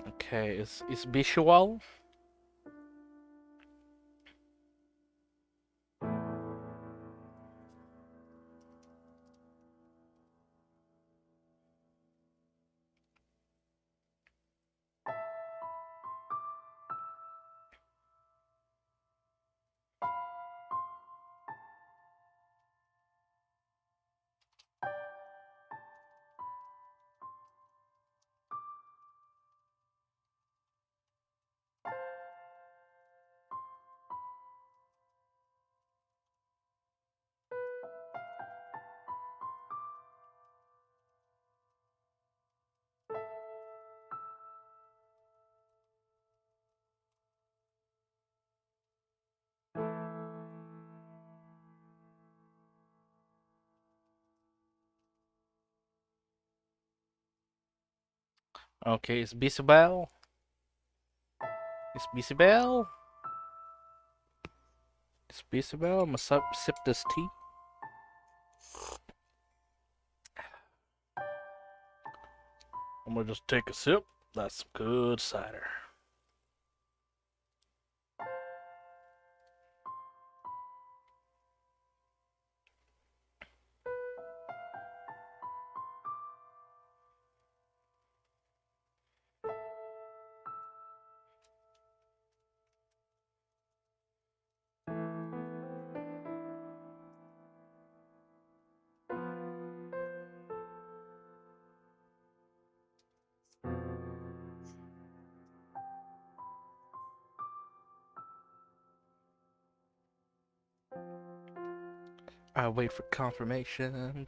Okay, is visual? Okay, is visible? Is visible? Is visible? Must sip this tea. I'm gonna just take a sip. That's some good cider. I wait for confirmation.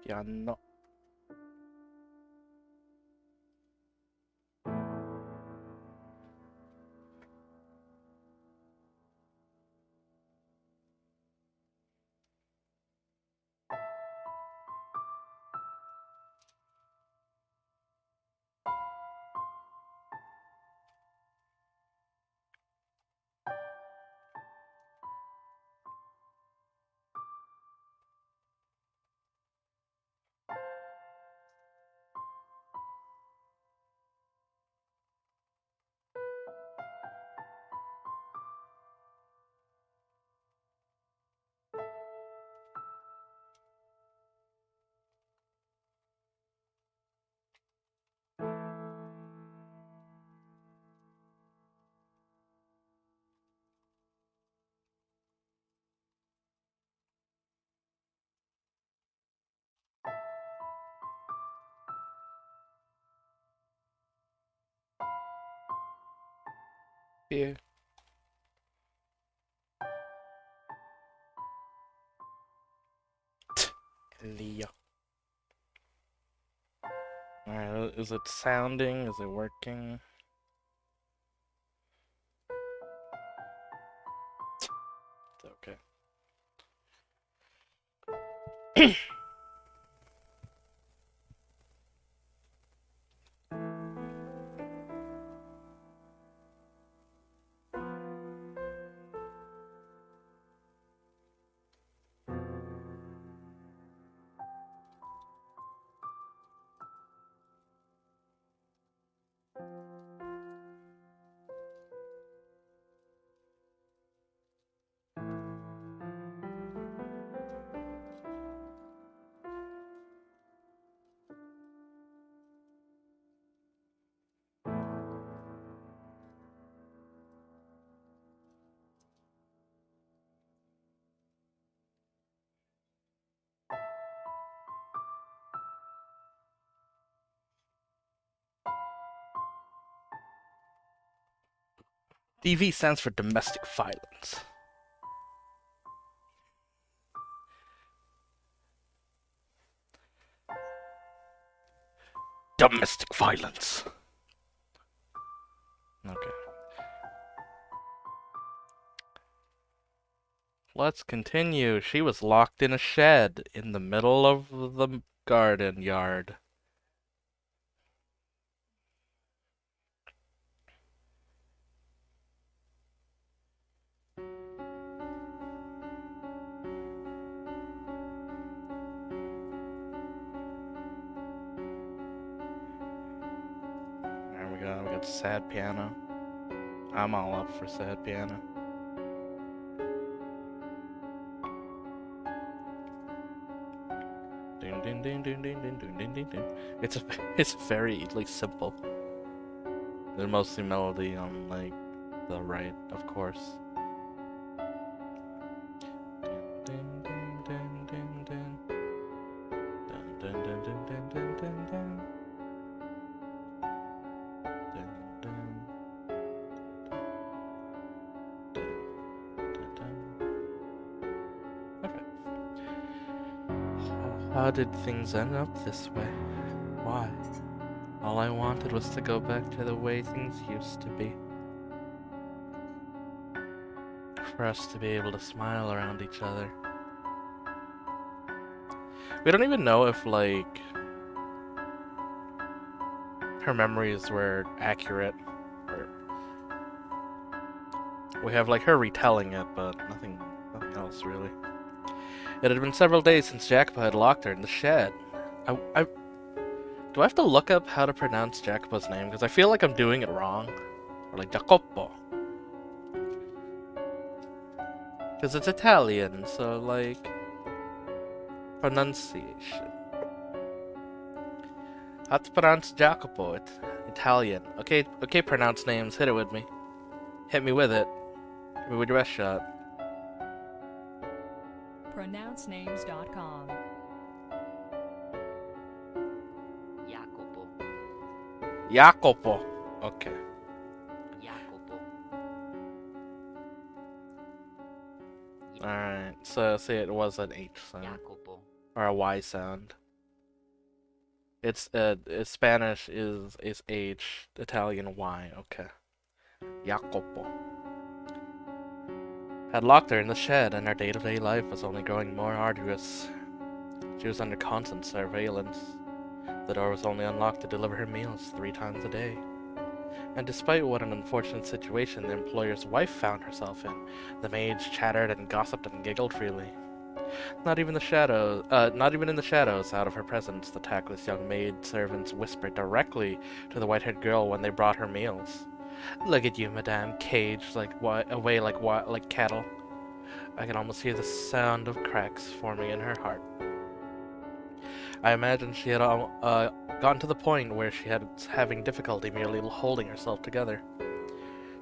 Yeah, no. Yeah. Leah. Alright, is it sounding? Is it working? It's okay. DV stands for domestic violence. Domestic violence. Okay. Let's continue. She was locked in a shed in the middle of the garden yard. god, we got sad piano. I'm all up for sad piano. Ding, ding, ding, ding, ding, ding, ding, ding, ding, ding. It's very like simple. They're mostly melody on like the right, of course. Ding, ding, ding, ding, ding. Dun, dun, dun, dun, dun, dun, dun, dun. Dun, dun. Dun, dun, dun. Okay. How did things end up this way? Why? All I wanted was to go back to the way things used to be. For us to be able to smile around each other. We don't even know if, like, her memories were accurate. Or we have, like, her retelling it, but nothing else, really. It had been several days since Jacopo had locked her in the shed. Do I have to look up how to pronounce Jacopo's name? Because I feel like I'm doing it wrong. Or like Jacopo. Because it's Italian, so like... pronunciation. How to pronounce Jacopo? Italian. Okay, pronounce names. Hit it with me. Hit me with it. Hit me with your best shot. PronounceNames.com. Jacopo. Okay. Jacopo. Alright, so say it was an H sound. Jacopo. Or a Y sound. It's Spanish is H, Italian Y, okay. Jacopo. Had locked her in the shed, and her day-to-day life was only growing more arduous. She was under constant surveillance. The door was only unlocked to deliver her meals 3 times a day. And despite what an unfortunate situation the employer's wife found herself in, the maids chattered and gossiped and giggled freely. Not even in the shadows, out of her presence, the tactless young maid servants whispered directly to the white-haired girl when they brought her meals. "Look at you, madame, caged away like cattle." I can almost hear the sound of cracks forming in her heart. I imagine she had gotten to the point where she had having difficulty merely holding herself together.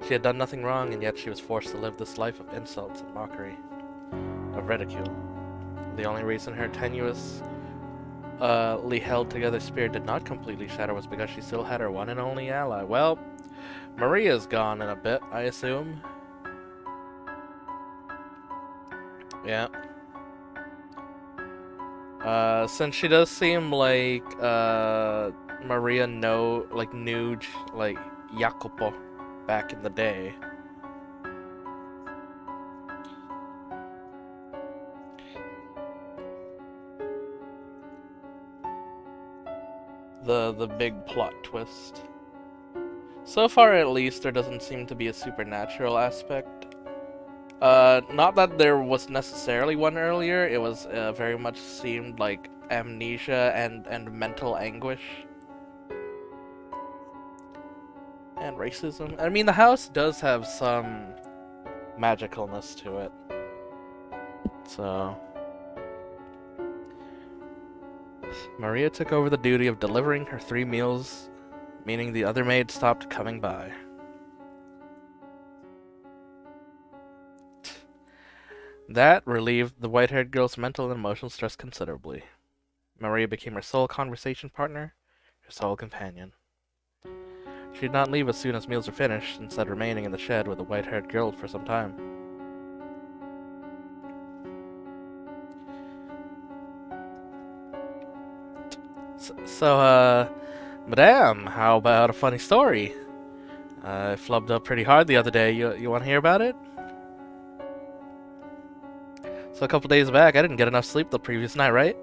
She had done nothing wrong, and yet she was forced to live this life of insults and mockery, of ridicule. The only reason her tenuously held together spirit did not completely shatter was because she still had her one and only ally. Well, Maria's gone in a bit, I assume. Yeah. Since she does seem like, Maria knew, Jacopo back in the day. The big plot twist. So far, at least, there doesn't seem to be a supernatural aspect. Not that there was necessarily one earlier, it was very much seemed like amnesia and mental anguish. And racism. I mean, the house does have some magicalness to it. So... Maria took over the duty of delivering her 3 meals, meaning the other maid stopped coming by. That relieved the white-haired girl's mental and emotional stress considerably. Maria became her sole conversation partner, her sole companion. She did not leave as soon as meals were finished, instead remaining in the shed with the white-haired girl for some time. So, madame, how about a funny story? I flubbed up pretty hard the other day. You want to hear about it? So a couple days back, I didn't get enough sleep the previous night, right?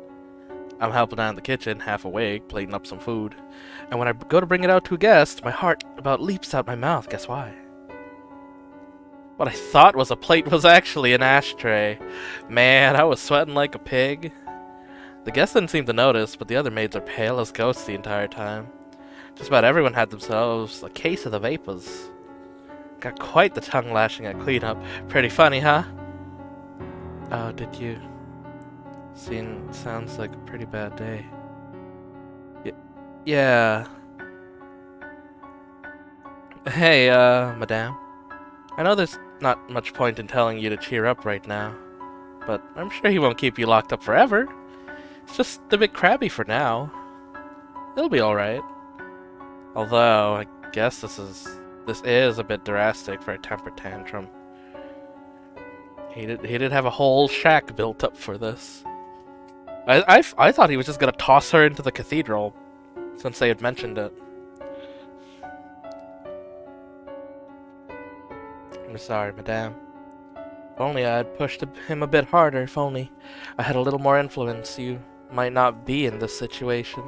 I'm helping out in the kitchen, half awake, plating up some food. And when I go to bring it out to a guest, my heart about leaps out my mouth. Guess why? What I thought was a plate was actually an ashtray. Man, I was sweating like a pig. The guest didn't seem to notice, but the other maids are pale as ghosts the entire time. Just about everyone had themselves a case of the vapors. Got quite the tongue lashing at cleanup. Pretty funny, huh? Oh, did you? Sounds like a pretty bad day. Yeah. Hey, madame. I know there's not much point in telling you to cheer up right now, but I'm sure he won't keep you locked up forever. It's just a bit crabby for now. It'll be alright. Although, I guess this is a bit drastic for a temper tantrum. He did have a whole shack built up for this. I thought he was just gonna toss her into the cathedral, since they had mentioned it. I'm sorry, madame. If only I had pushed him a bit harder, if only I had a little more influence, you might not be in this situation.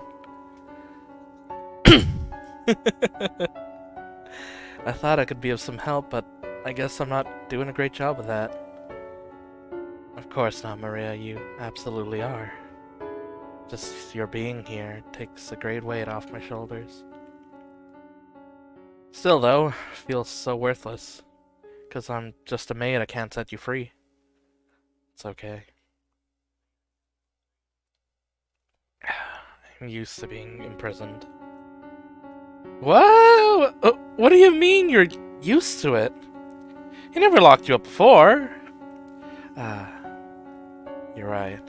I thought I could be of some help, but I guess I'm not doing a great job of that. Of course not, Maria, you absolutely are. Just your being here takes a great weight off my shoulders. Still, though, feels so worthless. 'Cause I'm just a maid, I can't set you free. It's okay. I'm used to being imprisoned. Whoa! What do you mean you're used to it? He never locked you up before. You're right.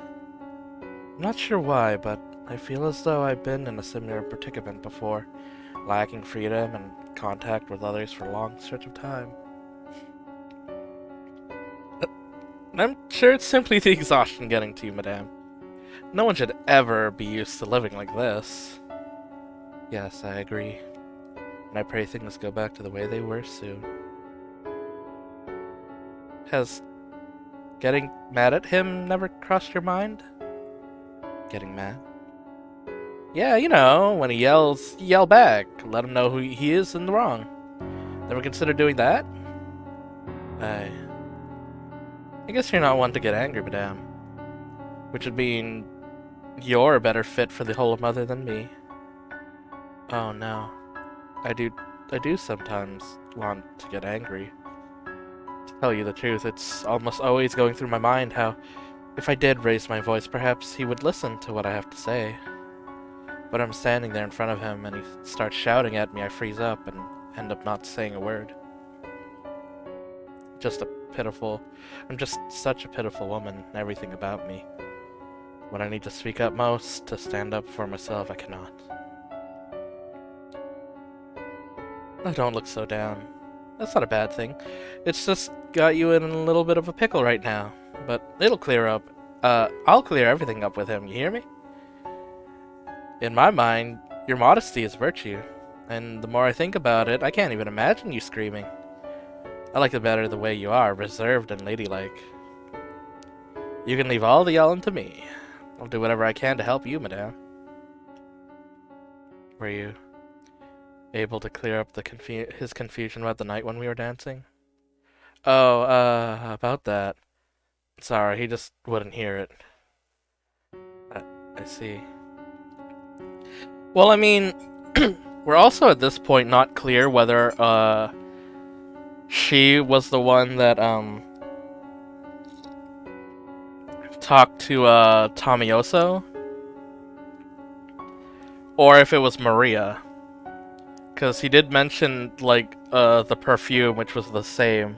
I'm not sure why, but I feel as though I've been in a similar predicament before, lacking freedom and contact with others for a long stretch of time. I'm sure it's simply the exhaustion getting to you, madame. No one should ever be used to living like this. Yes, I agree. And I pray things go back to the way they were soon. Has getting mad at him never crossed your mind? Getting mad? Yeah, you know, when he yells, you yell back. Let him know who he is in the wrong. Never consider doing that? I guess you're not one to get angry, madame. Which would mean you're a better fit for the whole mother than me. Oh no. I do sometimes want to get angry. To tell you the truth, it's almost always going through my mind how, if I did raise my voice, perhaps he would listen to what I have to say. But I'm standing there in front of him and he starts shouting at me, I freeze up and end up not saying a word. I'm just such a pitiful woman, everything about me. When I need to speak up most, to stand up for myself, I cannot. Oh, don't look so down. That's not a bad thing. It's just got you in a little bit of a pickle right now. But it'll clear up. I'll clear everything up with him, you hear me? In my mind, your modesty is virtue. And the more I think about it, I can't even imagine you screaming. I like it better the way you are, reserved and ladylike. You can leave all the yelling to me. I'll do whatever I can to help you, madame. Were you able to clear up his confusion about the night when we were dancing? Oh, about that. Sorry, he just wouldn't hear it. I see. Well, I mean, we're also at this point not clear whether, she was the one that, talked to, Tomioso, or if it was Maria. Because he did mention, like, the perfume, which was the same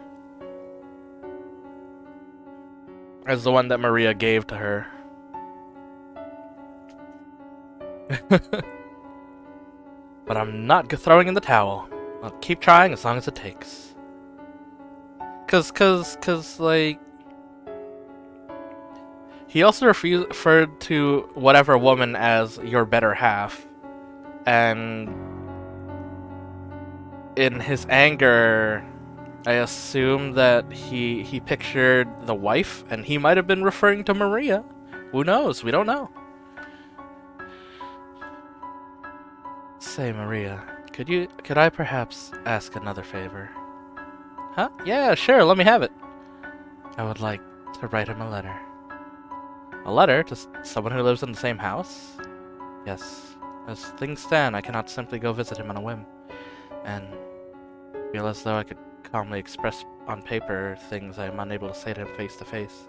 as the one that Maria gave to her. But I'm not throwing in the towel. I'll keep trying as long as it takes. Cause, like, he also referred to whatever woman as your better half, and in his anger, I assume that he pictured the wife, and he might have been referring to Maria. Who knows? We don't know. Say, Maria, could I perhaps ask another favor? Huh? Yeah, sure, let me have it. I would like to write him a letter. A letter to someone who lives in the same house? Yes, As things stand, I cannot simply go visit him on a whim, and feel as though I could calmly express on paper things I am unable to say to him face to face.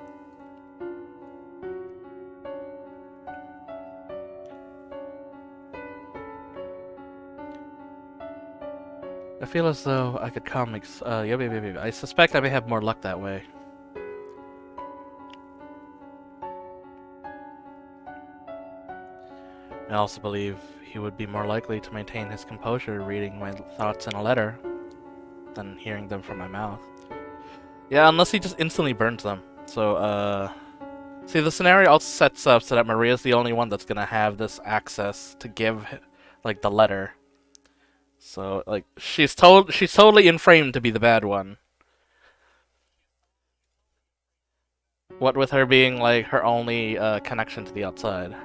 I feel as though I could calmly. I suspect I may have more luck that way. I also believe he would be more likely to maintain his composure reading my thoughts in a letter than hearing them from my mouth. Yeah, unless he just instantly burns them. So, see, the scenario also sets up so that Maria's the only one that's gonna have this access to give, like, the letter. So, like, she's totally inframed to be the bad one. What with her being, like, her only, connection to the outside.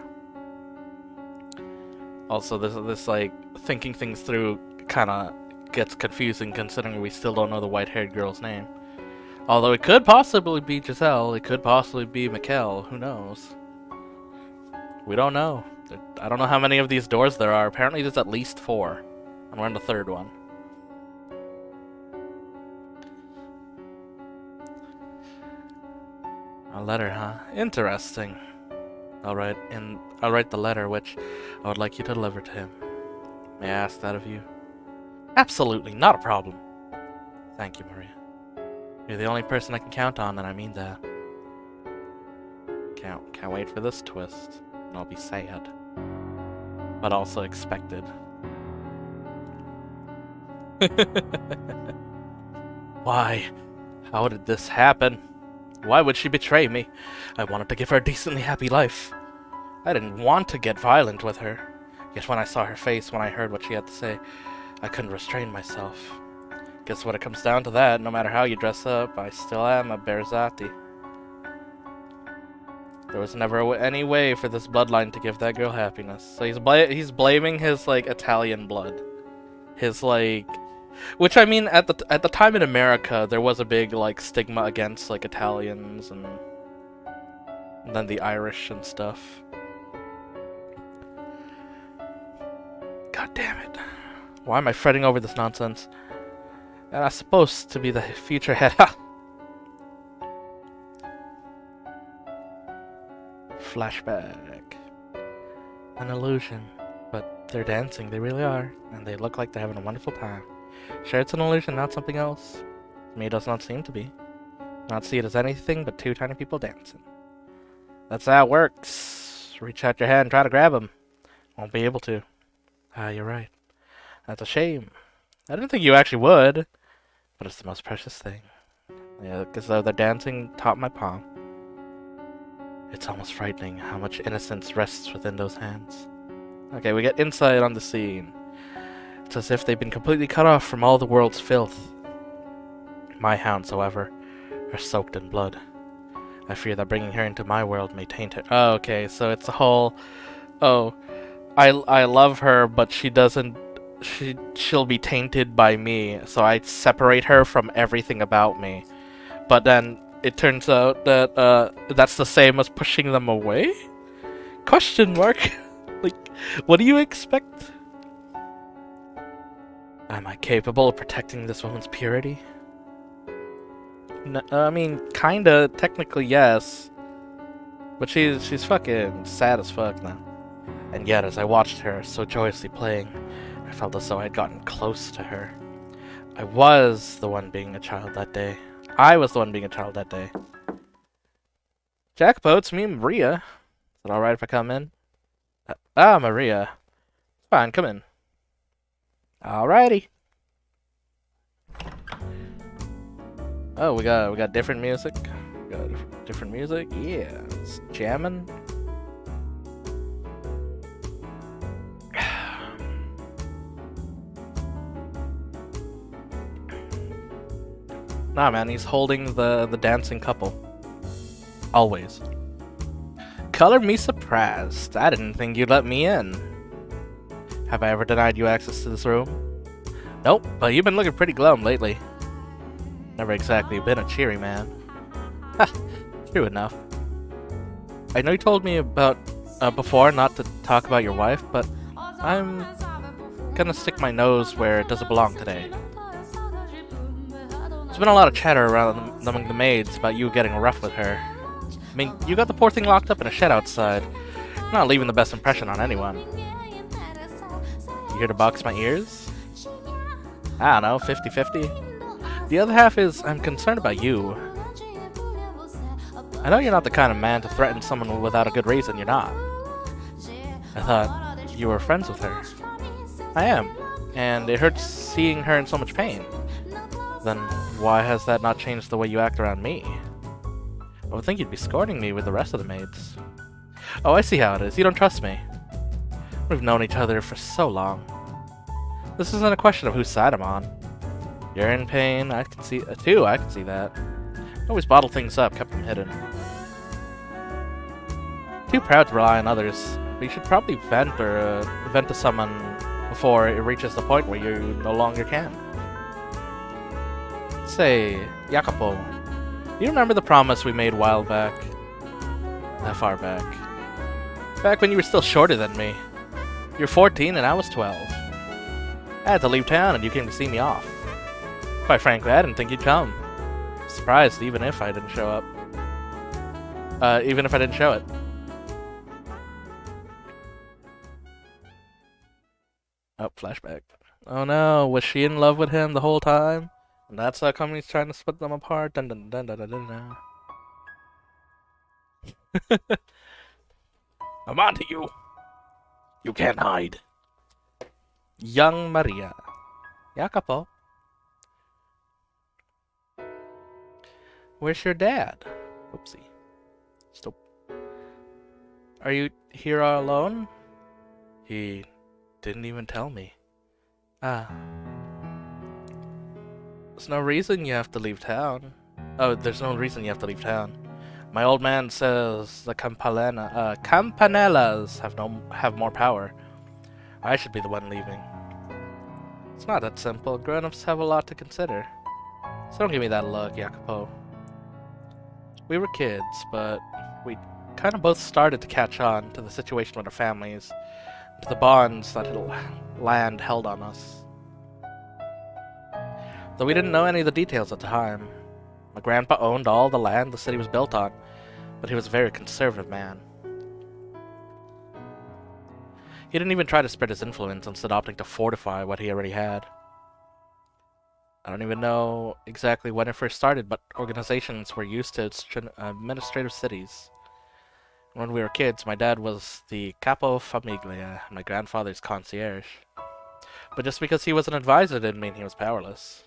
Also, this like, thinking things through kinda gets confusing considering we still don't know the white-haired girl's name. Although it could possibly be Giselle, it could possibly be Mikkel, who knows? We don't know. I don't know how many of these doors there are. Apparently there's at least 4. And we're in the 3rd one. A letter, huh? Interesting. I'll write the letter which I would like you to deliver to him. May I ask that of you? Absolutely, not a problem. Thank you, Maria. You're the only person I can count on, and I mean that. Can't wait for this twist. And I'll be sad. But also expected. Why? How did this happen? Why would she betray me? I wanted to give her a decently happy life. I didn't want to get violent with her. Yet when I saw her face, when I heard what she had to say, I couldn't restrain myself. Guess when it comes down to that, no matter how you dress up, I still am a Berzati. There was never any way for this bloodline to give that girl happiness. So he's blaming his, like, Italian blood. His, like... Which, I mean, at the time in America, there was a big, like, stigma against, like, Italians and then the Irish and stuff. God damn it. Why am I fretting over this nonsense? And I'm supposed to be the future head. Flashback. An illusion. But they're dancing, they really are. And they look like they're having a wonderful time. Sure, it's an illusion, not something else. To me, it does not seem to be. Not see it as anything but 2 tiny people dancing. That's how it works. Reach out your hand and try to grab them. Won't be able to. Ah, you're right. That's a shame. I didn't think you actually would. But it's the most precious thing. Yeah, because though they're dancing top my palm. It's almost frightening how much innocence rests within those hands. Okay, we get insight on the scene. It's as if they've been completely cut off from all the world's filth. My hounds, however, are soaked in blood. I fear that bringing her into my world may taint her. Oh, okay, so it's a whole... Oh, I love her, but she doesn't... She'll be tainted by me, so I separate her from everything about me. But then it turns out that that's the same as pushing them away? Question mark? Like, what do you expect? Am I capable of protecting this woman's purity? No, I mean, kinda, technically yes. But she's fucking sad as fuck now. And yet, as I watched her so joyously playing, I felt as though I had gotten close to her. I was the one being a child that day. I was the one being a child that day. Jackpo, it's me, Maria. Is it alright if I come in? Maria. Fine, come in. Alrighty. Oh, we got different music. We got different music. Yeah, it's jamming. Nah, man, he's holding the dancing couple. Always. Color me surprised. I didn't think you'd let me in. Have I ever denied you access to this room? Nope, but you've been looking pretty glum lately. Never exactly been a cheery man. Ha, true enough. I know you told me about before not to talk about your wife, but I'm gonna stick my nose where it doesn't belong today. There's been a lot of chatter around among the maids about you getting rough with her. I mean, you got the poor thing locked up in a shed outside. You're not leaving the best impression on anyone. You here to box my ears? I don't know, 50-50? The other half is, I'm concerned about you. I know you're not the kind of man to threaten someone without a good reason, you're not. I thought you were friends with her. I am, and it hurts seeing her in so much pain. Then why has that not changed the way you act around me? I would think you'd be scorning me with the rest of the maids. Oh, I see how it is. You don't trust me. We've known each other for so long. This isn't a question of whose side I'm on. You're in pain. I can see too. I can see that. Always bottle things up, kept them hidden. Too proud to rely on others. But you should probably vent to someone before it reaches the point where you no longer can. Say, Jacopo, do you remember the promise we made a while back? That far back. Back when you were still shorter than me. You were 14 and I was 12. I had to leave town and you came to see me off. Quite frankly, I didn't think you'd come. Surprised even if I didn't show up. Even if I didn't show it. Oh, flashback. Oh no, was she in love with him the whole time? And that's how come he's trying to split them apart? Dun dun dun dun dun dun dun. I'm on to you. You can't hide. Young Maria. Jacopo. Where's your dad? Oopsie. Stop. Are you here all alone? He didn't even tell me. Ah. There's no reason you have to leave town. Oh, there's no reason you have to leave town. My old man says the Campanellas have more power. I should be the one leaving. It's not that simple. Grown-ups have a lot to consider. So don't give me that look, Jacopo. We were kids, but we kind of both started to catch on to the situation with our families, to the bonds that land held on us. Though we didn't know any of the details at the time. My grandpa owned all the land the city was built on, but he was a very conservative man. He didn't even try to spread his influence, instead opting to fortify what he already had. I don't even know exactly when it first started, but organizations were used to its administrative cities. When we were kids, my dad was the capo famiglia, and my grandfather's concierge. But just because he was an advisor didn't mean he was powerless.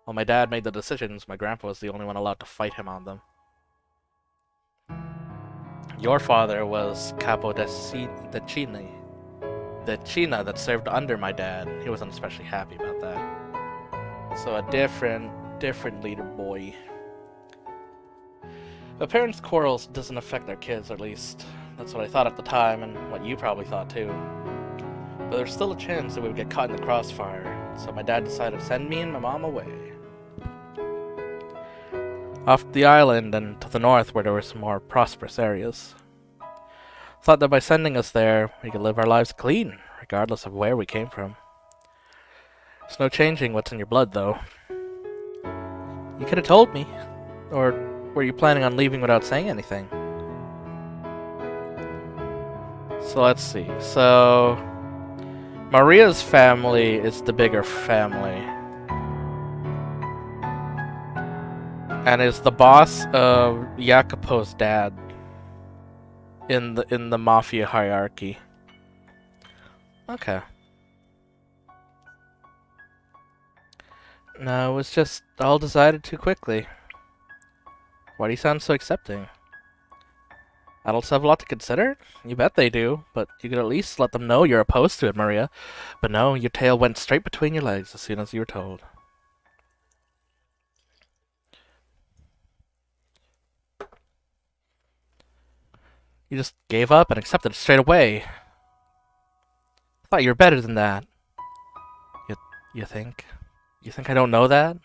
While my dad made the decisions, my grandpa was the only one allowed to fight him on them. Your father was capo de Cina, the China that served under my dad. He wasn't especially happy about that. So a different leader boy. But parents' quarrels doesn't affect their kids, at least. That's what I thought at the time, and what you probably thought too. But there's still a chance that we would get caught in the crossfire, so my dad decided to send me and my mom away. Off the island and to the north where there were some more prosperous areas. Thought that by sending us there, we could live our lives clean, regardless of where we came from. There's no changing what's in your blood, though. You could have told me. Or were you planning on leaving without saying anything? So let's see. So Maria's family is the bigger family. And is the boss of Jacopo's dad in the mafia hierarchy. Okay. No, it was just all decided too quickly. Why do you sound so accepting? Adults have a lot to consider? You bet they do, but you could at least let them know you're opposed to it, Maria. But no, your tail went straight between your legs as soon as you were told. You just gave up and accepted it straight away. I thought you were better than that. You think? You think I don't know that?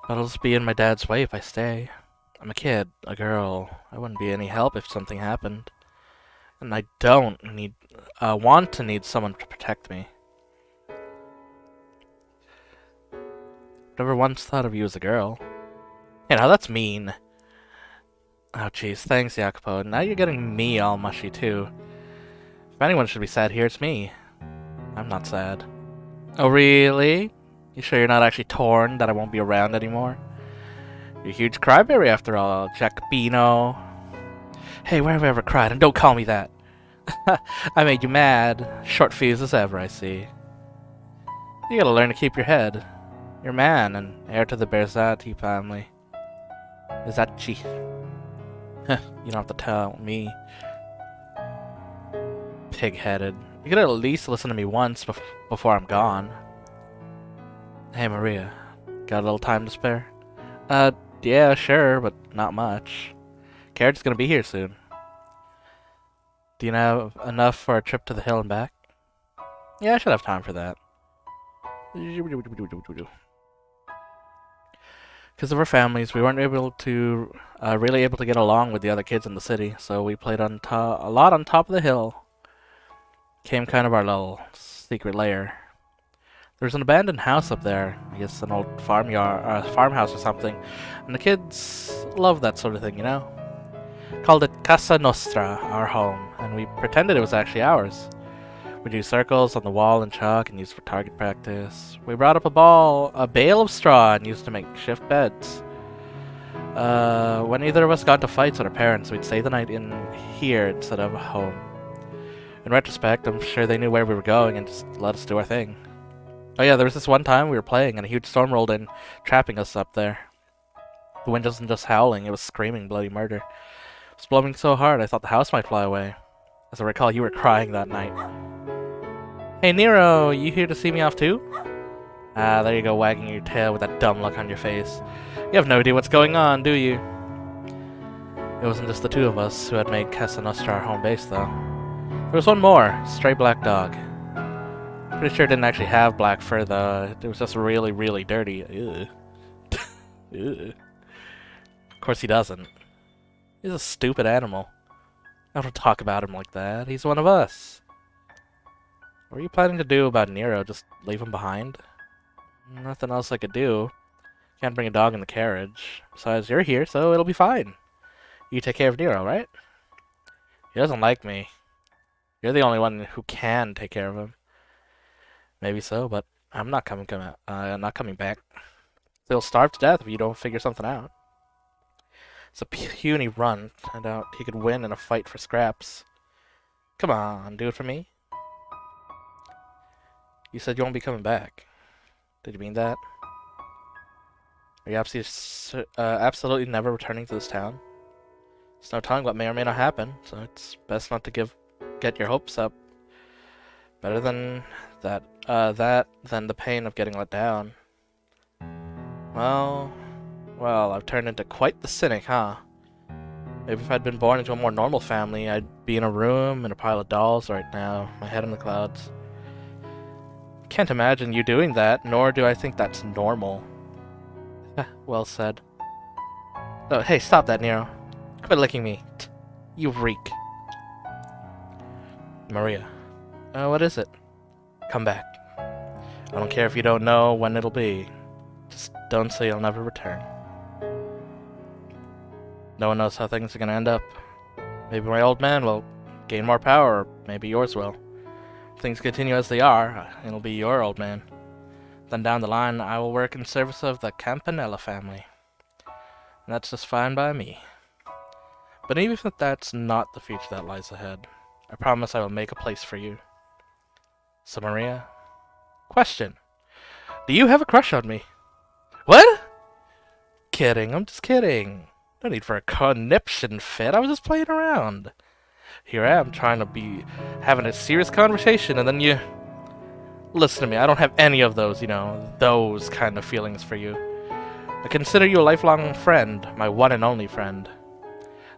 But I'll just be in my dad's way if I stay. I'm a kid, a girl. I wouldn't be any help if something happened. And I don't need want to need someone to protect me. Never once thought of you as a girl. You know, that's mean. Oh, jeez. Thanks, Jacopo. Now you're getting me all mushy, too. If anyone should be sad here, it's me. I'm not sad. Oh, really? You sure you're not actually torn that I won't be around anymore? You're a huge cryberry, after all, Jacobino. Hey, where have I ever cried? And don't call me that. I made you mad. Short fuse as ever, I see. You gotta learn to keep your head. You're a man and heir to the Berzati family. Berzati. You don't have to tell me. Pig-headed. You could at least listen to me once before I'm gone. Hey, Maria. Got a little time to spare? Yeah, sure, but not much. Carriage is gonna be here soon. Do you have enough for a trip to the hill and back? Yeah, I should have time for that. Because of our families, we weren't able to really able to get along with the other kids in the city, so we played a lot on top of the hill. Became kind of our little secret lair. There's an abandoned house up there, I guess an old farmhouse or something, and the kids love that sort of thing, you know? Called it Casa Nostra, our home, and we pretended it was actually ours. We do circles on the wall in chalk and used for target practice. We brought up a bale of straw and used to make shift beds. When either of us got into fights with our parents, we'd stay the night in here instead of home. In retrospect, I'm sure they knew where we were going and just let us do our thing. Oh yeah, there was this one time we were playing and a huge storm rolled in, trapping us up there. The wind wasn't just howling, it was screaming bloody murder. It was blowing so hard I thought the house might fly away. As I recall, you were crying that night. Hey Nero, you here to see me off too? Ah, there you go, wagging your tail with that dumb look on your face. You have no idea what's going on, do you? It wasn't just the two of us who had made Casa Nostra our home base, though. There was one more, stray black dog. Pretty sure it didn't actually have black fur, though. It was just really, really dirty. Ew. Ew. Of course he doesn't. He's a stupid animal. I don't talk about him like that. He's one of us. What are you planning to do about Nero? Just leave him behind? Nothing else I could do. Can't bring a dog in the carriage. Besides, you're here, so it'll be fine. You take care of Nero, right? He doesn't like me. You're the only one who can take care of him. Maybe so, but I'm not coming back. He'll starve to death if you don't figure something out. It's a puny runt. I doubt he could win in a fight for scraps. Come on, do it for me. You said you won't be coming back. Did you mean that? Are you absolutely never returning to this town? There's no telling what may or may not happen, so it's best not to get your hopes up. Better than that than the pain of getting let down. Well, I've turned into quite the cynic, huh? Maybe if I'd been born into a more normal family, I'd be in a room in a pile of dolls right now, my head in the clouds. Can't imagine you doing that, nor do I think that's normal. Well said. Oh, hey, stop that, Nero. Quit licking me. You reek. Maria. What is it? Come back. I don't care if you don't know when it'll be. Just don't say you'll never return. No one knows how things are gonna end up. Maybe my old man will gain more power, or maybe yours will. If things continue as they are, it'll be your old man. Then down the line, I will work in service of the Campanella family. And that's just fine by me. But even if that's not the future that lies ahead, I promise I will make a place for you. So Maria? Question. Do you have a crush on me? What? Kidding, I'm just kidding. No need for a conniption fit, I was just playing around. Here I am trying to be having a serious conversation and then you... Listen to me, I don't have any of those, those kind of feelings for you. I consider you a lifelong friend, my one and only friend.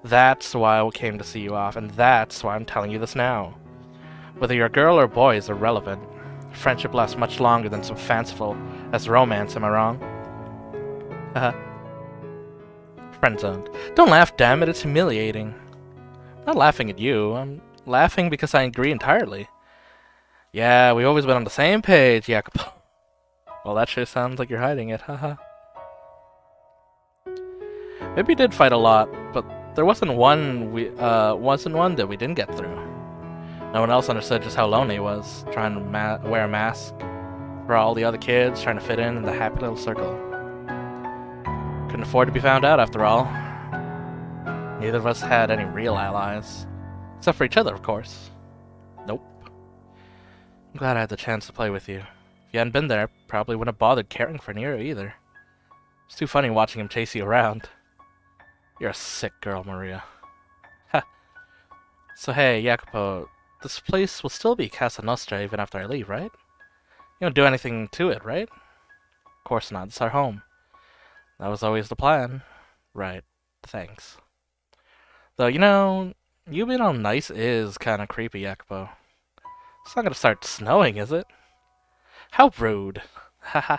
That's why I came to see you off, and that's why I'm telling you this now. Whether you're a girl or a boy is irrelevant. Friendship lasts much longer than some fanciful as romance, am I wrong? Haha. Friend-zoned. Don't laugh, damn it, it's humiliating. I'm not laughing at you, I'm Laughing because I agree entirely. Yeah, we've always been on the same page, Jacopo. Well, that sure sounds like you're hiding it, haha. Maybe we did fight a lot, but there wasn't one that we didn't get through. No one else understood just how lonely he was, trying to wear a mask for all the other kids, trying to fit in the happy little circle. Couldn't afford to be found out, after all. Neither of us had any real allies. Except for each other, of course. Nope. I'm glad I had the chance to play with you. If you hadn't been there, I probably wouldn't have bothered caring for Nero either. It's too funny watching him chase you around. You're a sick girl, Maria. Ha. So hey, Jacopo, this place will still be Casa Nostra even after I leave, right? You don't do anything to it, right? Of course not, it's our home. That was always the plan. Right, thanks. Though, you know, you being all nice is kinda creepy, Jacopo. It's not gonna start snowing, is it? How rude. Haha.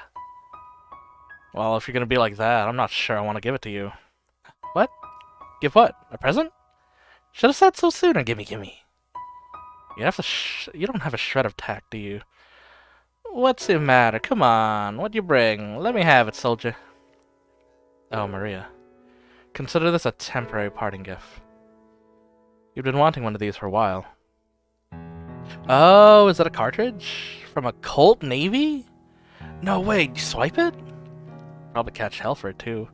Well, if you're gonna be like that, I'm not sure I want to give it to you. What? Give what? A present? Should have said so sooner, gimme. You don't have a shred of tact, do you? What's the matter? Come on, what'd you bring? Let me have it, soldier. Oh, Maria. Consider this a temporary parting gift. You've been wanting one of these for a while. Oh, is that a cartridge? From a Colt Navy? No way, you swipe it? Probably catch hell for it, too.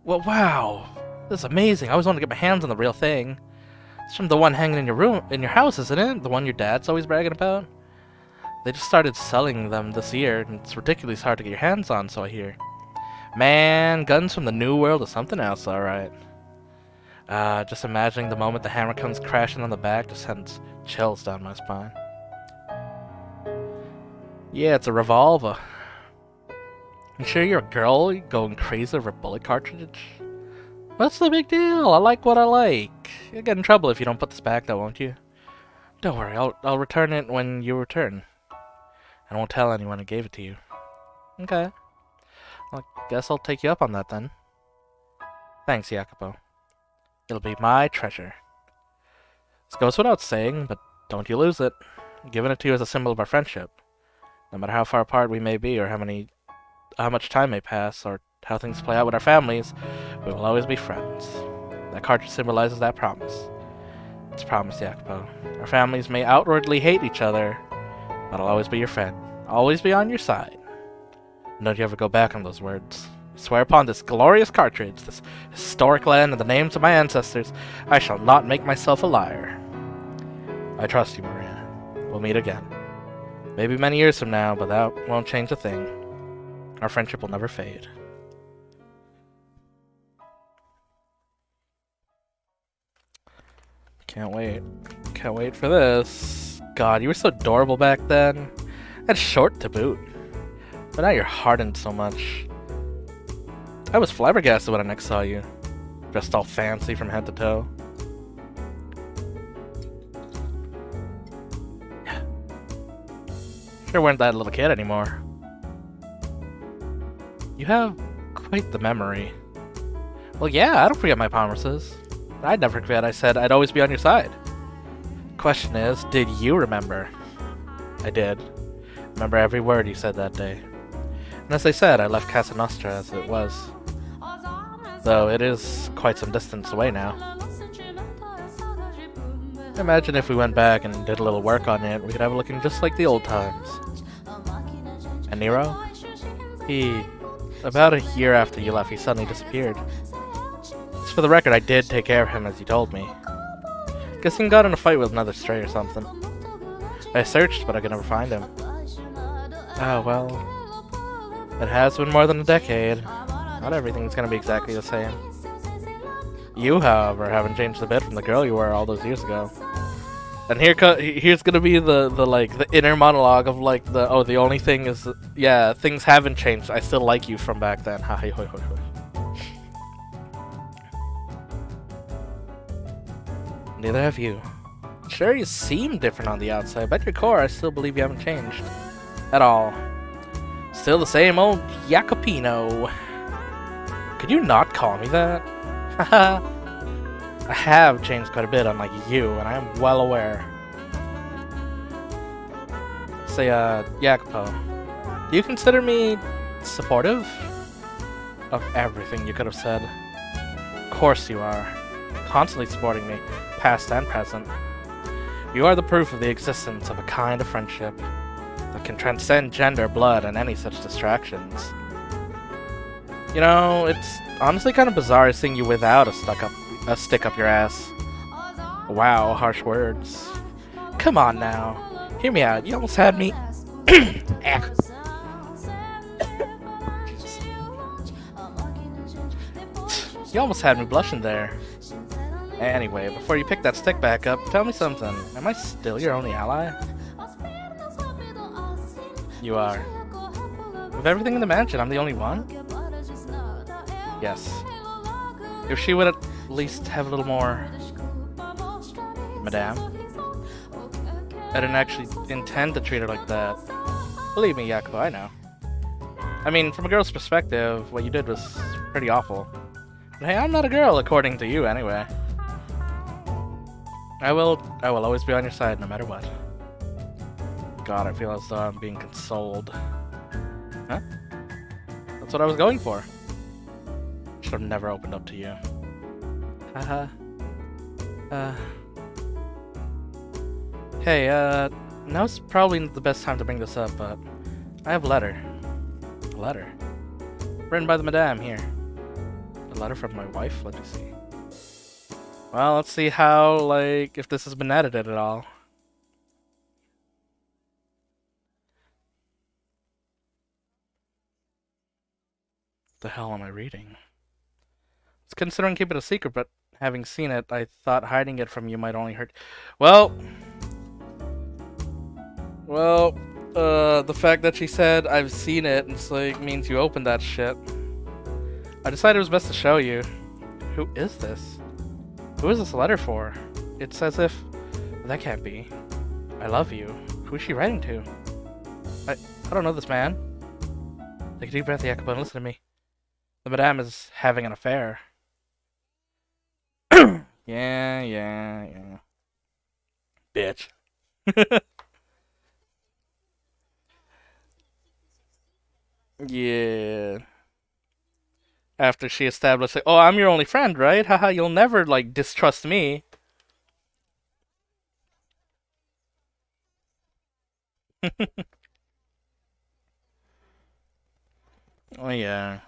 Well, wow. This is amazing. I always wanted to get my hands on the real thing. It's from the one hanging in your house, isn't it? The one your dad's always bragging about? They just started selling them this year, and it's ridiculously hard to get your hands on, so I hear. Man, guns from the New World is something else, alright. Just imagining the moment the hammer comes crashing on the back just sends chills down my spine. Yeah, it's a revolver. You sure you're a girl going crazy over a bullet cartridge? What's the big deal? I like what I like. You'll get in trouble if you don't put this back, though, won't you? Don't worry, I'll return it when you return. I won't tell anyone I gave it to you. Okay. Well, I guess I'll take you up on that, then. Thanks, Jacopo. It'll be my treasure. This goes without saying, but don't you lose it. I'm giving it to you as a symbol of our friendship. No matter how far apart we may be, or how much time may pass, or how things play out with our families, we will always be friends. That cartridge symbolizes that promise. It's a promise, Jacopo. Our families may outwardly hate each other, but I'll always be your friend. I'll always be on your side. And don't you ever go back on those words. I swear upon this glorious cartridge, this historic land, and the names of my ancestors, I shall not make myself a liar. I trust you, Maria. We'll meet again. Maybe many years from now, but that won't change a thing. Our friendship will never fade. Can't wait. Can't wait for this. God, you were so adorable back then. And short to boot. But now you're hardened so much. I was flabbergasted when I next saw you. Dressed all fancy from head to toe. Sure weren't that little kid anymore. You have quite the memory. Well, yeah, I don't forget my promises. I'd never forget I said I'd always be on your side. Question is, did you remember? I did. Remember every word you said that day. And as I said, I left Casa Nostra as it was. Though it is quite some distance away now. Imagine if we went back and did a little work on it, we could have it looking just like the old times. And Nero? About a year after you left, he suddenly disappeared. Just for the record, I did take care of him as you told me. Guessing he got in a fight with another stray or something. I searched, but I could never find him. Oh, well. It has been more than a decade. Not everything's gonna be exactly the same. You, however, haven't changed a bit from the girl you were all those years ago. And here's gonna be the inner monologue of the only thing is, yeah, things haven't changed. I still like you from back then. Ha hoi hoi hoi. Neither have you. Sure, you seem different on the outside, but at your core, I still believe you haven't changed. At all. Still the same old Jacopino. Could you not call me that? Haha. I have changed quite a bit, unlike you, and I am well aware. Say, Jacopo, do you consider me supportive of everything you could have said? Of course you are. Constantly supporting me, past and present. You are the proof of the existence of a kind of friendship that can transcend gender, blood, and any such distractions. You know, it's honestly kind of bizarre seeing you without a stick up your ass. Wow, harsh words. Come on now. Hear me out. You almost had me. You almost had me blushing there. Anyway, before you pick that stick back up, tell me something. Am I still your only ally? You are. With everything in the mansion, I'm the only one? Yes. If she would at least have a little more... Madame? I didn't actually intend to treat her like that. Believe me, Jacopo, I know. I mean, from a girl's perspective, what you did was pretty awful. But hey, I'm not a girl, according to you, anyway. I will always be on your side, no matter what. God, I feel as though I'm being consoled. Huh? That's what I was going for. Should have never opened up to you. Haha. Hey, now's probably not the best time to bring this up, but I have a letter. A letter? Written by the Madame here. A letter from my wife? Let me see. Well, let's see how, like, if this has been edited at all. What the hell am I reading? I was considering keeping it a secret, but having seen it, I thought hiding it from you might only hurt. Well, the fact that she said I've seen it, it's like means you opened that shit. I decided it was best to show you. Who is this? Who is this letter for? It's as if... That can't be. I love you. Who is she writing to? I don't know this man. Take a deep breath, Jacopo, and listen to me. The Madame is having an affair. Yeah. Bitch. Yeah. After she established, like, oh, I'm your only friend, right? Haha, you'll never, like, distrust me. Oh, yeah.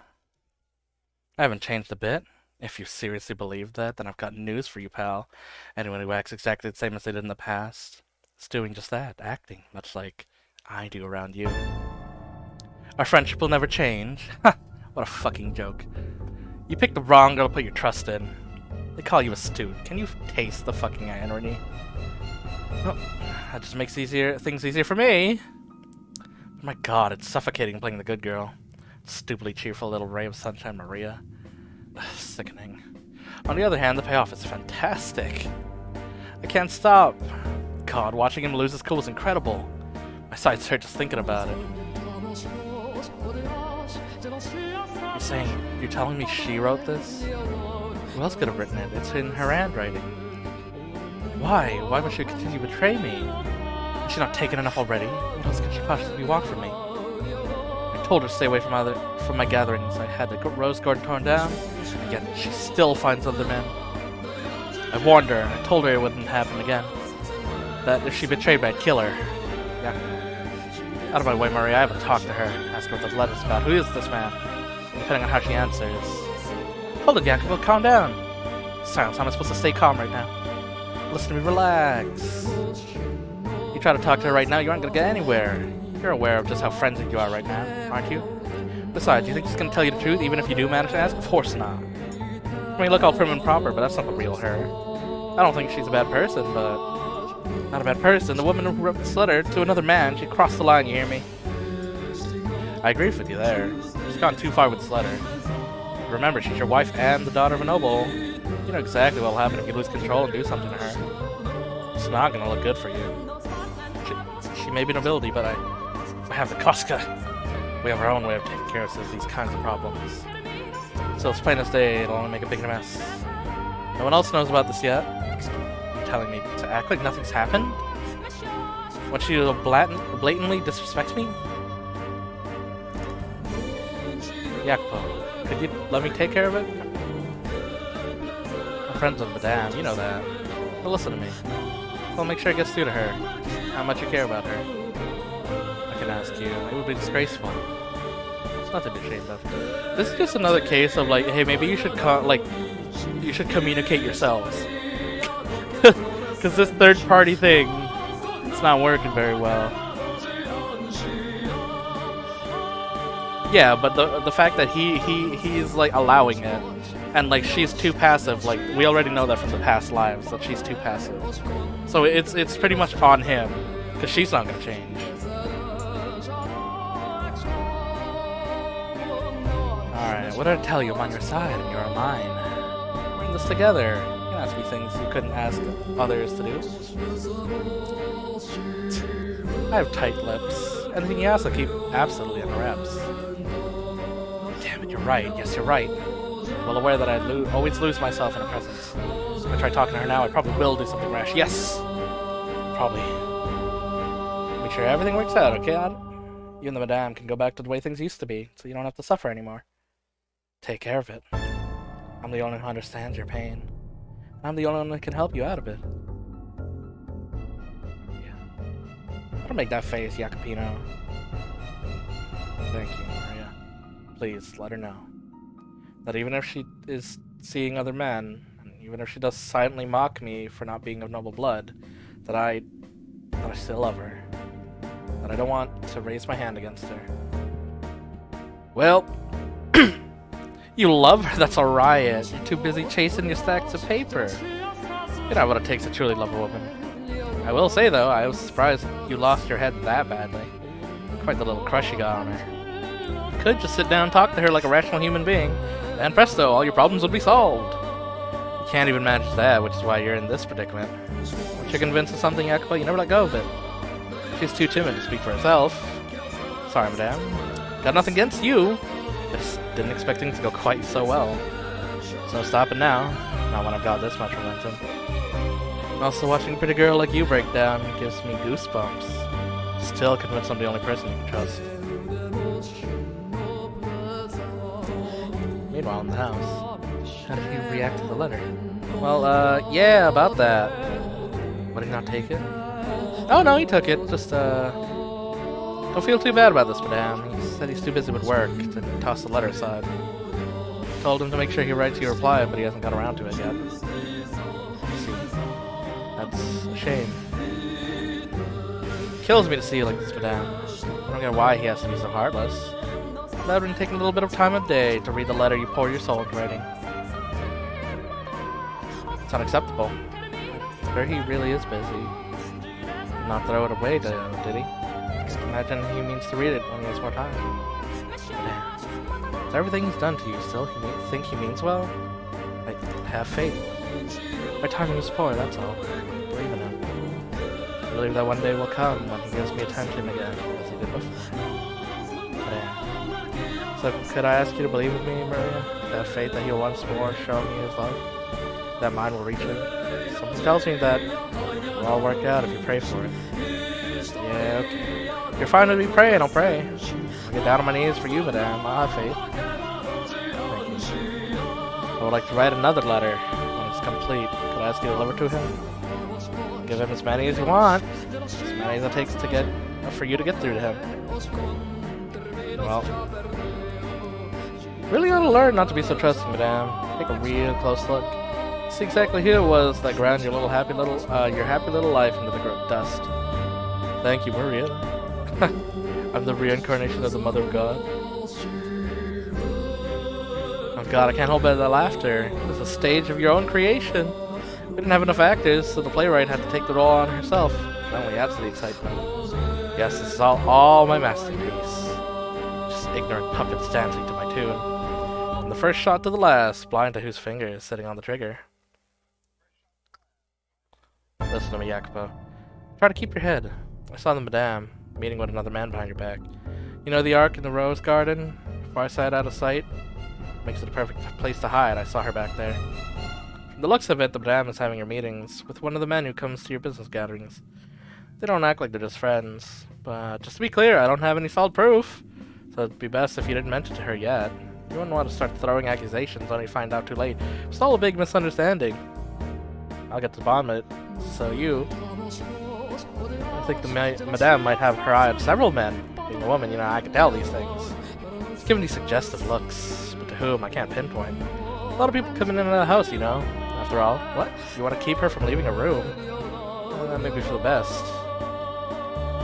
I haven't changed a bit. If you seriously believe that, then I've got news for you, pal. Anyone who acts exactly the same as they did in the past is doing just that, acting, much like I do around you. Our friendship will never change. Ha! What a fucking joke. You picked the wrong girl to put your trust in. They call you a stooge. Can you taste the fucking irony? Well, that just makes things easier for me. Oh my god, it's suffocating playing the good girl. Stupidly cheerful little ray of sunshine, Maria. Sickening. On the other hand, the payoff is fantastic. I can't stop. God, watching him lose his cool is incredible. My sides hurt just thinking about it. You're telling me she wrote this? Who else could have written it? It's in her handwriting. Why? Why would she continue to betray me? Is she not taken enough already? What else could she possibly want from me? I told her to stay away from my gatherings. I had the rose garden torn down, and yet she still finds other men. I warned her. I told her it wouldn't happen again. That if she betrayed me, I'd kill her. Yeah. Out of my way, Maria. I haven't talked to her. Ask her what the letter's about. Who is this man? Depending on how she answers. Hold it, Jacopo. Calm down. Silence. How am I supposed to stay calm right now? Listen to me. Relax. You try to talk to her right now, you aren't going to get anywhere. You're aware of just how frenzied you are right now, aren't you? Besides, do you think she's going to tell you the truth, even if you do manage to ask? Of course not. I mean, look all prim and proper, but that's not the real her. I don't think she's a bad person, but... Not a bad person. The woman who wrote this letter to another man, she crossed the line, you hear me? I agree with you there. She's gone too far with this letter. Remember, she's your wife and the daughter of a noble. You know exactly what will happen if you lose control and do something to her. It's not going to look good for you. She may be nobility, but I have the Koska. We have our own way of taking care of these kinds of problems. So it's plain as day, it'll only make a bigger mess. No one else knows about this yet. You're telling me to act like nothing's happened? Want you to blatantly disrespect me? Jacopo, could you let me take care of it? I'm friends with Madame, you know that. But listen to me. I'll make sure it gets through to her. How much you care about her. I can ask you. It would be disgraceful. It's nothing to be ashamed of. This is just another case of like, hey, maybe you should you should communicate yourselves. Because this third party thing, it's not working very well. Yeah, but the fact that he's like allowing it, and like she's too passive. Like we already know that from the past lives that she's too passive. So it's pretty much on him, because she's not gonna change. Alright, what did I tell you? I'm on your side and you're on mine. We're in this together. You can ask me things you couldn't ask others to do. I have tight lips. Anything you ask, I'll keep absolutely under wraps. Damn it, you're right. Yes, you're right. Well aware that I always lose myself in her presence. If I try talking to her now, I probably will do something rash. Yes! Probably. Make sure everything works out, okay, Ad? You and the Madame can go back to the way things used to be, so you don't have to suffer anymore. Take care of it. I'm the only one who understands your pain. I'm the only one that can help you out of it. Yeah. Don't make that face, Jacopino. Thank you, Maria. Please, let her know that even if she is seeing other men, and even if she does silently mock me for not being of noble blood, that I still love her. That I don't want to raise my hand against her. Well, you love her, that's a riot. You're too busy chasing your stacks of paper. You're not what it takes to truly love a woman. I will say though, I was surprised you lost your head that badly. Quite the little crush you got on her. You could just sit down and talk to her like a rational human being, and presto, all your problems would be solved. You can't even manage that, which is why you're in this predicament. Once you're convinced of something, Jacopo, you never let go of it. She's too timid to speak for herself. Sorry, Madame. Got nothing against you. Just didn't expect things to go quite so well. So stop it now. Not when I've got this much momentum. And also watching a pretty girl like you break down gives me goosebumps. Still convinced I'm the only person you can trust. Meanwhile, in the house, how did you react to the letter? Well, yeah, about that. Would he not take it? Oh no, he took it. Just, don't feel too bad about this, Madame. He said he's too busy with work to toss the letter aside. Told him to make sure he writes you a reply, but he hasn't got around to it yet. See, that's a shame. Kills me to see you like this, Madame. I don't get why he has to be so heartless. That would take a little bit of time of day to read the letter you pour your soul into writing. It's unacceptable. Sure, he really is busy. Not throw it away, did he? Imagine he means to read it when he has more time. Is everything he's done to you still think he means well? Like, have faith. My timing is poor, that's all. Believe in him. I believe that one day will come when he gives me attention again, as he did before. So, could I ask you to believe with me, Maria? Have faith that he'll once more show me his love? That mine will reach him? Something tells me that it'll all work out if you pray for it. Yeah, okay. You're fine with me praying, I'll pray. I'll get down on my knees for you, Madame. I'll have faith. Thank you. I would like to write another letter when it's complete. Could I ask you to deliver to him? Give him as many as you want. As many as it takes to get for you to get through to him. Well, really ought to learn not to be so trusting, Madame. Take a real close look. See exactly who it was that ground your happy little life into the dust. Thank you, Maria. I'm the reincarnation of the Mother of God. Oh God, I can't hold back the laughter. It's a stage of your own creation. We didn't have enough actors, so the playwright had to take the role on herself. That only adds to the excitement. Yes, this is all my masterpiece. Just ignorant puppets dancing to my tune. From the first shot to the last, blind to whose finger is sitting on the trigger. Listen to me, Jacopo. Try to keep your head. I saw the Madame meeting with another man behind your back. You know the ark in the rose garden? Far side out of sight? Makes it a perfect place to hide. I saw her back there. The looks of it, the madame is having her meetings with one of the men who comes to your business gatherings. They don't act like they're just friends, but just to be clear, I don't have any solid proof, so it'd be best if you didn't mention to her yet. You wouldn't want to start throwing accusations only to find out too late. It's all a big misunderstanding. I'll get to the bottom of it. So I think the madame might have her eye on several men. Being a woman, I can tell these things. It's giving these suggestive looks, but to whom, I can't pinpoint. A lot of people coming in and out of the house, After all, what? You want to keep her from leaving her room? Well, that may be for the best.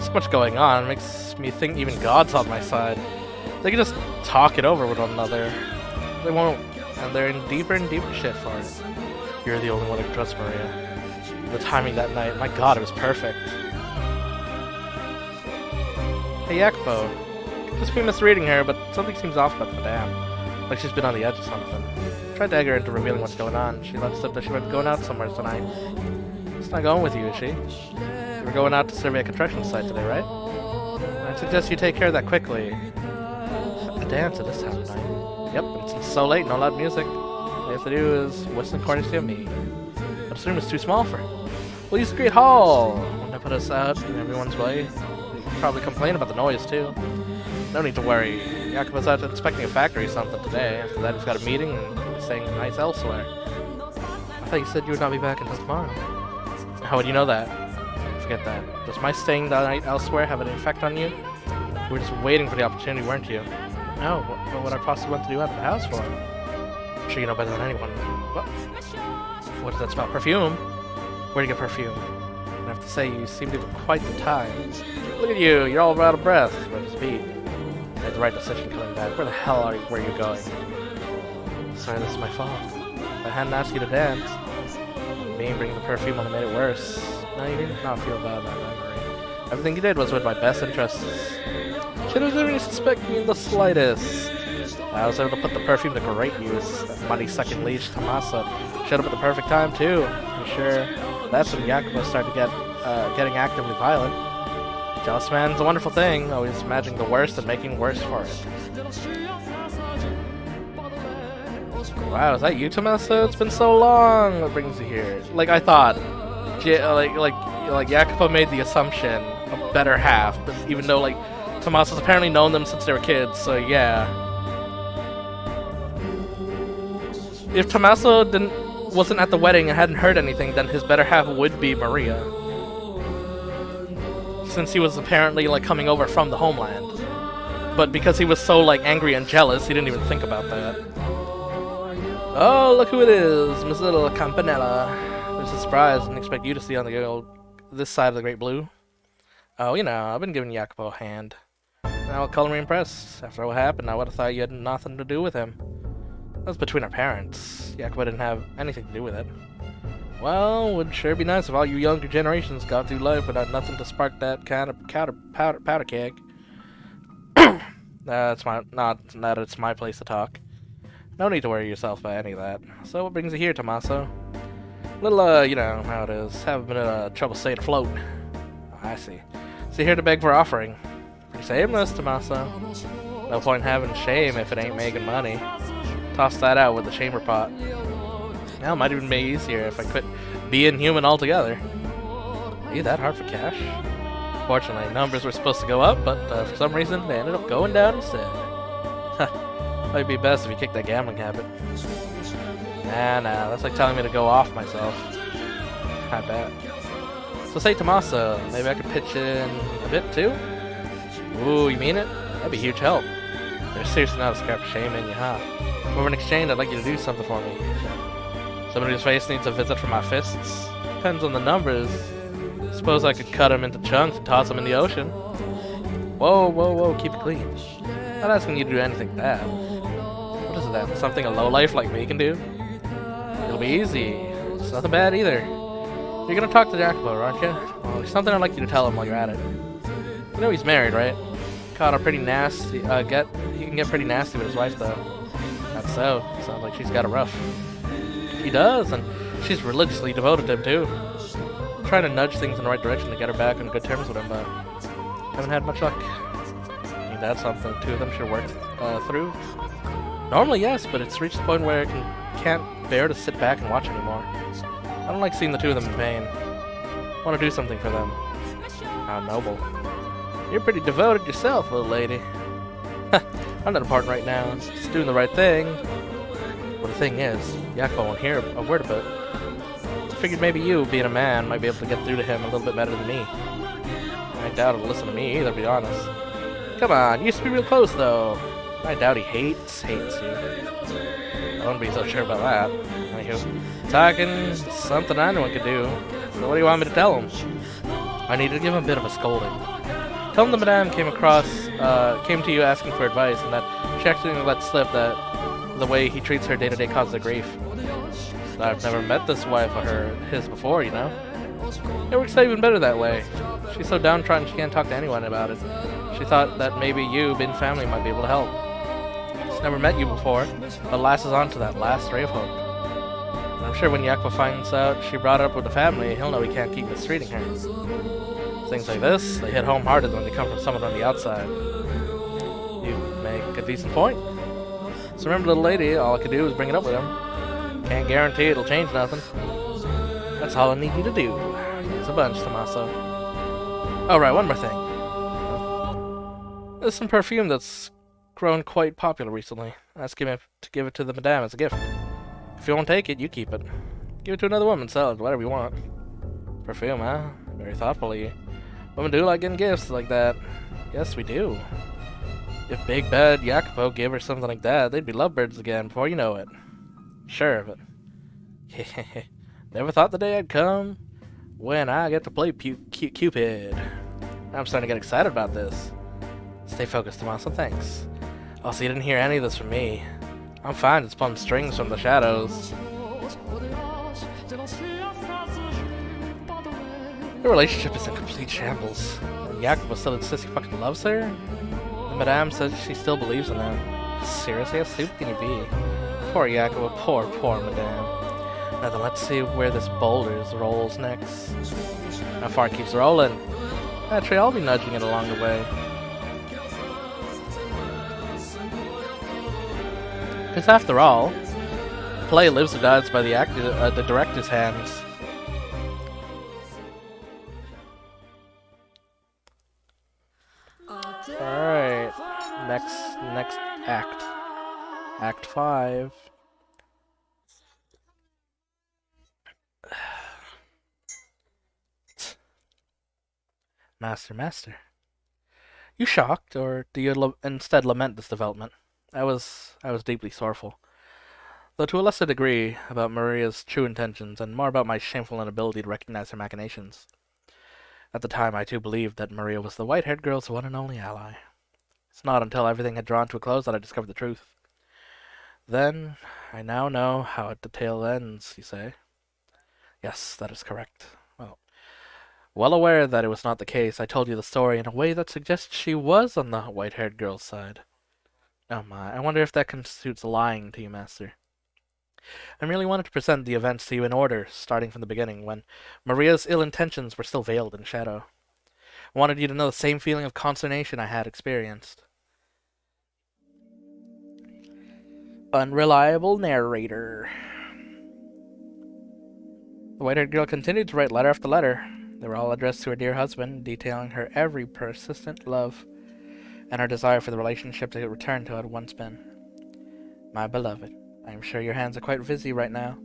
So much going on, it makes me think even God's on my side. They can just talk it over with one another. They won't, and they're in deeper and deeper shit for it. You're the only one who can trust Maria. The timing that night, my god, it was perfect. Hey Jacopo, just be misreading her, but something seems off about the madame. Like she's been on the edge of something. Tried to egg her into revealing what's going on. She let slip that she might be going out somewhere tonight. She's not going with you, is she? We're going out to survey a construction site today, right? I suggest you take care of that quickly. A dance at this time of night. Yep, it's so late, no loud music. All you have to do is whistle according to me. But this room is too small for it. We'll use the Great Hall. Wouldn't that put us out in everyone's way? You'd probably complain about the noise, too. No need to worry. Jacopo's out inspecting a factory or something today. After that, he's got a meeting and he's staying nights elsewhere. I thought you said you would not be back until tomorrow. How would you know that? Forget that. Does my staying the night elsewhere have any effect on you? You were just waiting for the opportunity, weren't you? No, what would I possibly want to do out of the house for? I'm sure you know better than anyone. What does that smell? Perfume? Where'd you get perfume? I have to say, you seem to have quite the time. Look at you, you're all out of breath. Where's the beat? I made the right decision coming back. Where the hell are you? Where are you going? Sorry, this is my fault. If I hadn't asked you to dance, me bringing the perfume only made it worse. No, you didn't not feel bad about that, Marie. Everything you did was with my best interests. Should have didn't suspect me in the slightest. I was able to put the perfume to great use. That money-sucking leech, Tommaso, showed up at the perfect time, too. I'm sure that's when Jacopo started to getting actively violent. Jealous man's a wonderful thing, always imagining the worst and making worse for it. Wow, is that you, Tommaso? It's been so long. What brings you here? Like I thought, like Jacopo made the assumption of better half, but even though Tommaso's apparently known them since they were kids, so yeah. If Tommaso wasn't at the wedding and hadn't heard anything, then his better half would be Maria. Since he was apparently coming over from the homeland. But because he was so angry and jealous, he didn't even think about that. Oh, look who it is, Miss Little Campanella. There's a surprise. I didn't expect you to see on this side of the Great Blue. Oh, I've been giving Jacopo a hand. Now I'll color me impressed. After what happened, I would have thought you had nothing to do with him. That was between our parents. Jacopo didn't have anything to do with it. Well, it would sure be nice if all you younger generations got through life without nothing to spark that kind of powder keg. It's my place to talk. No need to worry yourself about any of that. So what brings you here, Tommaso? Little, you know how it is. Haven't been in trouble staying afloat. I see. So you're here to beg for offering. Pretty shameless, Tommaso. No point in having shame if it ain't making money. Toss that out with the chamber pot. Now it might even be easier if I quit being human altogether. Are you that hard for cash? Fortunately, numbers were supposed to go up, but for some reason they ended up going down instead. Might be best if you kick that gambling habit. Nah, that's like telling me to go off myself. I bet. So say Tommaso, maybe I could pitch in a bit too? Ooh, you mean it? That'd be a huge help. There's seriously not a scrap of shame in you, huh? For an exchange, I'd like you to do something for me. Somebody whose face needs a visit from my fists? Depends on the numbers. Suppose I could cut him into chunks and toss him in the ocean. Whoa, keep it clean. Not asking you to do anything bad. What is that? Something a lowlife like me can do? It'll be easy. It's nothing bad either. You're gonna talk to Jacopo, aren't you? Well, there's something I'd like you to tell him while you're at it. You know he's married, right? Caught a pretty nasty, he can get pretty nasty with his wife, though. That's so. Sounds like she's got it rough. She does, and she's religiously devoted to him, too. I'm trying to nudge things in the right direction to get her back on good terms with him, but haven't had much luck. I mean, that's something two of them should work through. Normally, yes, but it's reached the point where it can can't bear to sit back and watch anymore. I don't like seeing the two of them in pain. I want to do something for them. How noble. You're pretty devoted yourself, little lady. I'm not important right now, just doing the right thing. Well, the thing is, Yakupo won't hear a word about it. I figured maybe you, being a man, might be able to get through to him a little bit better than me. I doubt he'll listen to me either, to be honest. Come on, you used to be real close, though. I doubt he hates you. I wouldn't be so sure about that. Anywho, talking something anyone could do. So what do you want me to tell him? I need to give him a bit of a scolding. Tell him the madame came to you asking for advice, and that she actually let slip that the way he treats her day-to-day causes her grief. I've never met this wife of his before, you know? It works out even better that way. She's so downtrodden she can't talk to anyone about it. She thought that maybe you, being family, might be able to help. She's never met you before, but lasses on to that last ray of hope. And I'm sure when Yakupo finds out she brought it up with the family, he'll know he can't keep mistreating her. Things like this, they hit home harder when they come from someone on the outside. You make a decent point. So remember, little lady, all I could do is bring it up with him. Can't guarantee it'll change nothing. That's all I need you to do. It's a bunch, Tommaso. Oh, right, one more thing. There's some perfume that's grown quite popular recently. Ask him to give it to the madame as a gift. If you won't take it, you keep it. Give it to another woman, sell it, whatever you want. Perfume, huh? Very thoughtful of you. Women do like getting gifts like that. Yes, we do. If Big Bad Yakupo gave her something like that, they'd be lovebirds again before you know it. Sure, but never thought the day I'd come when I get to play Cupid. I'm starting to get excited about this. Stay focused, Tommaso, thanks. Oh, so you didn't hear any of this from me. I'm fine, just pulling strings from the shadows. Your relationship is in complete shambles. And Yakupo still insists he fucking loves her? And Madame says she still believes in him. Seriously, how stupid can you be? Poor Yakupo, poor Madame. Now then, let's see where this boulders rolls next. How far it keeps rolling? Actually, I'll be nudging it along the way. Because after all, the play lives or dies by the director's hands. Alright, next act. Act 5. Master. You shocked, or do you instead lament this development? I was deeply sorrowful, though to a lesser degree about Maria's true intentions, and more about my shameful inability to recognize her machinations. At the time, I too believed that Maria was the white-haired girl's one and only ally. It's not until everything had drawn to a close that I discovered the truth. Then, I now know how the tale ends, you say? Yes, that is correct. Well aware that it was not the case, I told you the story in a way that suggests she was on the white-haired girl's side. Oh my, I wonder if that constitutes lying to you, Master. I merely wanted to present the events to you in order, starting from the beginning, when Maria's ill intentions were still veiled in shadow. I wanted you to know the same feeling of consternation I had experienced. Unreliable narrator. The white-haired girl continued to write letter after letter. They were all addressed to her dear husband, detailing her every persistent love and her desire for the relationship to return to it had once been. My beloved, I am sure your hands are quite busy right now,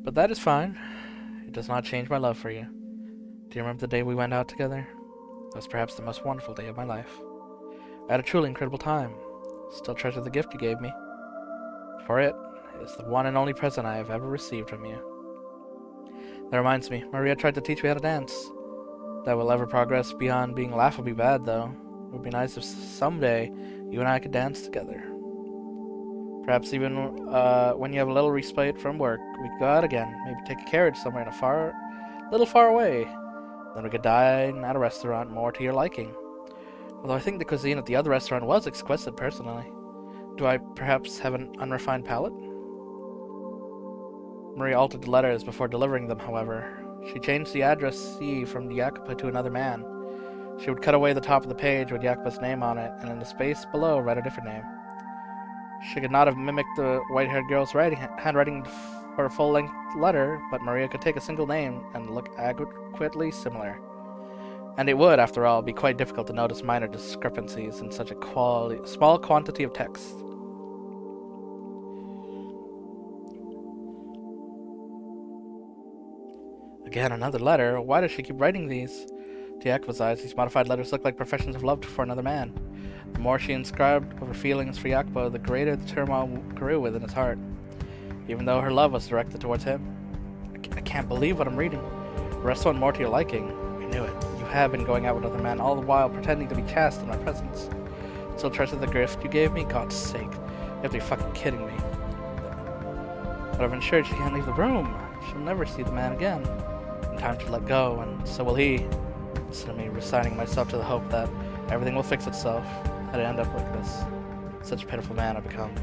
but that is fine. It does not change my love for you. Do you remember the day we went out together? It was perhaps the most wonderful day of my life. I had a truly incredible time. Still treasure the gift you gave me, for it is the one and only present I have ever received from you. That reminds me, Maria tried to teach me how to dance. That will ever progress beyond being laughably bad, though. It would be nice if someday you and I could dance together. Perhaps even when you have a little respite from work, we could go out again, maybe take a carriage somewhere in a little far away. Then we could dine at a restaurant more to your liking. Although I think the cuisine at the other restaurant was exquisite, personally. Do I perhaps have an unrefined palate? Maria altered the letters before delivering them, however. She changed the addressee from Yakupo to another man. She would cut away the top of the page with Yakupo's name on it, and in the space below write a different name. She could not have mimicked the white-haired girl's handwriting for a full-length letter, but Maria could take a single name and look adequately similar. And it would, after all, be quite difficult to notice minor discrepancies in such a small quantity of text. Again, another letter. Why does she keep writing these? To Yakuba's eyes, these modified letters look like professions of love for another man. The more she inscribed of her feelings for Yakuba, the greater the turmoil grew within his heart, even though her love was directed towards him. I can't believe what I'm reading. Rest one more to your liking. I knew it. You have been going out with other men, all the while pretending to be chaste in my presence. Still treasure the gift you gave me? God's sake. You have to be fucking kidding me. But I've ensured she can't leave the room. She'll never see the man again. In time to let go, and so will he. Instead of me resigning myself to the hope that everything will fix itself, I'd end up like this. Such a pitiful man I've become.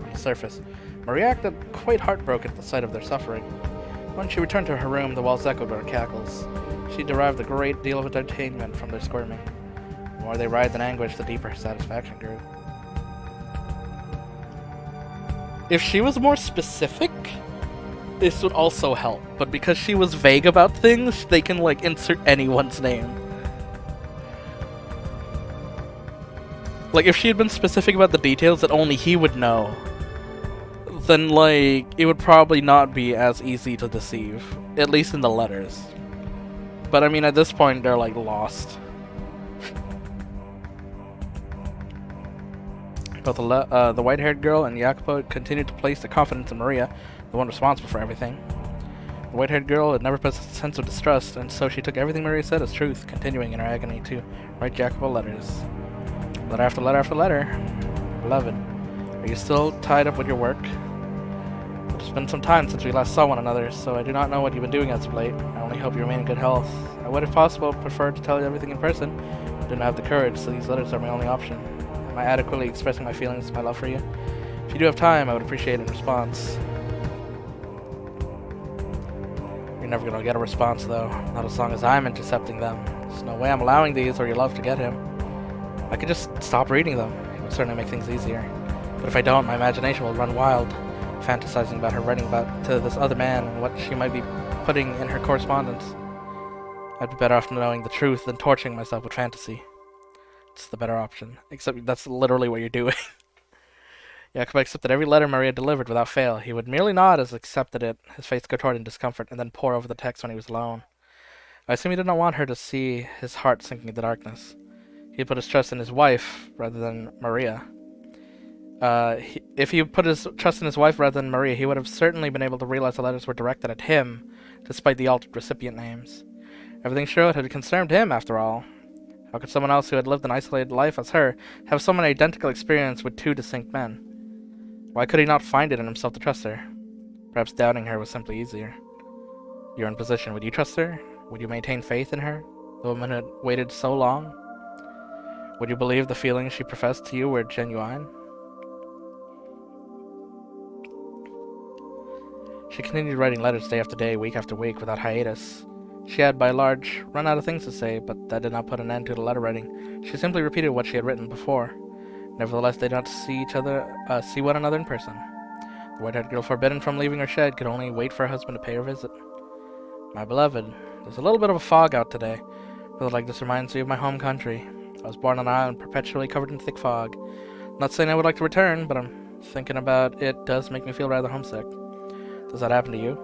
On the surface, Maria acted quite heartbroken at the sight of their suffering. When she returned to her room, the walls echoed with her cackles. She derived a great deal of entertainment from their squirming. The more they writhed in anguish, the deeper her satisfaction grew. If she was more specific, this would also help. But because she was vague about things, they can, like, insert anyone's name. Like, if she had been specific about the details that only he would know, then, like, it would probably not be as easy to deceive. At least in the letters. But, I mean, at this point, they're, like, lost. Both the white-haired girl and Yakuba continued to place their confidence in Maria, the one responsible for everything. The white-haired girl had never possessed a sense of distrust, and so she took everything Maria said as truth, continuing in her agony to write Yakuba letters. Letter after letter after letter. Beloved, are you still tied up with your work? It's been some time since we last saw one another, so I do not know what you've been doing as of late. I only hope you remain in good health. I would, if possible, prefer to tell you everything in person, but do not have the courage, so these letters are my only option. Am I adequately expressing my feelings, my love for you? If you do have time, I would appreciate a response. You're never gonna get a response, though. Not as long as I'm intercepting them. There's no way I'm allowing these or your love to get him. I could just stop reading them. It would certainly make things easier. But if I don't, my imagination will run wild, fantasizing about her writing about to this other man and what she might be putting in her correspondence. I'd be better off knowing the truth than torturing myself with fantasy. It's the better option. Except that's literally what you're doing. Yakuba accepted every letter Maria delivered without fail. He would merely nod as accepted it, his face contorted in discomfort, and then pore over the text when he was alone. I assume he did not want her to see his heart sinking into darkness. He put his trust in his wife rather than Maria. If he put his trust in his wife rather than Maria, he would have certainly been able to realize the letters were directed at him, despite the altered recipient names. Everything showed had concerned him, after all. How could someone else who had lived an isolated life as her have so many identical experience with two distinct men? Why could he not find it in himself to trust her? Perhaps doubting her was simply easier. You're in position. Would you trust her? Would you maintain faith in her? The woman who had waited so long? Would you believe the feelings she professed to you were genuine? She continued writing letters day after day, week after week, without hiatus. She had, by and large, run out of things to say, but that did not put an end to the letter writing. She simply repeated what she had written before. Nevertheless, they did not see one another in person. The white-haired girl, forbidden from leaving her shed, could only wait for her husband to pay her visit. My beloved, there's a little bit of a fog out today. Feels like this reminds me of my home country. I was born on an island perpetually covered in thick fog. Not saying I would like to return, but I'm thinking about it does make me feel rather homesick. Does that happen to you?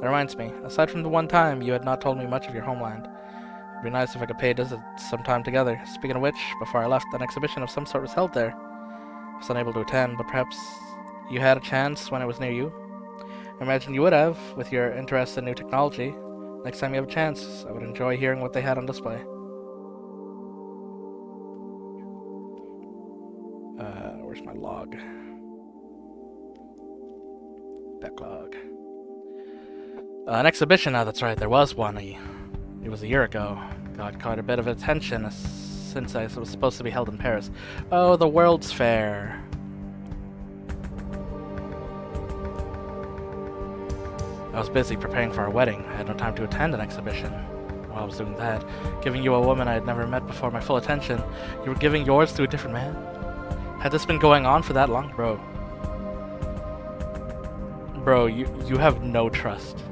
That reminds me, aside from the one time you had not told me much of your homeland. It'd be nice if I could pay a visit sometime together. Speaking of which, before I left, an exhibition of some sort was held there. I was unable to attend, but perhaps you had a chance when it was near you. I imagine you would have, with your interest in new technology. Next time you have a chance, I would enjoy hearing what they had on display. Where's my log? Backlog. An exhibition, that's right, there was one. It was a year ago. Got quite a bit of attention since it was supposed to be held in Paris. Oh, the World's Fair. I was busy preparing for our wedding. I had no time to attend an exhibition. While I was doing that, giving you a woman I had never met before my full attention, you were giving yours to a different man? Had this been going on for that long? Bro, Bro, you have no trust.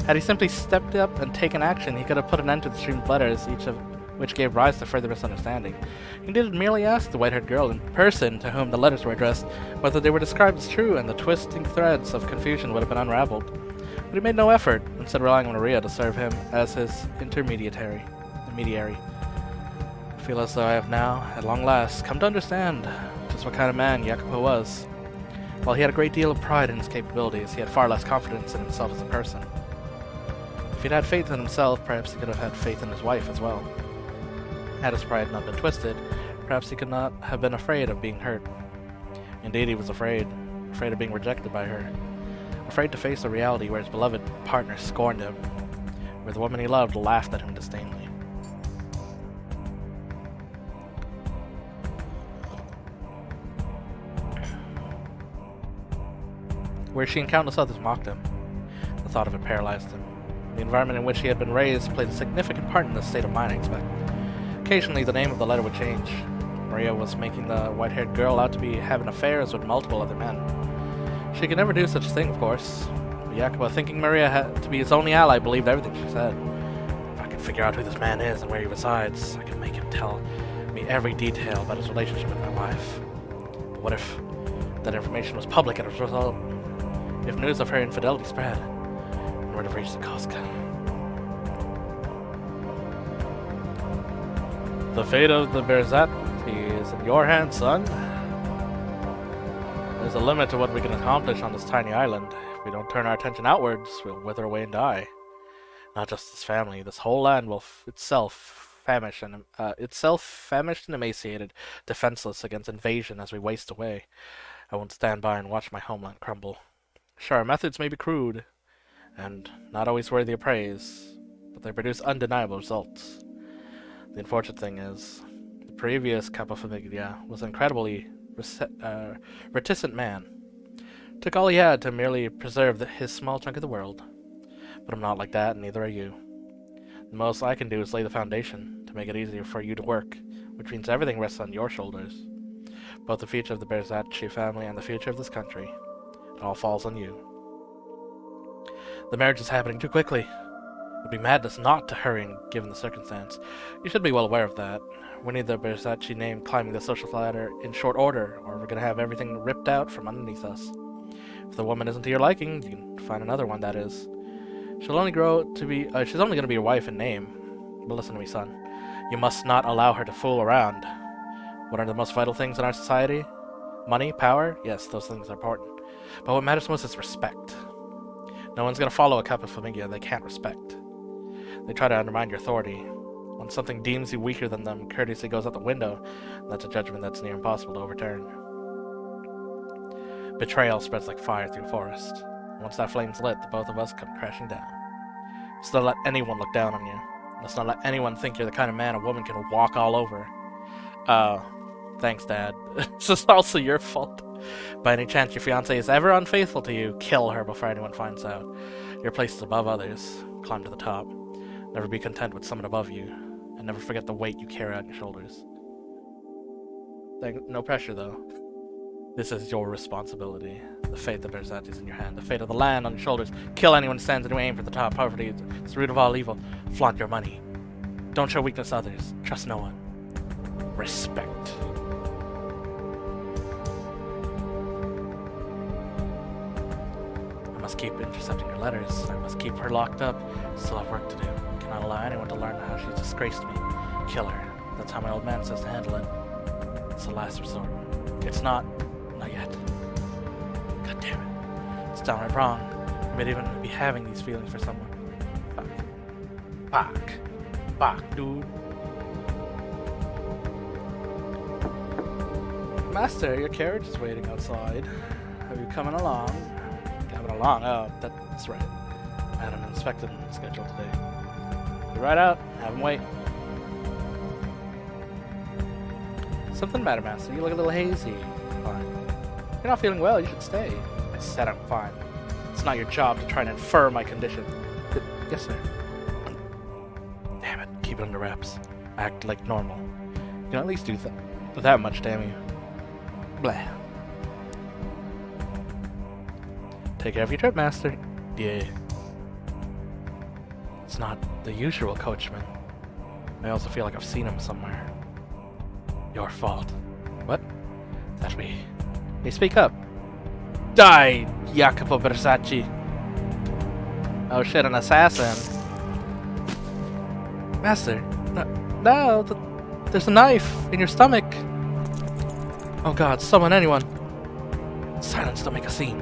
Had he simply stepped up and taken action, he could have put an end to the stream of letters, each of which gave rise to further misunderstanding. He did merely ask the white-haired girl in person to whom the letters were addressed whether they were described as true, and the twisting threads of confusion would have been unraveled. But he made no effort, instead relying on Maria to serve him as his intermediary. I feel as though I have now, at long last, come to understand just what kind of man Jacopo was. While he had a great deal of pride in his capabilities, he had far less confidence in himself as a person. If he'd had faith in himself, perhaps he could have had faith in his wife as well. Had his pride not been twisted, perhaps he could not have been afraid of being hurt. Indeed, he was afraid of being rejected by her, afraid to face a reality where his beloved partner scorned him, where the woman he loved laughed at him disdainfully. Where she and countless others mocked him, the thought of it paralyzed him. The environment in which he had been raised played a significant part in this state of mind, I expect. Occasionally, the name of the letter would change. Maria was making the white-haired girl out to be having affairs with multiple other men. She could never do such a thing, of course. But Jacopo, thinking Maria had to be his only ally, believed everything she said. If I could figure out who this man is and where he resides, I could make him tell me every detail about his relationship with my wife. But what if that information was public and as a result, if news of her infidelity spread, and were to reach the Cosca? The fate of the Berzatti is in your hands, son. There's a limit to what we can accomplish on this tiny island. If we don't turn our attention outwards, we'll wither away and die. Not just this family, this whole land will itself famished and emaciated, defenseless against invasion as we waste away. I won't stand by and watch my homeland crumble. Sure, our methods may be crude, and not always worthy of praise, but they produce undeniable results. The unfortunate thing is, the previous Capofamiglia was an incredibly reticent man. Took all he had to merely preserve his small chunk of the world. But I'm not like that, and neither are you. The most I can do is lay the foundation to make it easier for you to work, which means everything rests on your shoulders. Both the future of the Berzatti family and the future of this country. It all falls on you. The marriage is happening too quickly. It would be madness not to hurry given the circumstance. You should be well aware of that. We need the Berzatti name climbing the social ladder in short order, or we're going to have everything ripped out from underneath us. If the woman isn't to your liking, you can find another one, that is. She'll only grow to be, she's only going to be your wife in name. But listen to me, son. You must not allow her to fool around. What are the most vital things in our society? Money, power? Yes, those things are important. But what matters most is respect. No one's going to follow a Capofamiglia they can't respect. They try to undermine your authority. When something deems you weaker than them, courtesy goes out the window. That's a judgment that's near impossible to overturn. Betrayal spreads like fire through a forest. Once that flame's lit, the both of us come crashing down. Let's not let anyone look down on you. Let's not let anyone think you're the kind of man a woman can walk all over. Thanks, Dad. This is also your fault. By any chance your fiancée is ever unfaithful to you, kill her before anyone finds out. Your place is above others. Climb to the top. Never be content with someone above you, and never forget the weight you carry on your shoulders. No pressure, though. This is your responsibility. The fate of Berzatti is in your hand. The fate of the land on your shoulders. Kill anyone who stands in your aim for the top. Poverty is the root of all evil. Flaunt your money. Don't show weakness to others. Trust no one. Respect. I must keep intercepting her letters. I must keep her locked up. Still have work to do. Cannot allow anyone to learn how she's disgraced me. Kill her. That's how my old man says to handle it. It's the last resort. It's not yet. God damn it. It's downright wrong. I may even be having these feelings for someone. Fuck, dude. Master, your carriage is waiting outside. Have you coming along? Coming along? Oh, that's right. I had an unexpected schedule today. Be right out. Have him wait. Something matter, Master. You look a little hazy. Fine. If you're not feeling well, you should stay. I said I'm fine. It's not your job to try and infer my condition. Yes, sir. Damn it. Keep it under wraps. Act like normal. You can at least do that much, damn you. Blah. Take care of your trip, Master. Yeah. It's not the usual coachman. I also feel like I've seen him somewhere. Your fault. What? That we... Hey, speak up. Die, Jacopo Versace. Oh shit, an assassin. Master. No, there's a knife in your stomach. Oh god, summon anyone. Silence, don't make a scene.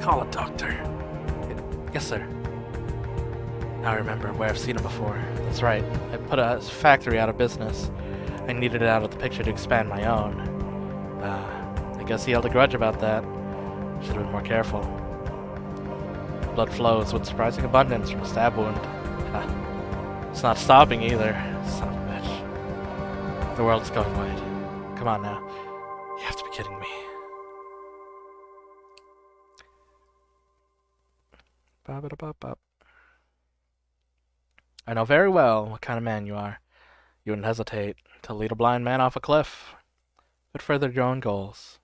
Call a doctor. Yes, sir. Now I remember where I've seen him before. That's right. I put a factory out of business. I needed it out of the picture to expand my own. I guess he held a grudge about that. Should have been more careful. Blood flows with surprising abundance from a stab wound. Ha. It's not stopping either. Son of a bitch. The world's going wide. Come on now. You have to be kidding me. Ba-ba-da-ba-ba. I know very well what kind of man you are. You wouldn't hesitate to lead a blind man off a cliff. But further your own goals.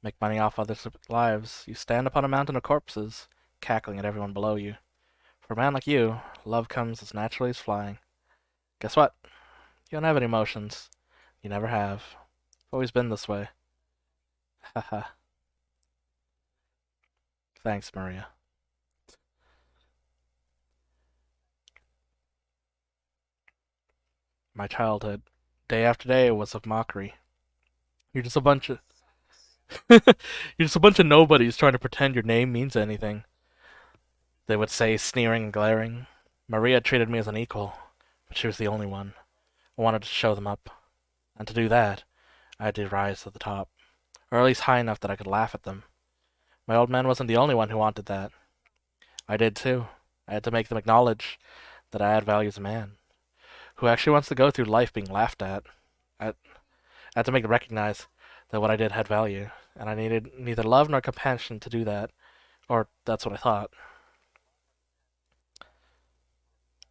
Make money off others' lives. You stand upon a mountain of corpses, cackling at everyone below you. For a man like you, love comes as naturally as flying. Guess what? You don't have any emotions. You never have. It's always been this way. Haha. Thanks, Maria. My childhood, day after day, was a mockery. You're just a bunch of You're just a bunch of nobodies trying to pretend your name means anything. They would say, sneering and glaring. Maria treated me as an equal, but she was the only one. I wanted to show them up. And to do that, I had to rise to the top. Or at least high enough that I could laugh at them. My old man wasn't the only one who wanted that. I did too. I had to make them acknowledge that I had value as a man. Who actually wants to go through life being laughed at? I had to make them recognize that what I did had value, and I needed neither love nor compassion to do that. Or that's what I thought.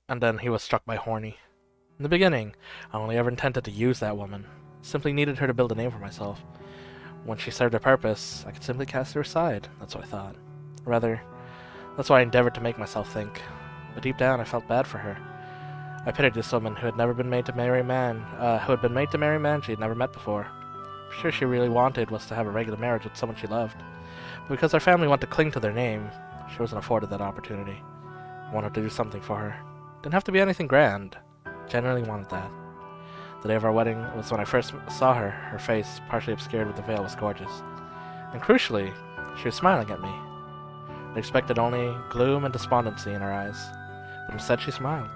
And then he was struck by Horny. In the beginning, I only ever intended to use that woman. Simply needed her to build a name for myself. When she served her purpose, I could simply cast her aside. That's what I thought. Rather, that's what I endeavored to make myself think. But deep down, I felt bad for her. I pitied this woman who had never been made to marry a man, who had been made to marry a man she had never met before. For sure she really wanted was to have a regular marriage with someone she loved. But because her family wanted to cling to their name, she wasn't afforded that opportunity. I wanted to do something for her. Didn't have to be anything grand. Genuinely wanted that. The day of our wedding was when I first saw her. Her face, partially obscured with the veil, was gorgeous. And crucially, she was smiling at me. I expected only gloom and despondency in her eyes. But instead she smiled.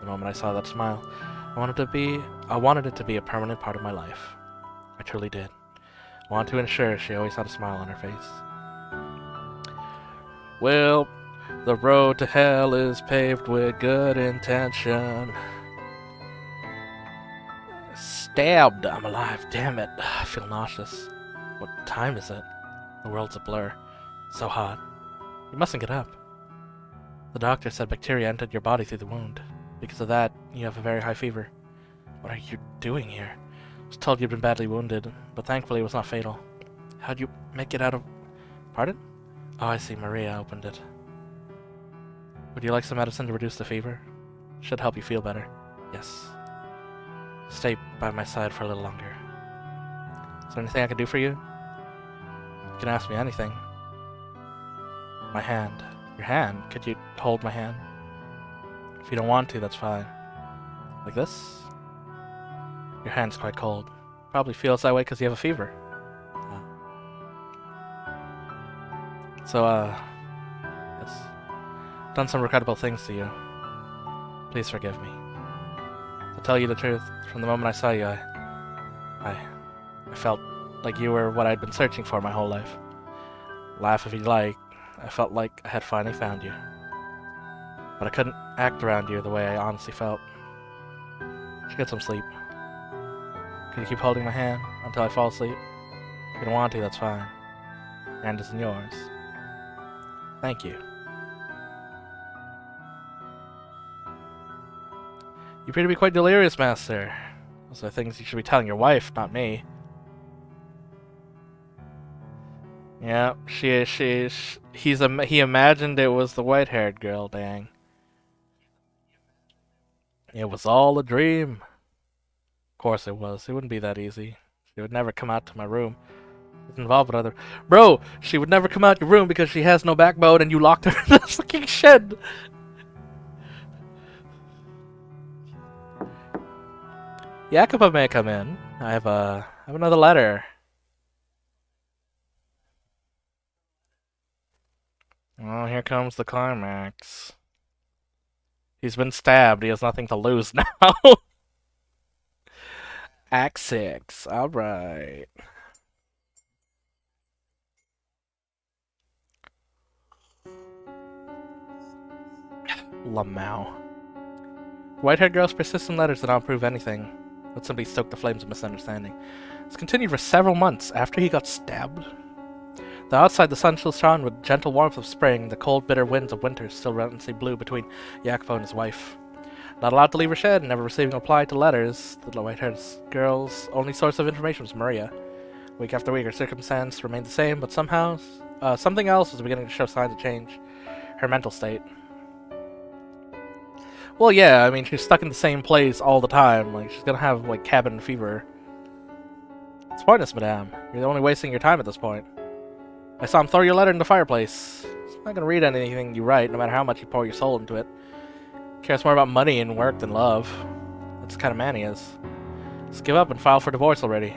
The moment I saw that smile, I wanted it to be a permanent part of my life. I truly did. I wanted to ensure she always had a smile on her face. Well, the road to hell is paved with good intention. Stabbed! I'm alive, damn it. I feel nauseous. What time is it? The world's a blur. So hot. You mustn't get up. The doctor said bacteria entered your body through the wound. Because of that, you have a very high fever. What are you doing here? I was told you'd been badly wounded, but thankfully it was not fatal. How'd you make it out of... Pardon? Oh, I see. Maria opened it. Would you like some medicine to reduce the fever? Should help you feel better. Yes. Stay by my side for a little longer. Is there anything I can do for you? You can ask me anything. My hand. Your hand? Could you hold my hand? If you don't want to, that's fine. Like this? Your hand's quite cold. Probably feels that way because you have a fever. Yes. Done some regrettable things to you. Please forgive me. To tell you the truth, from the moment I saw you, I felt like you were what I'd been searching for my whole life. Laugh if you like, I felt like I had finally found you. But I couldn't act around you the way I honestly felt. You should get some sleep. Can you keep holding my hand until I fall asleep? If you don't want to, that's fine. Your hand isn't yours. Thank you. You appear to be quite delirious, Master. Those are things you should be telling your wife, not me. Yeah, he imagined it was the white-haired girl, dang. It was all a dream. Of course it was. It wouldn't be that easy. She would never come out to my room. It's involved with other... Bro, she would never come out your room because she has no backbone and you locked her in this fucking shed. Jacopo may come in. I have another letter. Oh, here comes the climax. He's been stabbed. He has nothing to lose now. Act 6. Alright. Lamau. White-haired girl's persistent letters did not prove anything. Let somebody stoke the flames of misunderstanding. This continued for several months after he got stabbed. Though outside the sun still shone with gentle warmth of spring, the cold, bitter winds of winter still relentlessly blew between Jacopo and his wife. Not allowed to leave her shed and never receiving a reply to letters, the white-haired girl's only source of information was Maria. Week after week, her circumstance remained the same, but somehow, something else was beginning to show signs of change. Her mental state. Well, yeah, I mean, she's stuck in the same place all the time. Like, she's gonna have, like, cabin fever. It's pointless, madame. You're only wasting your time at this point. I saw him throw your letter in the fireplace. He's not gonna read anything you write, no matter how much you pour your soul into it. He cares more about money and work than love. That's the kind of man he is. Just give up and file for divorce already.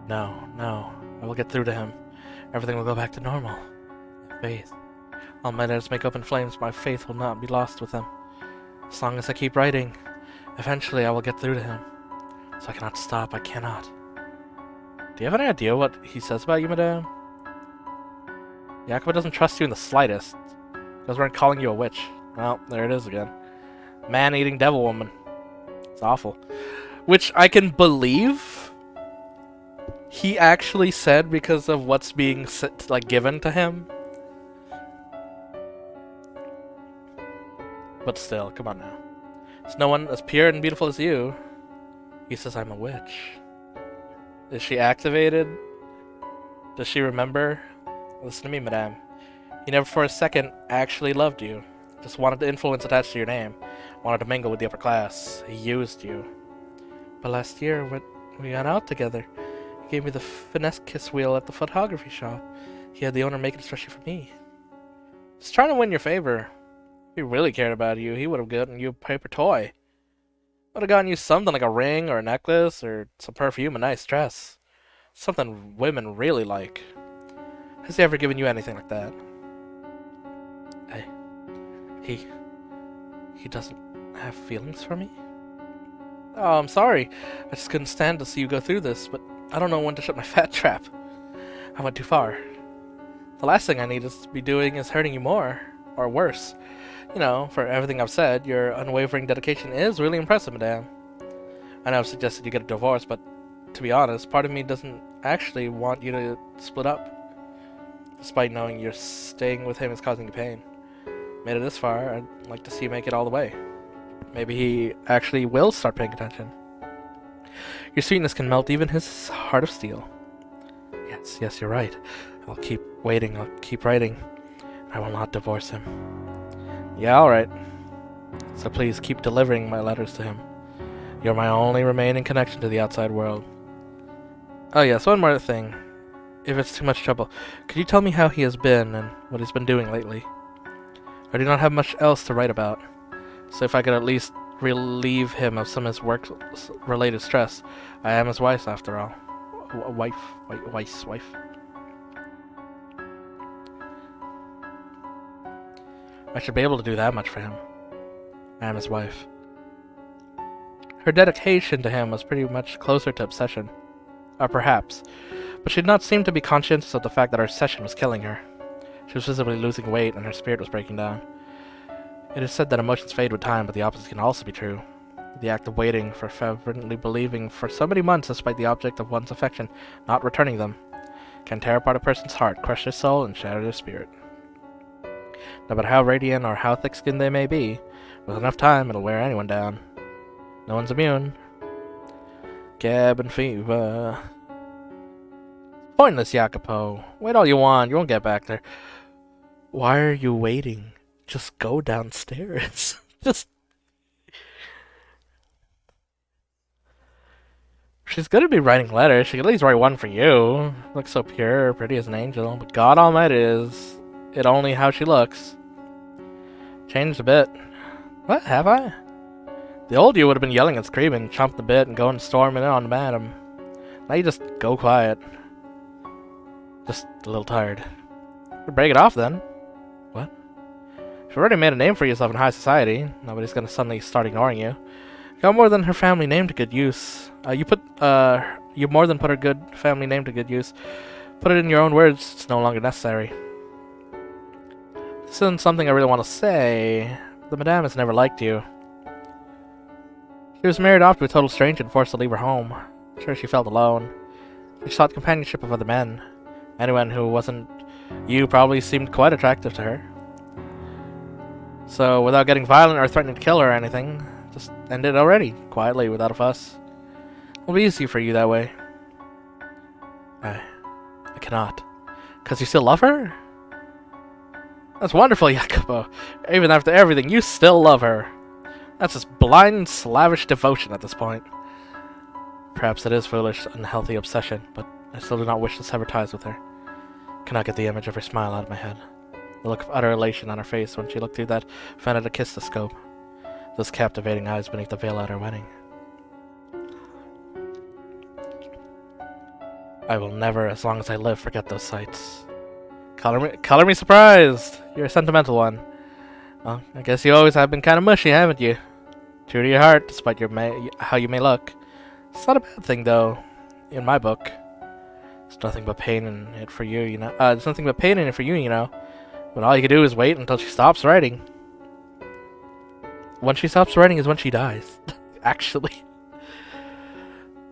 No, I will get through to him. Everything will go back to normal. Faith. All my letters make open flames, my faith will not be lost with him. As long as I keep writing, eventually I will get through to him. So I cannot stop, I cannot. Do you have any idea what he says about you, madame? Jacopo doesn't trust you in the slightest. Goes around calling you a witch. Well, there it is again. Man-eating devil woman. It's awful. Which I can believe he actually said because of what's being given to him. But still, come on now. There's no one as pure and beautiful as you. He says I'm a witch. Is she activated? Does she remember? Listen to me, madame. He never for a second actually loved you. Just wanted the influence attached to your name. Wanted to mingle with the upper class. He used you. But last year, when we went out together, he gave me the finesse kiss wheel at the photography shop. He had the owner make it especially for me. Just trying to win your favor. If he really cared about you, he would have gotten you a paper toy. Would have gotten you something like a ring or a necklace or some perfume, a nice dress. Something women really like. Has he ever given you anything like that? He doesn't have feelings for me? Oh, I'm sorry. I just couldn't stand to see you go through this, but I don't know when to shut my fat trap. I went too far. The last thing I need to be doing is hurting you more, or worse. You know, for everything I've said, your unwavering dedication is really impressive, madame. I know I've suggested you get a divorce, but to be honest, part of me doesn't actually want you to split up. Despite knowing you're staying with him is causing you pain. Made it this far, I'd like to see you make it all the way. Maybe he actually will start paying attention. Your sweetness can melt even his heart of steel. Yes, you're right. I'll keep waiting, I'll keep writing. I will not divorce him. Yeah, alright. So please keep delivering my letters to him. You're my only remaining connection to the outside world. Oh yes, one more thing. If it's too much trouble, could you tell me how he has been and what he's been doing lately? I do not have much else to write about, so if I could at least relieve him of some of his work-related stress. I am his wife, after all. Wife's wife. I should be able to do that much for him. I am his wife. Her dedication to him was pretty much closer to obsession. Or perhaps. But she did not seem to be conscious of the fact that her obsession was killing her. She was visibly losing weight and her spirit was breaking down. It is said that emotions fade with time, but the opposite can also be true. The act of waiting, for fervently believing for so many months despite the object of one's affection not returning them, can tear apart a person's heart, crush their soul, and shatter their spirit. No matter how radiant or how thick-skinned they may be, with enough time it'll wear anyone down. No one's immune. Cabin fever. Pointless, Jacopo. Wait all you want. You won't get back there. Why are you waiting? Just go downstairs. Just... She's gonna be writing letters. She could at least write one for you. Looks so pure, pretty as an angel. But God Almighty, is it only how she looks? Changed a bit. What, have I? The old you would have been yelling and screaming, chomping the bit, and going storming in on madam. Now you just go quiet. Just a little tired. Break it off then. What? You've already made a name for yourself in high society. Nobody's gonna suddenly start ignoring you. You got more than her family name to good use. You more than put her good family name to good use. Put it in your own words, it's no longer necessary. This isn't something I really want to say. The madame has never liked you. She was married off to a total stranger and forced to leave her home. I'm sure she felt alone. She sought companionship of other men. Anyone who wasn't you probably seemed quite attractive to her. So, without getting violent or threatening to kill her or anything, just end it already, quietly, without a fuss. It'll be easy for you that way. I cannot. 'Cause you still love her? That's wonderful, Jacopo. Even after everything, you still love her. That's just blind, slavish devotion at this point. Perhaps it is foolish, unhealthy obsession, but I still do not wish to sever ties with her. Cannot get the image of her smile out of my head. The look of utter elation on her face when she looked through that phanetoscope. Those captivating eyes beneath the veil at her wedding. I will never, as long as I live, forget those sights. Color me surprised! You're a sentimental one. Well, I guess you always have been kind of mushy, haven't you? True to your heart, despite how you may look. It's not a bad thing, though, in my book. There's nothing but pain in it for you, you know. There's nothing but pain in it for you, you know. But all you can do is wait until she stops writing. When she stops writing is when she dies. Actually.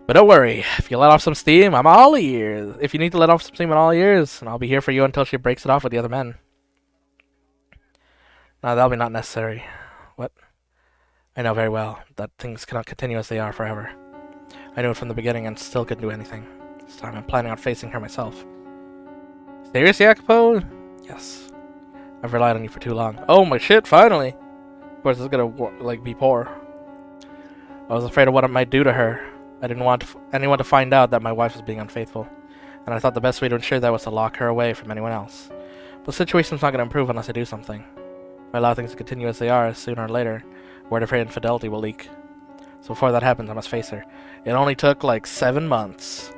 But don't worry, if you let off some steam, I'm all ears. If you need to let off some steam, I'm all ears, and I'll be here for you until she breaks it off with the other men. No, that'll be not necessary. What? I know very well that things cannot continue as they are forever. I knew it from the beginning and still couldn't do anything. This time I'm planning on facing her myself. Serious, Jacopo? Yes. I've relied on you for too long. Oh my shit, finally! Of course, it's gonna, be poor. I was afraid of what it might do to her. I didn't want anyone to find out that my wife was being unfaithful, and I thought the best way to ensure that was to lock her away from anyone else. But the situation's not going to improve unless I do something. If I allow things to continue as they are, sooner or later, word of her infidelity will leak. So before that happens, I must face her. It only took like 7 months.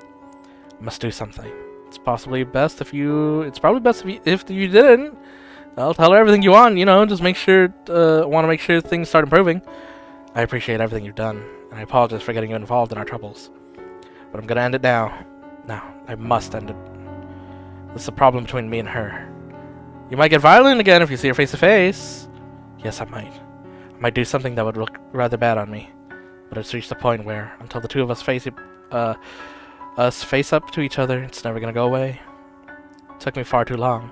I must do something. It's probably best if you didn't. I'll tell her everything you want, you know, just make sure, want to make sure things start improving. I appreciate everything you've done, and I apologize for getting you involved in our troubles. But I'm gonna end it now. Now, I must end it. This is a problem between me and her. You might get violent again if you see her face to face. Yes, I might. I might do something that would look rather bad on me. But it's reached a point where, until the two of us face up to each other, it's never gonna go away. It took me far too long.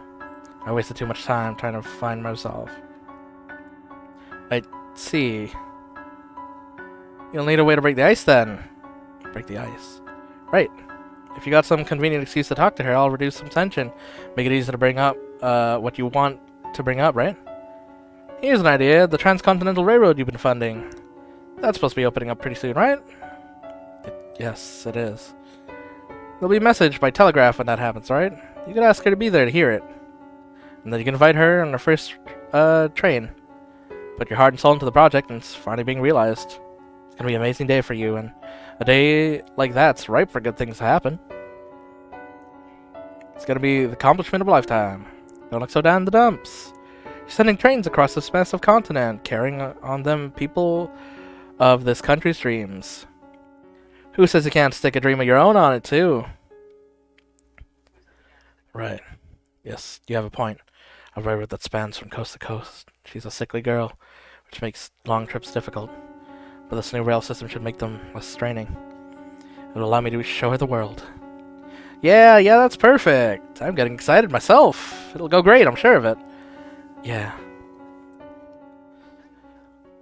I wasted too much time trying to find myself. I see. You'll need a way to break the ice then. Break the ice. Right. If you got some convenient excuse to talk to her, I'll reduce some tension. Make it easier to bring up what you want to bring up, right? Here's an idea. The Transcontinental Railroad you've been funding. That's supposed to be opening up pretty soon, right? Yes, it is. There'll be a message by telegraph when that happens, right? You can ask her to be there to hear it. And then you can invite her on the first train. Put your heart and soul into the project, and it's finally being realized. It's gonna be an amazing day for you, and a day like that's ripe for good things to happen. It's gonna be the accomplishment of a lifetime. Don't look so down in the dumps. You're sending trains across this massive continent, carrying on them people of this country's dreams. Who says you can't stick a dream of your own on it, too? Right. Yes, you have a point. A railroad that spans from coast to coast. She's a sickly girl, which makes long trips difficult. But this new rail system should make them less straining. It will allow me to show her the world. Yeah, that's perfect. I'm getting excited myself. It'll go great, I'm sure of it. Yeah.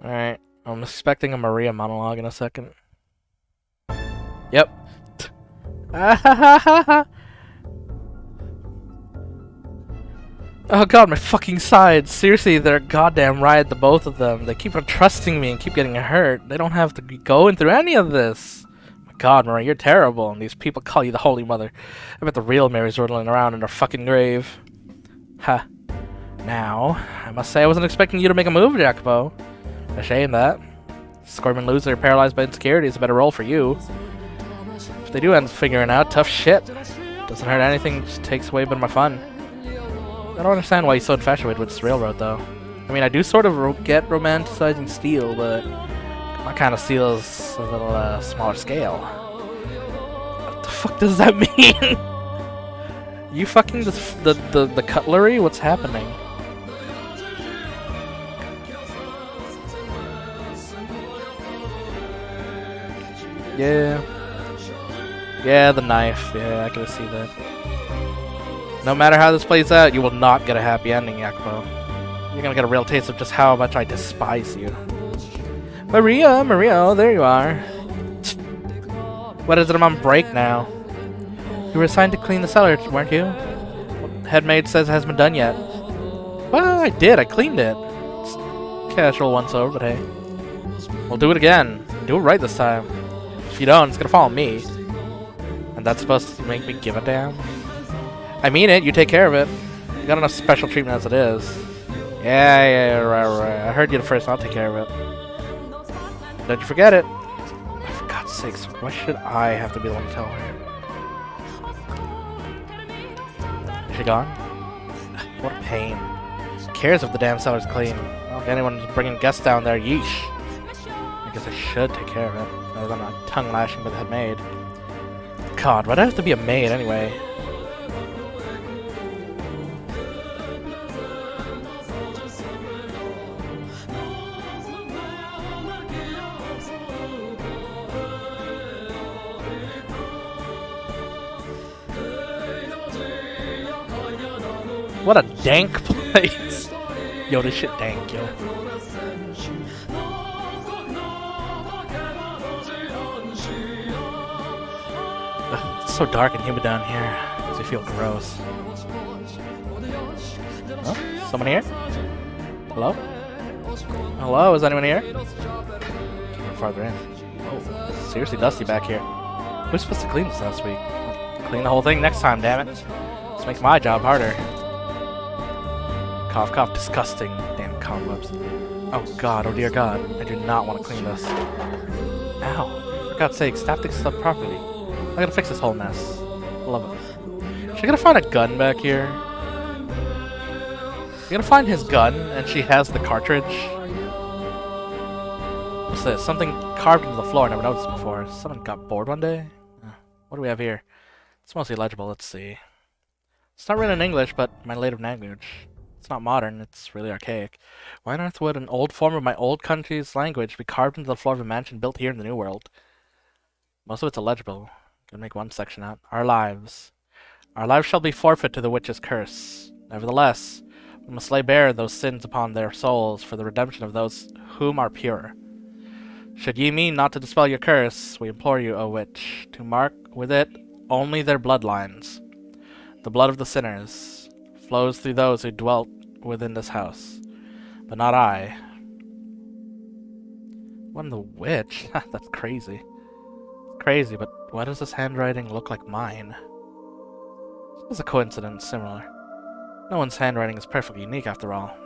Alright, I'm expecting a Maria monologue in a second. Yep. Oh god, my fucking sides. Seriously, they're a goddamn riot, the both of them. They keep on trusting me and keep getting hurt. They don't have to be going through any of this. My god, Marie, you're terrible, and these people call you the Holy Mother. I bet the real Mary's rolling around in her fucking grave. Ha. Now, I must say I wasn't expecting you to make a move, Jacopo. A shame that. Scorpion loser paralyzed by insecurity is a better role for you. If they do end up figuring out, tough shit. Doesn't hurt anything, just takes away a bit of my fun. I don't understand why he's so infatuated with this railroad, though. I mean, I do sort of get romanticizing steel, but my kind of steel is a little smaller scale. What the fuck does that mean? You fucking the cutlery? What's happening? Yeah. Yeah, the knife. Yeah, I can see that. No matter how this plays out, you will not get a happy ending, Jacopo. You're gonna get a real taste of just how much I despise you. Maria, oh, there you are. What is it, I'm on break now? You were assigned to clean the cellar, weren't you? Head maid says it hasn't been done yet. Well, I did, I cleaned it. It's casual once over, but hey. We'll do it again. Do it right this time. If you don't, it's gonna fall on me. And that's supposed to make me give a damn? I mean it, you take care of it. You got enough special treatment as it is. Yeah, right. I heard you the first, I'll take care of it. Don't you forget it. For God's sakes, why should I have to be the one to tell her? Is she gone? What a pain. Who cares if the damn cellar's clean? Well, if anyone's bringing guests down there, yeesh. I guess I should take care of it, rather than a tongue lashing by the head maid. God, why'd I have to be a maid anyway? What a dank place! Yo, this shit dank, yo. Ugh, it's so dark and humid down here. Makes me feel gross. Oh, someone here? Hello? Hello, is anyone here? Get farther in. Oh, seriously dusty back here. Who's supposed to clean this last week? Clean the whole thing next time, damn it. This makes my job harder. Cough, cough, disgusting. Damn cobwebs. Oh god, oh dear god. I do not want to clean this. Ow. For God's sake, staff this stuff properly. I gotta fix this whole mess. Love it. She gonna find a gun back here? You're gonna find his gun, and she has the cartridge? What's this? Something carved into the floor I never noticed before. Someone got bored one day? What do we have here? It's mostly legible, let's see. It's not written in English, but my native language. It's not modern, it's really archaic. Why on earth would an old form of my old country's language be carved into the floor of a mansion built here in the New World? Most of it's illegible. Gonna make one section out. Our lives. Our lives shall be forfeit to the witch's curse. Nevertheless, we must lay bare those sins upon their souls for the redemption of those whom are pure. Should ye mean not to dispel your curse, we implore you, O witch, to mark with it only their bloodlines. The blood of the sinners flows through those who dwelt within this house, but not I. What in the witch? That's crazy. Crazy, but why does this handwriting look like mine? It's a coincidence, similar. No one's handwriting is perfectly unique after all.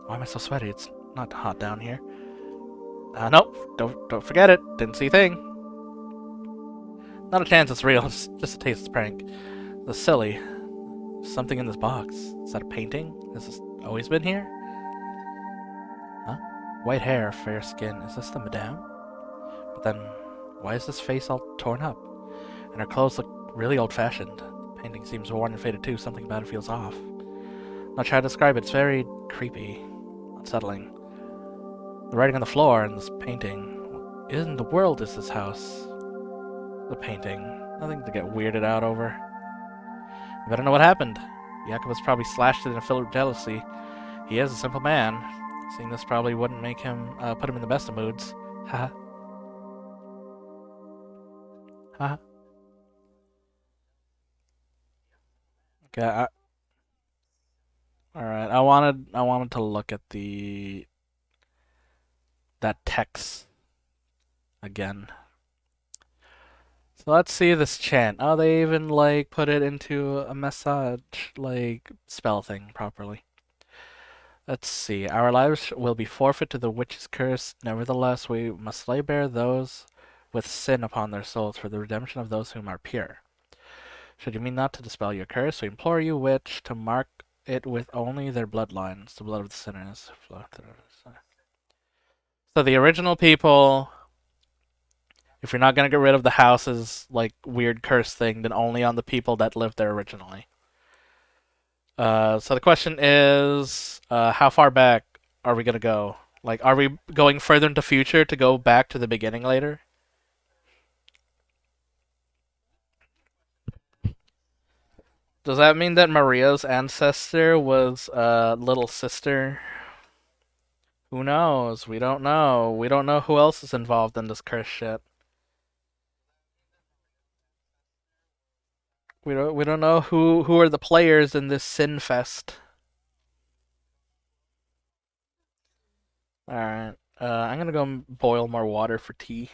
Why am I so sweaty? It's not hot down here. Nope, don't forget it. Didn't see a thing. Not a chance it's real, it's just a tasteless prank. That's silly. Something in this box. Is that a painting? Has this always been here? Huh? White hair, fair skin. Is this the madame? But then, why is this face all torn up? And her clothes look really old-fashioned. Painting seems worn and faded too. Something about it feels off. Not sure how to describe it. It's very creepy. Unsettling. The writing on the floor and this painting. What in the world is this house? The painting. Nothing to get weirded out over. I better know what happened. Jacobus probably slashed it in a fit of jealousy. He is a simple man. Seeing this probably wouldn't make him put him in the best of moods. Haha. Haha. Okay, All right. I wanted to look at that text again. So let's see this chant. Oh, they even like put it into a message like spell thing properly. Let's see. Our lives will be forfeit to the witch's curse. Nevertheless, we must lay bare those with sin upon their souls for the redemption of those whom are pure. Should you mean not to dispel your curse, we implore you, witch, to mark it with only their bloodlines, the blood of the sinners. So the original people, if you're not gonna get rid of the house's like weird curse thing, then only on the people that lived there originally. So the question is, how far back are we gonna go? Like, are we going further into future to go back to the beginning later? Does that mean that Maria's ancestor was little sister? Who knows? We don't know. We don't know who else is involved in this curse shit. We don't know who are the players in this sin fest. All right. I'm gonna go boil more water for tea.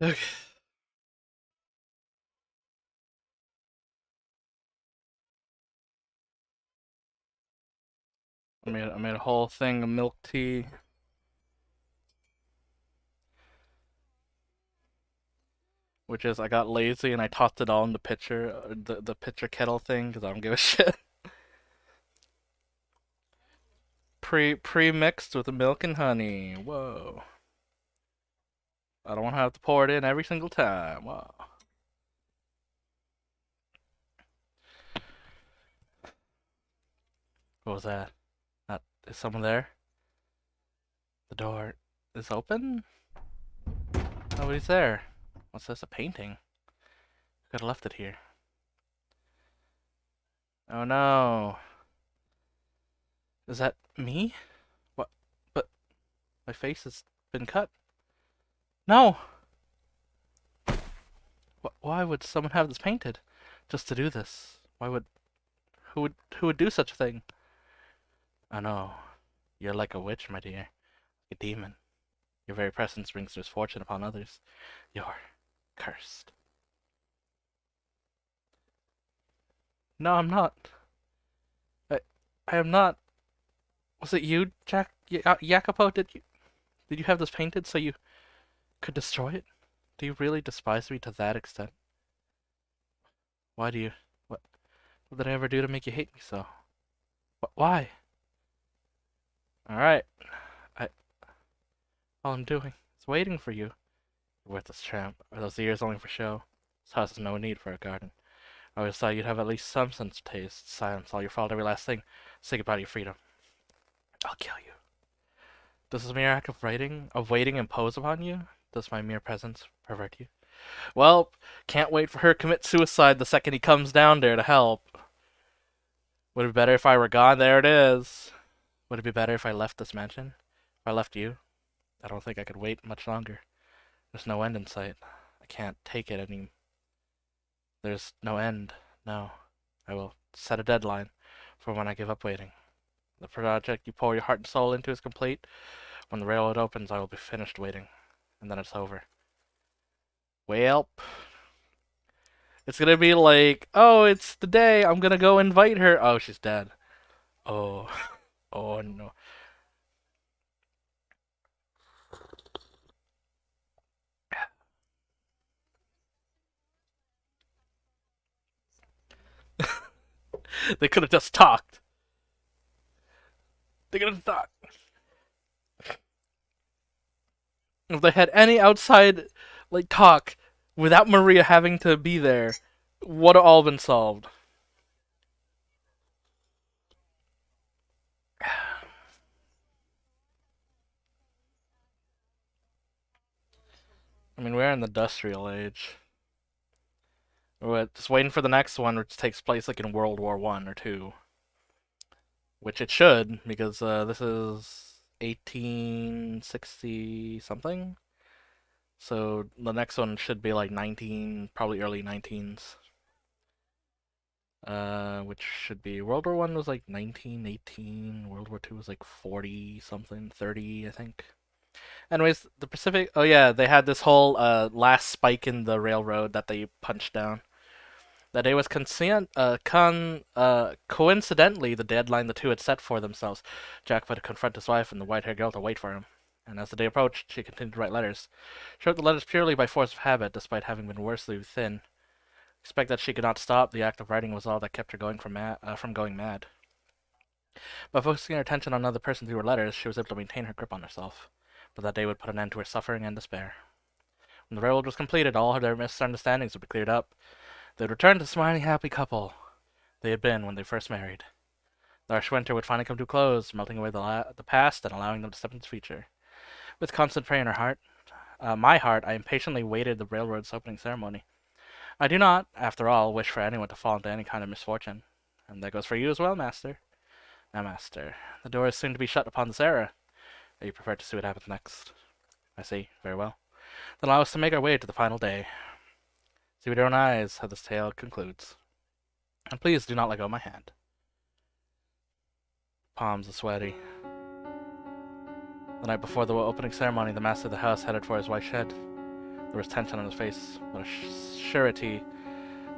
Okay. I made a whole thing of milk tea. Which is I got lazy and I tossed it all in the pitcher, the pitcher kettle thing, because I don't give a shit. Pre-mixed with the milk and honey. Whoa. I don't want to have to pour it in every single time. Wow. What was that? Is someone there? The door is open? Nobody's there. What's this? A painting? Could have left it here. Oh no. Is that me? What? But my face has been cut. No! Why would someone have this painted? Just to do this? Why would... Who would do such a thing? Oh no. You're like a witch, my dear. A demon. Your very presence brings misfortune upon others. You're cursed. No, I'm not. I am not. Was it you, Jacopo? Did you have this painted so you could destroy it? Do you really despise me to that extent? Why do you... What did I ever do to make you hate me so? Why? Alright. All I'm doing is waiting for you. Worthless tramp. Are those ears only for show? This house has no need for a garden. I always thought you'd have at least some sense of taste. Silence all your fault, every last thing. Say goodbye to your freedom. I'll kill you. Does this mere act of waiting impose upon you? Does my mere presence pervert you? Well, can't wait for her to commit suicide the second he comes down there to help. Would it be better if I were gone? There it is. Would it be better if I left this mansion? If I left you? I don't think I could wait much longer. There's no end in sight. I can't take it any... There's no end. No. I will set a deadline for when I give up waiting. The project you pour your heart and soul into is complete. When the railroad opens, I will be finished waiting. And then it's over. Well, it's gonna be like, oh, it's the day, I'm gonna go invite her. Oh, she's dead. Oh. Oh, no. They could have just talked. They could have talked. If they had any outside, like, talk without Maria having to be there, would have all been solved. I mean, we're in the industrial age. We're just waiting for the next one, which takes place like in World War One or two, which it should, because this is 1860 something. So the next one should be like 19, probably early 19s. Which should be World War One was like 1918. World War Two was like 40 something, 30, I think. Anyways, the Pacific. Oh yeah, they had this whole last spike in the railroad that they punched down. That day was coincidentally the deadline the two had set for themselves. Jack went to confront his wife and the white-haired girl to wait for him. And as the day approached, she continued to write letters. She wrote the letters purely by force of habit, despite having been worsely thin. Expect that she could not stop. The act of writing was all that kept her going from going mad. By focusing her attention on another person through her letters, she was able to maintain her grip on herself. But that day would put an end to her suffering and despair. When the railroad was completed, all their misunderstandings would be cleared up. They would return to the smiling, happy couple they had been when they first married. The harsh winter would finally come to a close, melting away the past and allowing them to step into the future. With constant prayer in her heart, my heart, I impatiently waited the railroad's opening ceremony. I do not, after all, wish for anyone to fall into any kind of misfortune. And that goes for you as well, Master. Now, Master, the door is soon to be shut upon this era. Are you prepared to see what happens next? I see. Very well. Then allow us to make our way to the final day. See with your own eyes how this tale concludes. And please do not let go of my hand. Palms are sweaty. The night before the opening ceremony, the master of the house headed for his wife's shed. There was tension on his face, but a surety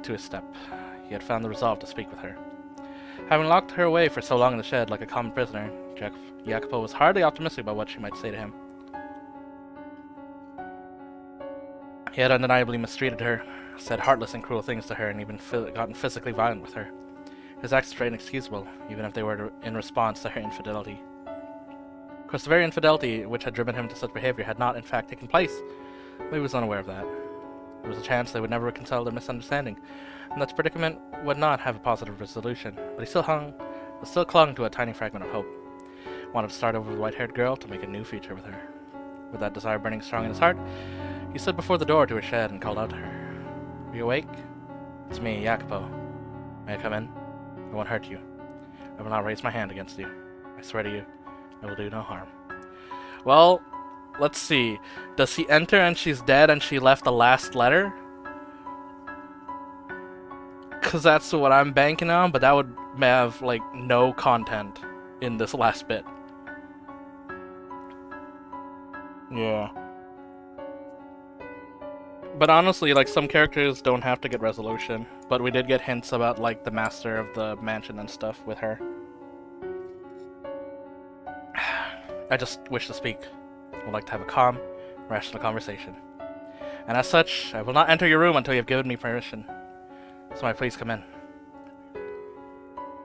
to his step. He had found the resolve to speak with her. Having locked her away for so long in the shed like a common prisoner, Jacopo was hardly optimistic about what she might say to him. He had undeniably mistreated her, said heartless and cruel things to her, and even gotten physically violent with her. His acts were inexcusable, even if they were in response to her infidelity. Of course, the very infidelity which had driven him to such behavior had not, in fact, taken place, but he was unaware of that. There was a chance they would never reconcile their misunderstanding, and that the predicament would not have a positive resolution, but he still clung to a tiny fragment of hope. Wanted to start over with the white-haired girl, to make a new future with her. With that desire burning strong in his heart, he stood before the door to her shed and called out to her. Are you awake? It's me, Jacopo. May I come in? I won't hurt you. I will not raise my hand against you. I swear to you, I will do no harm. Well, let's see. Does he enter and she's dead and she left the last letter? Because that's what I'm banking on, but that would have, like, no content in this last bit. Yeah. But honestly, like, some characters don't have to get resolution. But we did get hints about, like, the master of the mansion and stuff with her. I just wish to speak. I would like to have a calm, rational conversation. And as such, I will not enter your room until you have given me permission. So may I please come in?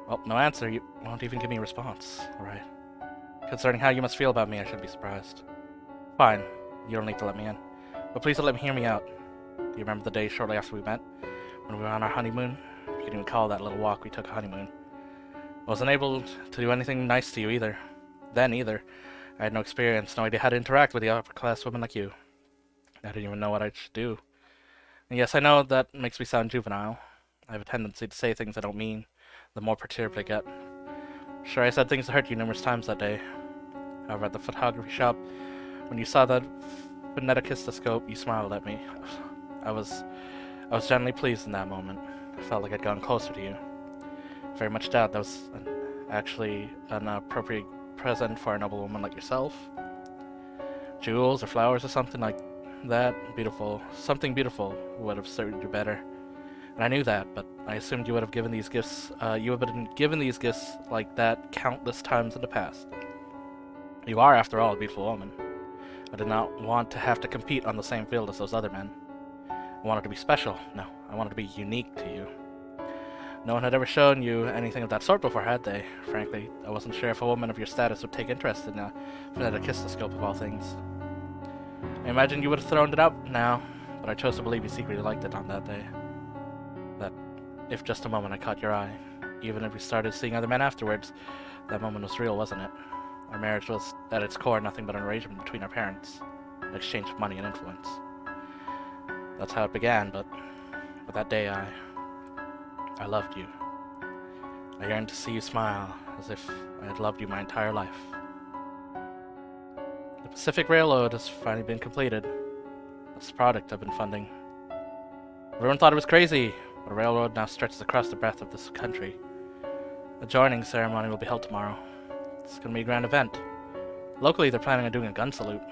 Well, no answer. You won't even give me a response. Alright. Concerning how you must feel about me, I shouldn't be surprised. Fine. You don't need to let me in. But please don't let me hear me out. Do you remember the day shortly after we met? When we were on our honeymoon? If you can even call that little walk we took a honeymoon. I wasn't able to do anything nice to you either. Then either. I had no experience, no idea how to interact with the upper-class women like you. I didn't even know what I should do. And yes, I know that makes me sound juvenile. I have a tendency to say things I don't mean, the more perturbed I get. Sure, I said things to hurt you numerous times that day. However, at the photography shop, when you saw that phoneticistoscope, you smiled at me. I was genuinely pleased in that moment. I felt like I'd gone closer to you. Very much doubt that was actually an appropriate present for a noble woman like yourself. Jewels or flowers or something like that. Something beautiful would have served you better. And I knew that, but I assumed you would have given these gifts, like that countless times in the past. You are, after all, a beautiful woman. I did not want to have to compete on the same field as those other men. I wanted to be special. No, I wanted to be unique to you. No one had ever shown you anything of that sort before, had they? Frankly, I wasn't sure if a woman of your status would take interest in a phoneticistoscope of all things. I imagined you would have thrown it out now, but I chose to believe you secretly liked it on that day. That, if just a moment I caught your eye, even if we started seeing other men afterwards, that moment was real, wasn't it? Our marriage was, at its core, nothing but an arrangement between our parents, an exchange of money and influence. That's how it began, but that day I loved you. I yearned to see you smile, as if I had loved you my entire life. The Pacific Railroad has finally been completed. That's the product I've been funding. Everyone thought it was crazy, but a railroad now stretches across the breadth of this country. The joining ceremony will be held tomorrow. It's going to be a grand event. Locally, they're planning on doing a gun salute,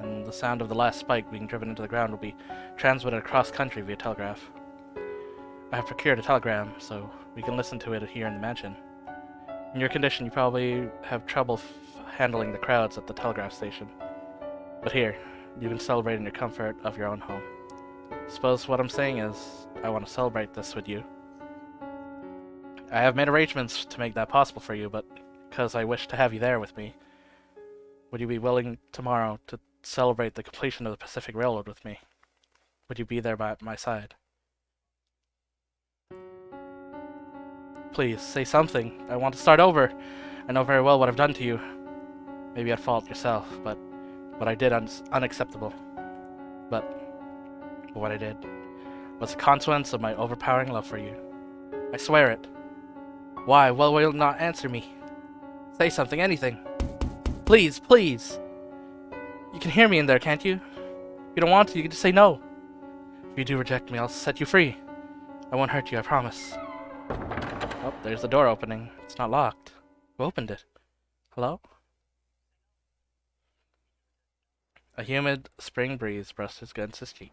and the sound of the last spike being driven into the ground will be transmitted across country via telegraph. I have procured a telegram, so we can listen to it here in the mansion. In your condition, you probably have trouble handling the crowds at the telegraph station. But here, you can celebrate in your comfort of your own home. Suppose what I'm saying is, I want to celebrate this with you. I have made arrangements to make that possible for you, but because I wish to have you there with me, would you be willing tomorrow to celebrate the completion of the Pacific Railroad with me? Would you be there by my side? Please, say something. I want to start over. I know very well what I've done to you. Maybe at fault yourself, but what I did is unacceptable. But what I did was a consequence of my overpowering love for you. I swear it. Why? Well, will you not answer me? Say something, anything. Please, please. You can hear me in there, can't you? If you don't want to, you can just say no. If you do reject me, I'll set you free. I won't hurt you, I promise. Oh, there's the door opening. It's not locked. Who opened it? Hello? A humid spring breeze brushed against his cheek.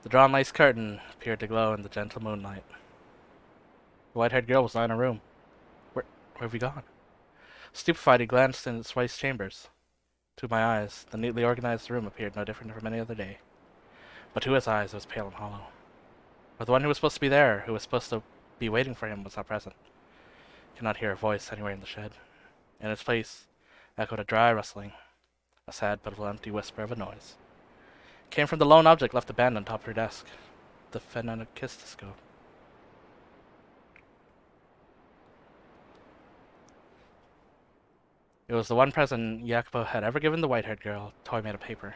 The drawn lace curtain appeared to glow in the gentle moonlight. The white-haired girl was not in her room. Where have you gone? Stupefied, he glanced in its wife's chambers. To my eyes, the neatly organized room appeared no different from any other day. But to his eyes, it was pale and hollow. But the one who was supposed to be there, who was supposed to be waiting for him, was not present. He could not hear a voice anywhere in the shed. In its place echoed a dry rustling, a sad, pitiful, empty whisper of a noise. It came from the lone object left abandoned on top of her desk, the phenakistoscope. It was the one present Jacopo had ever given the white-haired girl, a toy made of paper.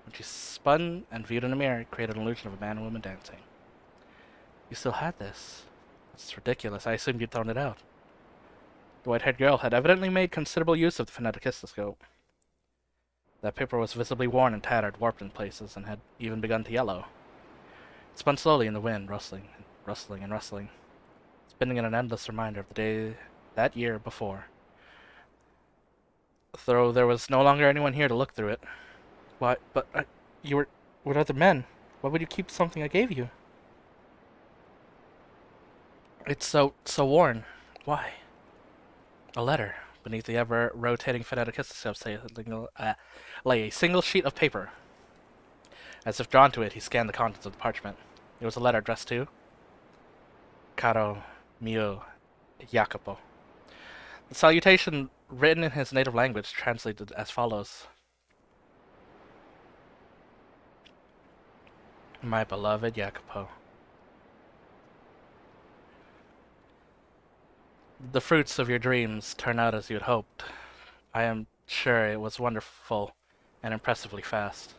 When she spun and viewed in a mirror, it created an illusion of a man and woman dancing. You still had this? That's ridiculous. I assumed you'd thrown it out. The white-haired girl had evidently made considerable use of the phenakistoscope. That paper was visibly worn and tattered, warped in places, and had even begun to yellow. It spun slowly in the wind, rustling and rustling and rustling, spinning in an endless reminder of the day that year before. Though there was no longer anyone here to look through it. Why, but you were with other men. Why would you keep something I gave you? It's so worn. Why? A letter. Beneath the ever-rotating phenakistoscope lay a single sheet of paper. As if drawn to it, he scanned the contents of the parchment. It was a letter addressed to Caro mio Jacopo. The salutation, written in his native language, translated as follows. My beloved Jacopo. The fruits of your dreams turn out as you had hoped. I am sure it was wonderful and impressively fast.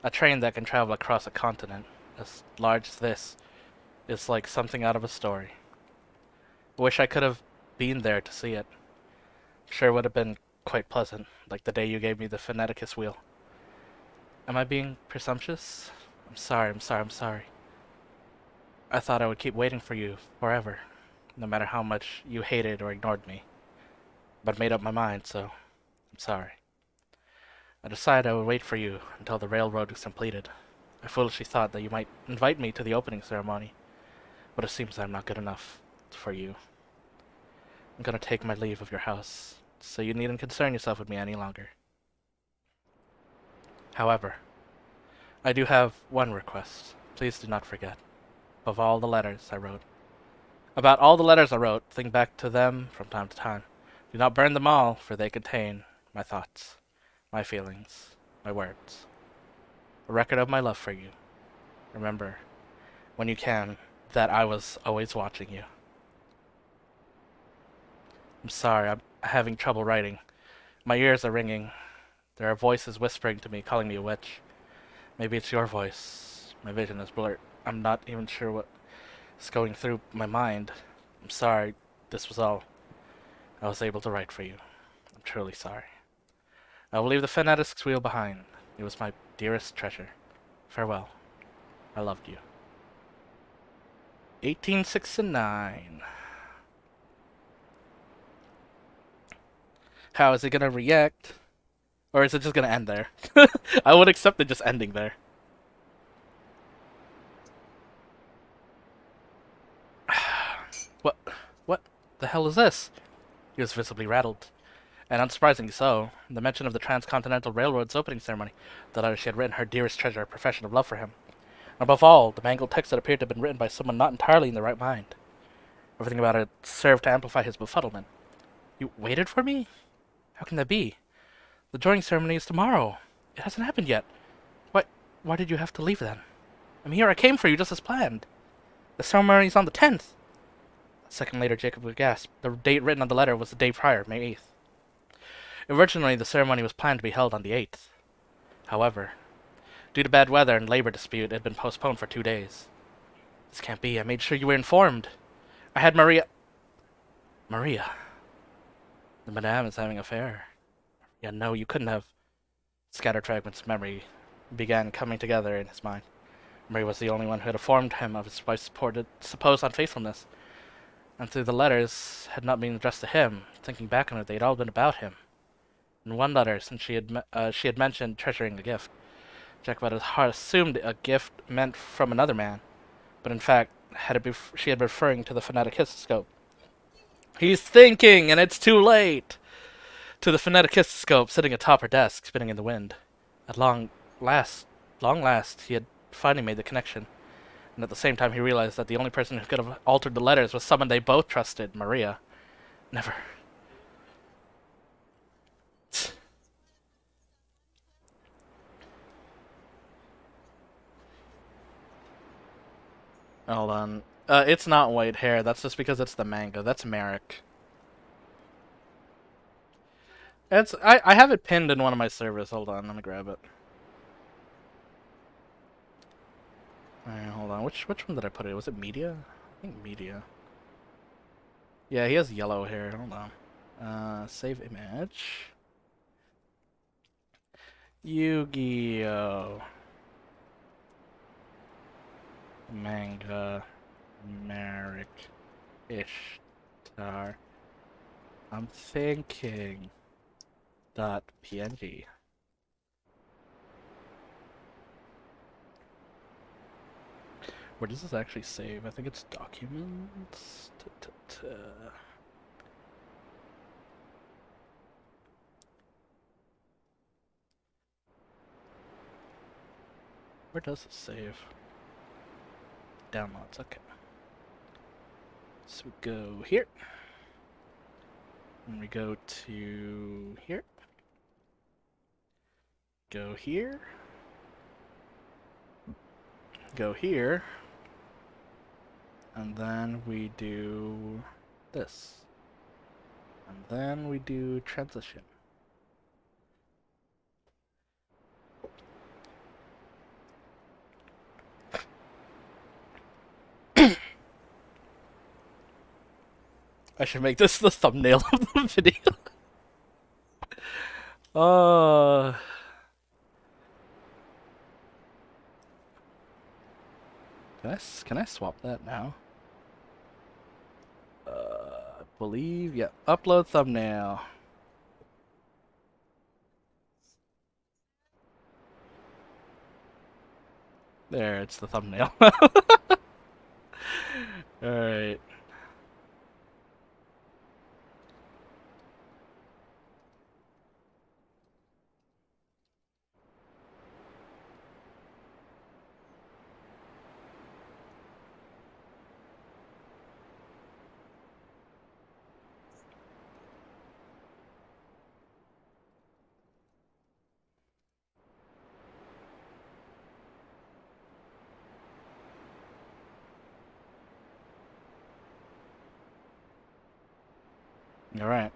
A train that can travel across a continent as large as this is like something out of a story. I wish I could have been there to see it. I'm sure it would have been quite pleasant, like the day you gave me the Phoneticus wheel. Am I being presumptuous? I'm sorry. I thought I would keep waiting for you forever, no matter how much you hated or ignored me. But I made up my mind, so I'm sorry. I decided I would wait for you until the railroad was completed. I foolishly thought that you might invite me to the opening ceremony, but it seems I'm not good enough for you. I'm gonna take my leave of your house, so you needn't concern yourself with me any longer. However, I do have one request. Please do not forget. About all the letters I wrote, think back to them from time to time. Do not burn them all, for they contain my thoughts, my feelings, my words. A record of my love for you. Remember, when you can, that I was always watching you. I'm sorry, I'm having trouble writing. My ears are ringing. There are voices whispering to me, calling me a witch. Maybe it's your voice. My vision is blurred. I'm not even sure what is going through my mind. I'm sorry, this was all I was able to write for you. I'm truly sorry. I will leave the Phoneticus wheel behind. It was my dearest treasure. Farewell. I loved you. 1869. How is it gonna react? Or is it just gonna end there? I would accept it just ending there. What the hell is this? He was visibly rattled. And unsurprisingly so, the mention of the Transcontinental Railroad's opening ceremony, the letter she had written her dearest treasure, a profession of love for him. And above all, the mangled text that appeared to have been written by someone not entirely in the right mind. Everything about it served to amplify his befuddlement. You waited for me? How can that be? The drawing ceremony is tomorrow. It hasn't happened yet. Why did you have to leave then? I'm here, I came for you just as planned. The ceremony is on the 10th. A second later, Jacob would gasp. The date written on the letter was the day prior, May 8th. Originally, the ceremony was planned to be held on the 8th. However, due to bad weather and labor dispute, it had been postponed for 2 days. This can't be. I made sure you were informed. I had Maria... Maria? The madame is having an affair. Yeah, no, you couldn't have. Scattered fragments of memory began coming together in his mind. Maria was the only one who had informed him of his wife's supposed unfaithfulness. And through the letters had not been addressed to him. Thinking back on it, they'd all been about him. In one letter, since she had mentioned treasuring a gift, Jacobite had assumed a gift meant from another man, but in fact, she had been referring to the phoneticistoscope. He's thinking, and it's too late! To the phoneticistoscope sitting atop her desk, spinning in the wind. At last, long last, he had finally made the connection. And at the same time, he realized that the only person who could have altered the letters was someone they both trusted, Maria. Never. Hold on. It's not white hair. That's just because it's the manga. That's Merrick. I have it pinned in one of my servers. Hold on, let me grab it. Alright, hold on. Which one did I put it? Was it media? I think media. Yeah, he has yellow hair. Hold on. Save image. Yu-Gi-Oh! Manga. Merrick. Ishtar. I'm thinking. .png. Where does this actually save? I think it's documents. Where does it save? Downloads, okay. So we go here. And we go to here. Go here. Go here. And then we do this. And then we do transition. I should make this the thumbnail of the video. Can I swap that now? I believe, yeah. Upload thumbnail. There, it's the thumbnail. Alright. Alright.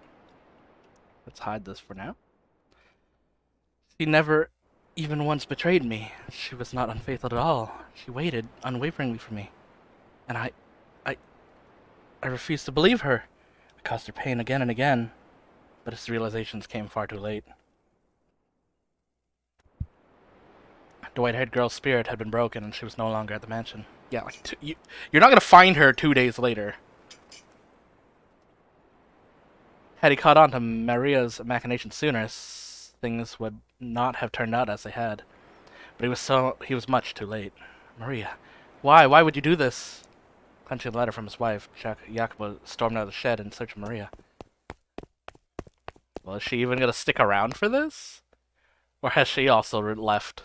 Let's hide this for now. She never even once betrayed me. She was not unfaithful at all. She waited unwaveringly for me. And I refused to believe her. I caused her pain again and again. But its realizations came far too late. The white-haired girl's spirit had been broken and she was no longer at the mansion. Yeah, like, you're not gonna find her 2 days later. Had he caught on to Maria's machinations sooner, things would not have turned out as they had. But he was much too late. Maria, why would you do this? Clenching the letter from his wife, Jacopo stormed out of the shed in search of Maria. Well, is she even gonna stick around for this? Or has she also left?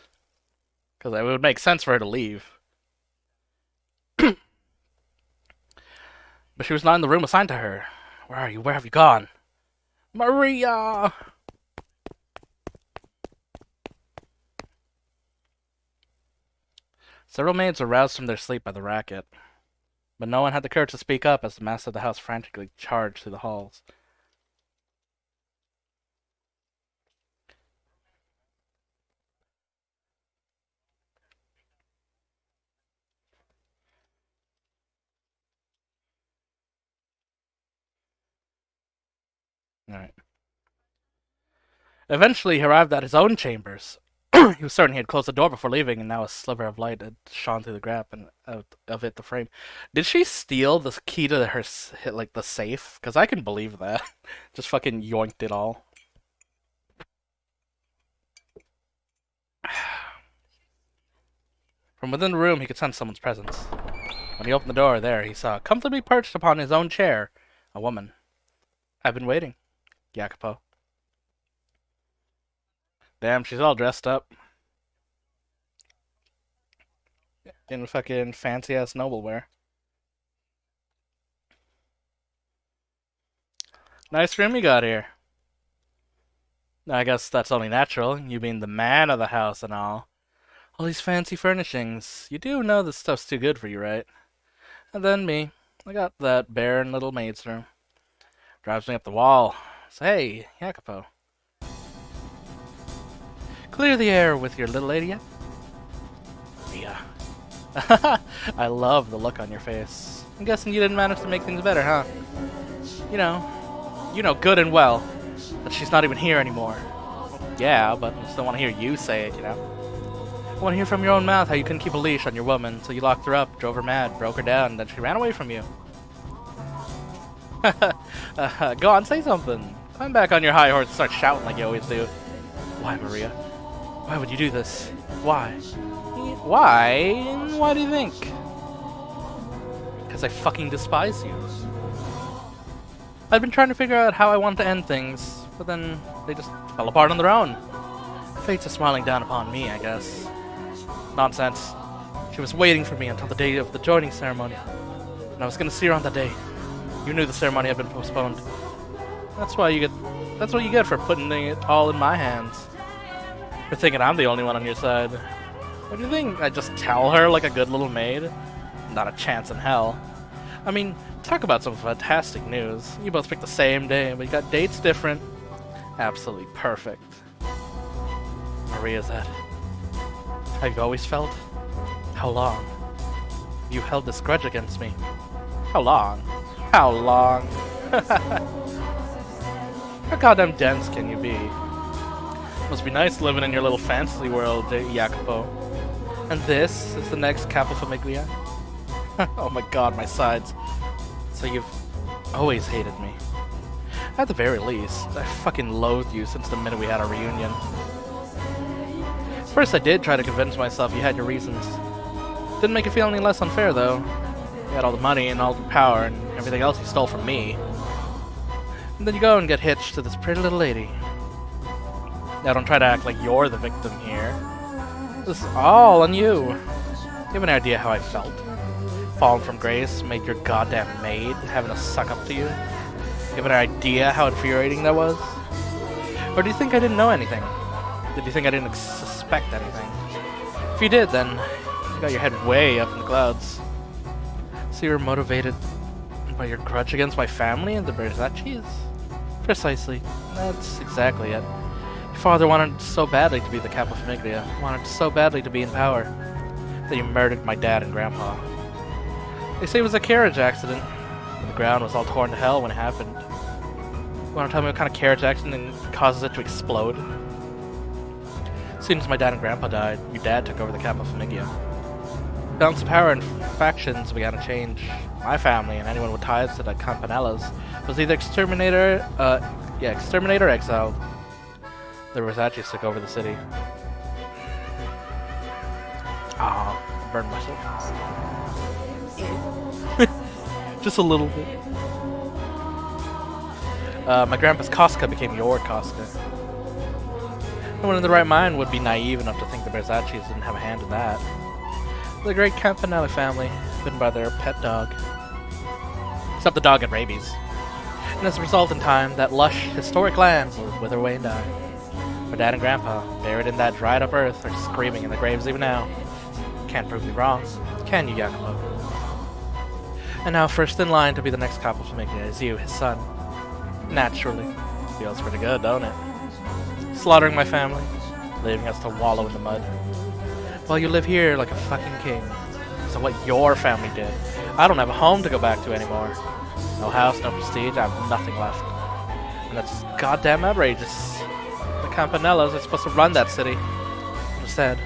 Because it would make sense for her to leave. But she was not in the room assigned to her. Where are you? Where have you gone? Maria! Several maids were roused from their sleep by the racket. But no one had the courage to speak up as the master of the house frantically charged through the halls. Alright. Eventually, he arrived at his own chambers. He was certain he had closed the door before leaving, and now a sliver of light had shone through the gap and out of it the frame. Did she steal the key to her, like, the safe? Because I can believe that. Just fucking yoinked it all. From within the room, he could sense someone's presence. When he opened the door, there he saw, comfortably perched upon his own chair, a woman. I've been waiting, Jacopo. Damn, she's all dressed up. In fucking fancy-ass noble wear. Nice room you got here. I guess that's only natural, you being the man of the house and all. All these fancy furnishings. You do know this stuff's too good for you, right? And then me. I got that barren little maid's room. Drives me up the wall. So hey, Jacopo. Clear the air with your little lady yet? Yeah. I love the look on your face. I'm guessing you didn't manage to make things better, huh? You know good and well that she's not even here anymore. Yeah, but I still want to hear you say it, I want to hear from your own mouth how you couldn't keep a leash on your woman, so you locked her up, drove her mad, broke her down, and then she ran away from you. Go on, say something. Climb back on your high horse and start shouting like you always do. Why, Maria? Why would you do this? Why? Why? Why do you think? Because I fucking despise you. I've been trying to figure out how I want to end things, but then they just fell apart on their own. Fates are smiling down upon me, I guess. Nonsense. She was waiting for me until the day of the joining ceremony, and I was gonna see her on that day. You knew the ceremony had been postponed. That's what you get for putting it all in my hands. For thinking I'm the only one on your side. What do you think? I just tell her like a good little maid? Not a chance in hell. I mean, talk about some fantastic news. You both picked the same day, but you got dates different. Absolutely perfect. Maria's that. Have you always felt? How long? You held this grudge against me. How long? How long? How goddamn dense can you be? Must be nice living in your little fantasy world, Jacopo. And this is the next Capo Famiglia? Oh my god, my sides. So you've always hated me. At the very least, I fucking loathed you since the minute we had our reunion. First I did try to convince myself you had your reasons. Didn't make it feel any less unfair though. You had all the money and all the power and everything else you stole from me. And then you go and get hitched to this pretty little lady. Now don't try to act like you're the victim here. This is all on you. You have an idea how I felt. Fallen from grace, made your goddamn maid, having to suck up to you. You have an idea how infuriating that was? Or do you think I didn't know anything? Did you think I didn't suspect anything? If you did, then you got your head way up in the clouds. So you were motivated by your grudge against my family and the Versaces? Precisely. That's exactly it. Your father wanted so badly to be the Capo Famiglia, wanted so badly to be in power, that he murdered my dad and grandpa. They say it was a carriage accident. The ground was all torn to hell when it happened. You want to tell me what kind of carriage accident causes it to explode? As soon as my dad and grandpa died, your dad took over the Capo Famiglia. Balance of power and factions began to change. My family and anyone with ties to the Campanellas was either exterminated or exiled. The Versaces took over the city. Ah, I burned myself. Just a little bit. My grandpa's Cosca became your Cosca. No one in the right mind would be naive enough to think the Versaces didn't have a hand in that. The great Campanella family, bitten by their pet dog. Except the dog had rabies. And as a result, in time, that lush, historic land will wither away and die. My dad and grandpa, buried in that dried up earth, are screaming in the graves even now. Can't prove me wrong, can you, Jacopo? And now, first in line to be the next Capo Famiglia is you, his son. Naturally. Feels pretty good, don't it? Slaughtering my family, leaving us to wallow in the mud. While you live here like a fucking king. So what your family did. I don't have a home to go back to anymore. No house, no prestige, I have nothing left. And that's goddamn outrageous. The Campanellas are supposed to run that city. Instead,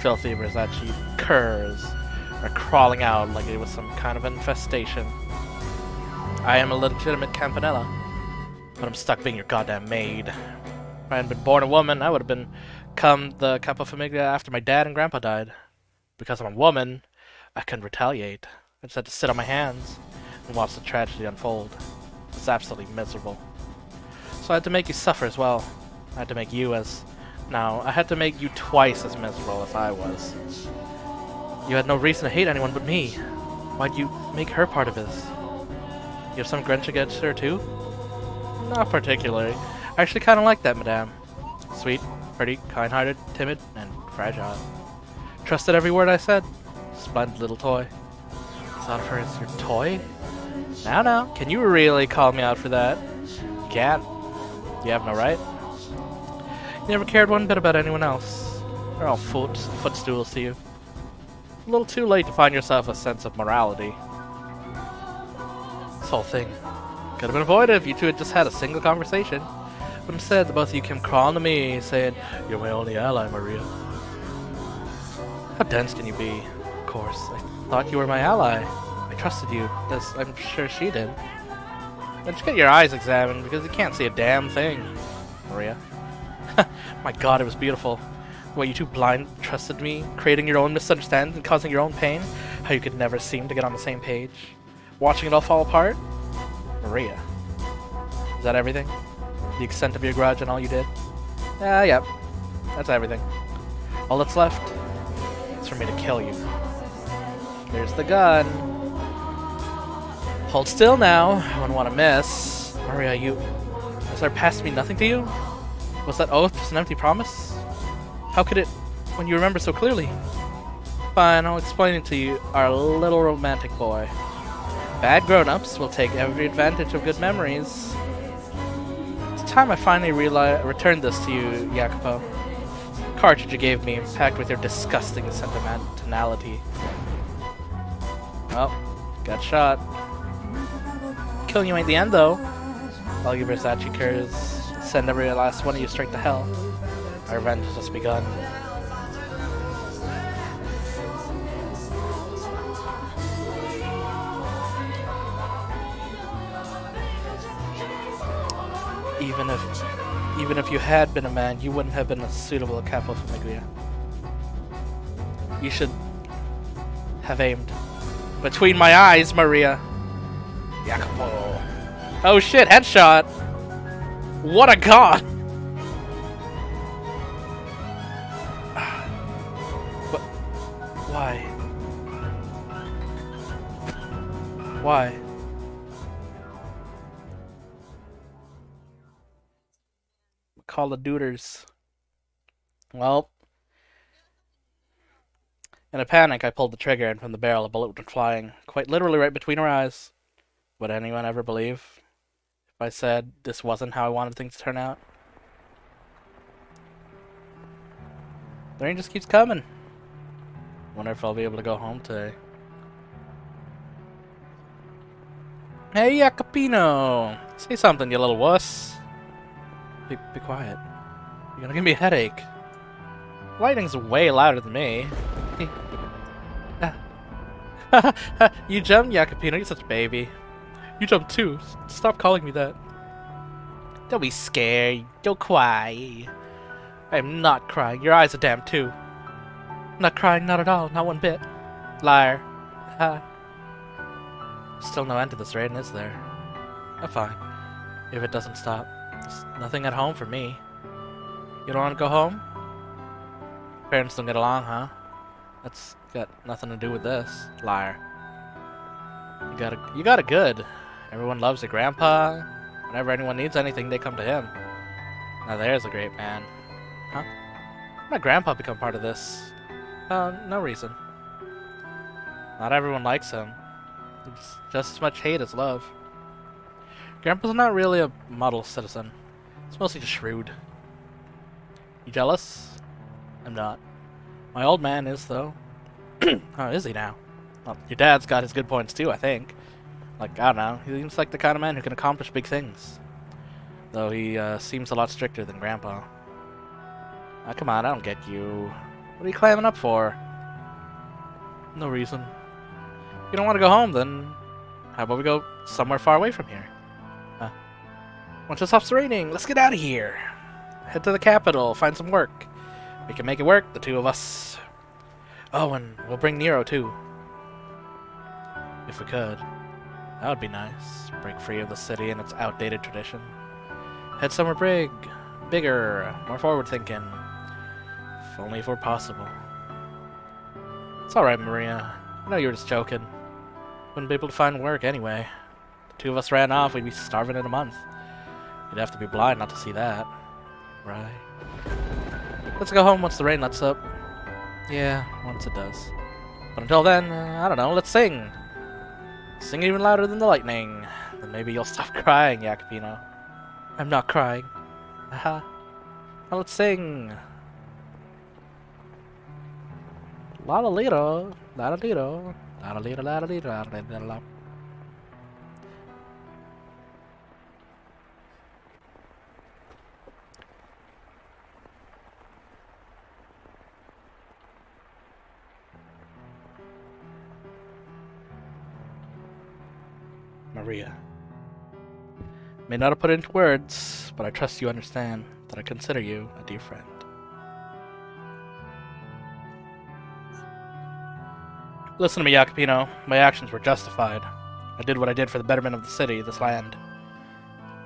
filthy Versace curs are crawling out like it was some kind of infestation. I am a legitimate Campanella, but I'm stuck being your goddamn maid. If I hadn't been born a woman, I would have become the Capo Famiglia after my dad and grandpa died. because I'm a woman, I couldn't retaliate. I just had to sit on my hands and watch the tragedy unfold. It's absolutely miserable. So I had to make you suffer as well. I had to make you as... No, I had to make you twice as miserable as I was. You had no reason to hate anyone but me. Why'd you make her part of this? You have some grudge against her too? Not particularly. I actually kind of like that, madame. Sweet, pretty, kind-hearted, timid, and fragile. Trusted every word I said. Splendid little toy. Thought of her as your toy? Now, can you really call me out for that? You can't. You have no right. You never cared one bit about anyone else. They're all footstools to you. A little too late to find yourself a sense of morality. This whole thing could have been avoided if you two had just had a single conversation. But instead, the both of you came crawling to me, saying, "You're my only ally, Maria." How dense can you be? Of course, I thought you were my ally. I trusted you, as I'm sure she did. Then just get your eyes examined, because you can't see a damn thing, Maria. My god, it was beautiful. The way you two blind trusted me, creating your own misunderstandings and causing your own pain. How you could never seem to get on the same page. Watching it all fall apart. Maria. Is that everything? The extent of your grudge and all you did? Yep. That's everything. All that's left is for me to kill you. There's the gun. Hold still now. I wouldn't want to miss. Maria, was our past mean nothing to you? Was that oath just an empty promise? How could it, when you remember so clearly? Fine, I'll explain it to you, our little romantic boy. Bad grown-ups will take every advantage of good memories. It's time I finally returned this to you, Jacopo. The cartridge you gave me, packed with your disgusting sentimentality. Well, got shot. Killing you ain't the end, though. All you Versace curs, send every last one of you straight to hell. Our revenge has just begun. Even if you had been a man, you wouldn't have been a suitable capo for Maria. You should have aimed between my eyes, Maria. Jacopo. Oh shit, headshot! What a god! But why? Why? Call the Duders. Well, in a panic, I pulled the trigger, and from the barrel, a bullet went flying, quite literally right between her eyes. Would anyone ever believe if I said this wasn't how I wanted things to turn out? The rain just keeps coming. Wonder if I'll be able to go home today. Hey, Jacopino! Say something, you little wuss. Be quiet. You're gonna give me a headache. Lightning's way louder than me. You jumped, Jacopino, you're such a baby. You jumped too. Stop calling me that. Don't be scared. Don't cry. I am not crying. Your eyes are damn too. I'm not crying, not at all. Not one bit. Liar. Still no end to this rain, is there? Oh, fine. If it doesn't stop. There's nothing at home for me. You don't want to go home? Parents don't get along, huh? That's got nothing to do with this. Liar. You got it good. Everyone loves their grandpa. Whenever anyone needs anything, they come to him. Now there's a great man. Huh? My grandpa become part of this? No reason. Not everyone likes him. It's just as much hate as love. Grandpa's not really a model citizen. It's mostly just shrewd. You jealous? I'm not. My old man is, though. Oh, is he now? Well, your dad's got his good points too, I think. Like, I don't know, he seems like the kind of man who can accomplish big things. Though he seems a lot stricter than Grandpa. Ah, come on, I don't get you. What are you climbing up for? No reason. If you don't want to go home, then how about we go somewhere far away from here? Huh? Once it stops raining, let's get out of here. Head to the capital, find some work. We can make it work, the two of us. Oh, and we'll bring Nero too. If we could. That would be nice. Break free of the city and its outdated tradition. Head somewhere bigger, more forward-thinking. If only if it were possible. It's alright, Maria. I know you were just joking. Wouldn't be able to find work anyway. The two of us ran off, we'd be starving in a month. You'd have to be blind not to see that. Right. Let's go home once the rain lets up. Yeah, once it does. But until then, I don't know, let's sing! Sing even louder than the lightning. Then maybe you'll stop crying, Jacopino. I'm not crying. Haha. Now let's sing! La-da-lito, la-da-lito, la-da-lito, la-da-lito, la-da-lito. Maria. May not have put it into words, but I trust you understand that I consider you a dear friend. Listen to me, Jacopino. My actions were justified. I did what I did for the betterment of the city, this land.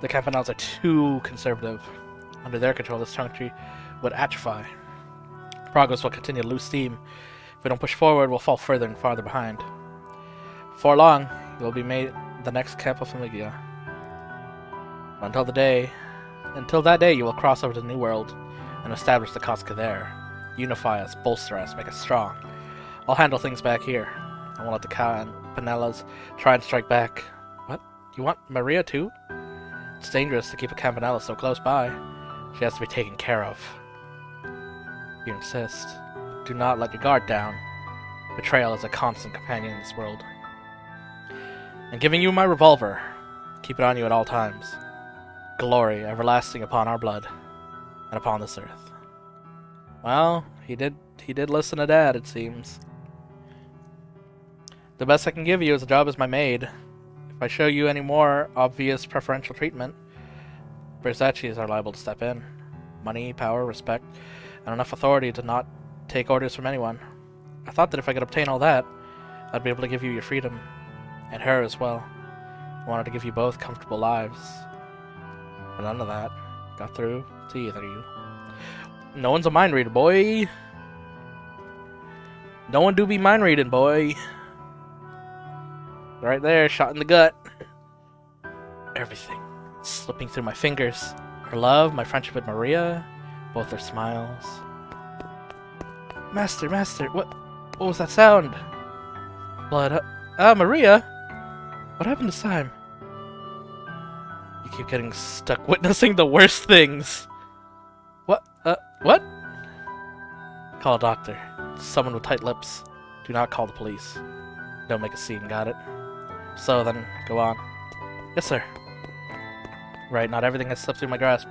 The Campanelles are too conservative. Under their control, this country would atrophy. Progress will continue to lose steam. If we don't push forward, we'll fall further and farther behind. Before long, you will be made the next Campo Familia. Until that day, you will cross over to the New World and establish the Casca there. Unify us, bolster us, make us strong. I'll handle things back here. I won't let the Campanellas try and strike back. What? You want Maria too? It's dangerous to keep a Campanella so close by. She has to be taken care of. If you insist, do not let your guard down. Betrayal is a constant companion in this world. And giving you my revolver, keep it on you at all times. Glory everlasting upon our blood and upon this earth. Well, he did listen to Dad, it seems. The best I can give you is a job as my maid. If I show you any more obvious preferential treatment, Versace's are liable to step in. Money, power, respect, and enough authority to not take orders from anyone. I thought that if I could obtain all that, I'd be able to give you your freedom. And her as well. I wanted to give you both comfortable lives. But none of that got through to either of you. No one's a mind reader, boy. No one do be mind reading, boy. Right there, shot in the gut. Everything slipping through my fingers. Her love, my friendship with Maria, both their smiles. Master, what was that sound? Blood. Maria? What happened to Syme? You keep getting stuck witnessing the worst things. What? What? Call a doctor. Someone with tight lips. Do not call the police. Don't make a scene, got it? So then, go on. Yes, sir. Right, not everything has slipped through my grasp.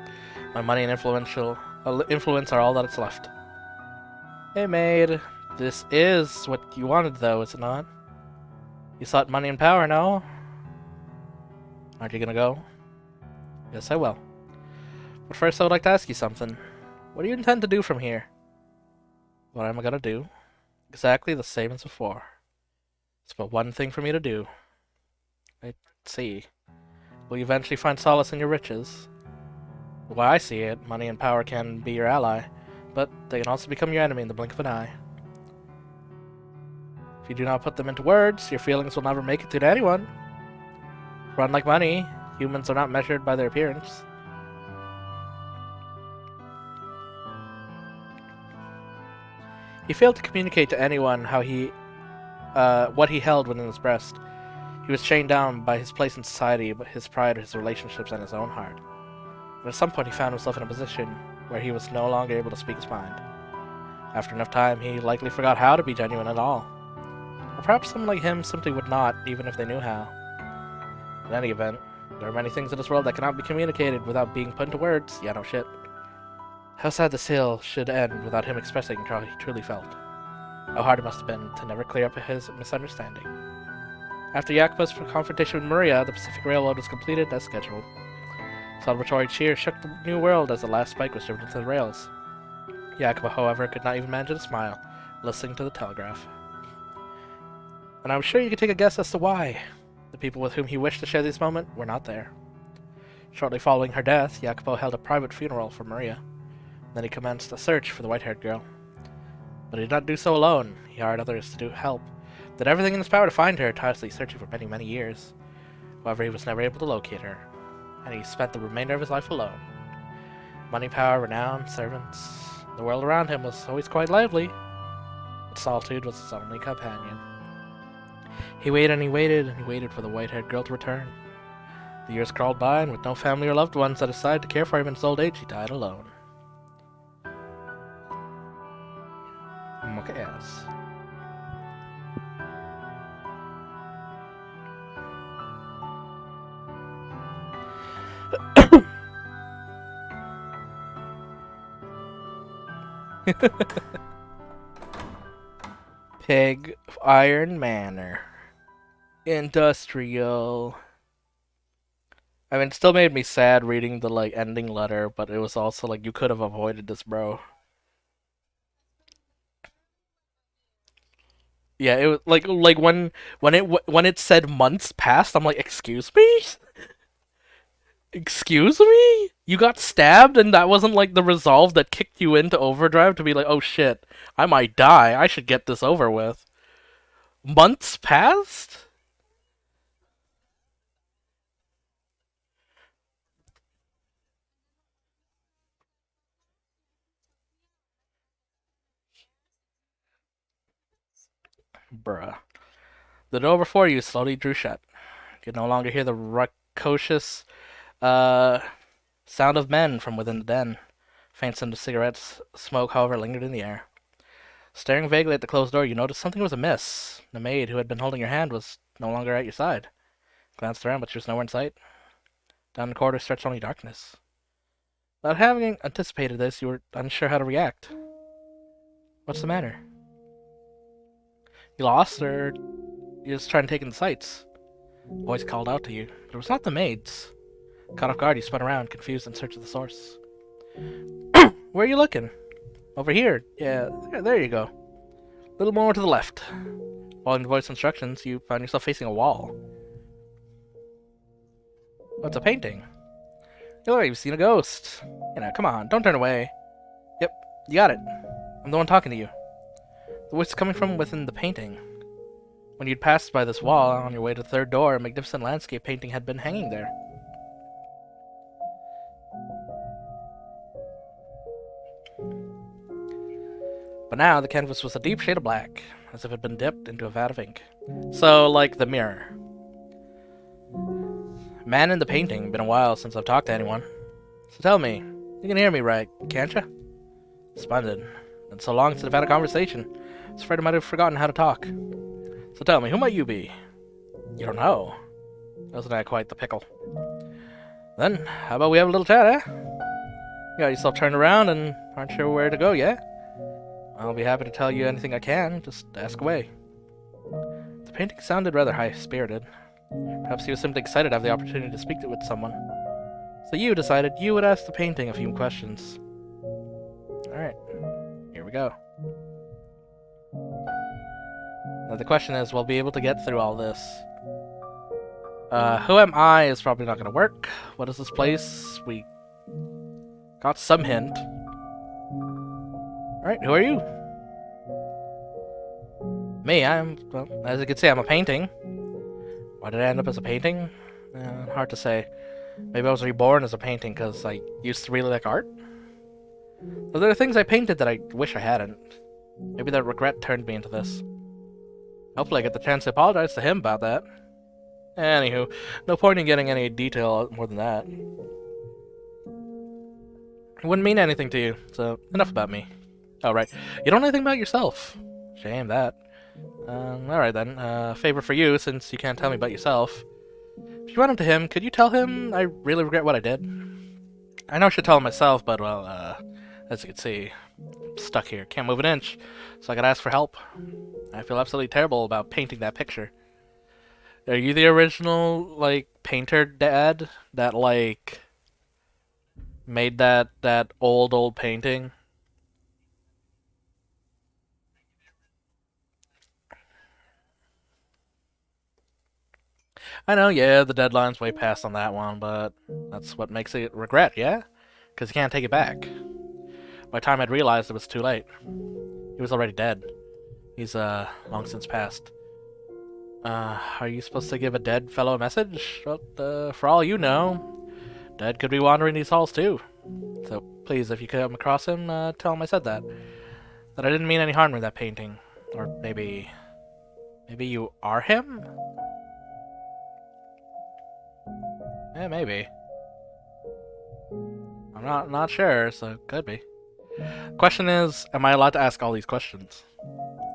My money and influence are all that is left. Hey, maid. This is what you wanted, though, is it not? You sought money and power, no? Aren't you gonna go? Yes, I will. But first I would like to ask you something. What do you intend to do from here? What am I gonna do? Exactly the same as before. It's but one thing for me to do. Let's see. Will you eventually find solace in your riches? The way I see it, money and power can be your ally, but they can also become your enemy in the blink of an eye. If you do not put them into words, your feelings will never make it to anyone. For unlike money, humans are not measured by their appearance. He failed to communicate to anyone how what he held within his breast. He was chained down by his place in society, but his pride, his relationships, and his own heart. But at some point he found himself in a position where he was no longer able to speak his mind. After enough time, he likely forgot how to be genuine at all. Or perhaps someone like him simply would not, even if they knew how. In any event, there are many things in this world that cannot be communicated without being put into words. Yeah, no shit. How sad this tale should end without him expressing how he truly felt. How hard it must have been to never clear up his misunderstanding. After Jacopo's confrontation with Maria, the Pacific Railroad was completed as scheduled. Celebratory cheers shook the new world as the last spike was driven into the rails. Jacopo, however, could not even manage to smile. listening to the telegraph. And I'm sure you can take a guess as to why. The people with whom he wished to share this moment were not there. Shortly following her death, Jacopo held a private funeral for Maria. Then he commenced a search for the white-haired girl. But he did not do so alone. He hired others to help. Did everything in his power to find her, tirelessly searching for many, many years. However, he was never able to locate her, and he spent the remainder of his life alone. Money, power, renown, servants. The world around him was always quite lively, but solitude was his only companion. He waited and he waited and he waited for the white-haired girl to return. The years crawled by, and with no family or loved ones that decided to care for him in his old age, he died alone. Okay, yes. Pig Iron Manor. Industrial. I mean, it still made me sad reading the, like, ending letter, but it was also like, you could have avoided this, bro. Yeah, it was like when it said months passed, I'm like, excuse me? Excuse me? You got stabbed and that wasn't like the resolve that kicked you into overdrive to be like, oh shit, I might die. I should get this over with. Months passed? Bruh. The door before you slowly drew shut. You could no longer hear the precocious uh, sound of men from within the den. Faint scent of cigarettes smoke, however, lingered in the air. Staring vaguely at the closed door, you noticed something was amiss. The maid who had been holding your hand was no longer at your side. Glanced around, but she was nowhere in sight. Down the corridor stretched only darkness. Without having anticipated this, you were unsure how to react. What's the matter? You lost, or you just trying to take in the sights? A voice called out to you, but it was not the maid's. Caught off guard, you spun around, confused in search of the source. Where are you looking? Over here. Yeah, there you go. A little more to the left. Following the voice instructions, you found yourself facing a wall. Oh, it's a painting. You look like you've seen a ghost. Come on, don't turn away. Yep, you got it. I'm the one talking to you. The voice is coming from within the painting. When you'd passed by this wall on your way to the third door, a magnificent landscape painting had been hanging there. But now the canvas was a deep shade of black, as if it had been dipped into a vat of ink. So, like the mirror. Man in the painting, been a while since I've talked to anyone. So tell me, you can hear me right, can't you? Splendid. It's so long since I've had a conversation. I was afraid I might have forgotten how to talk. So tell me, who might you be? You don't know. Wasn't that quite the pickle? Then, how about we have a little chat, eh? You got yourself turned around and aren't sure where to go yet? I'll be happy to tell you anything I can, just ask away. The painting sounded rather high-spirited. Perhaps he was simply excited to have the opportunity to speak with someone. So you decided you would ask the painting a few questions. Alright, here we go. Now the question is, will we be able to get through all this? Who am I is probably not going to work. What is this place? We got some hint. Alright, who are you? Me, well, as you can see, I'm a painting. Why did I end up as a painting? Hard to say. Maybe I was reborn as a painting because I used to really like art. But there are things I painted that I wish I hadn't. Maybe that regret turned me into this. Hopefully I get the chance to apologize to him about that. Anywho, no point in getting any detail more than that. It wouldn't mean anything to you, so enough about me. Oh, right. You don't know anything about yourself. Shame that. Alright then. Favor for you, since you can't tell me about yourself. If you run into him, could you tell him I really regret what I did? I know I should tell him myself, but, well, as you can see, I'm stuck here. Can't move an inch, so I gotta ask for help. I feel absolutely terrible about painting that picture. Are you the original, like, painter dad that, like, made that old painting? I know, yeah, the deadline's way past on that one, but that's what makes it regret, yeah? Because you can't take it back. By the time I'd realized it was too late. He was already dead. He's, long since passed. Are you supposed to give a dead fellow a message? Well, for all you know, Dead could be wandering these halls too. So please, if you come across him, tell him I said that. That I didn't mean any harm with that painting. Or maybe you are him? Yeah, maybe. I'm not sure, so could be. Question is, am I allowed to ask all these questions?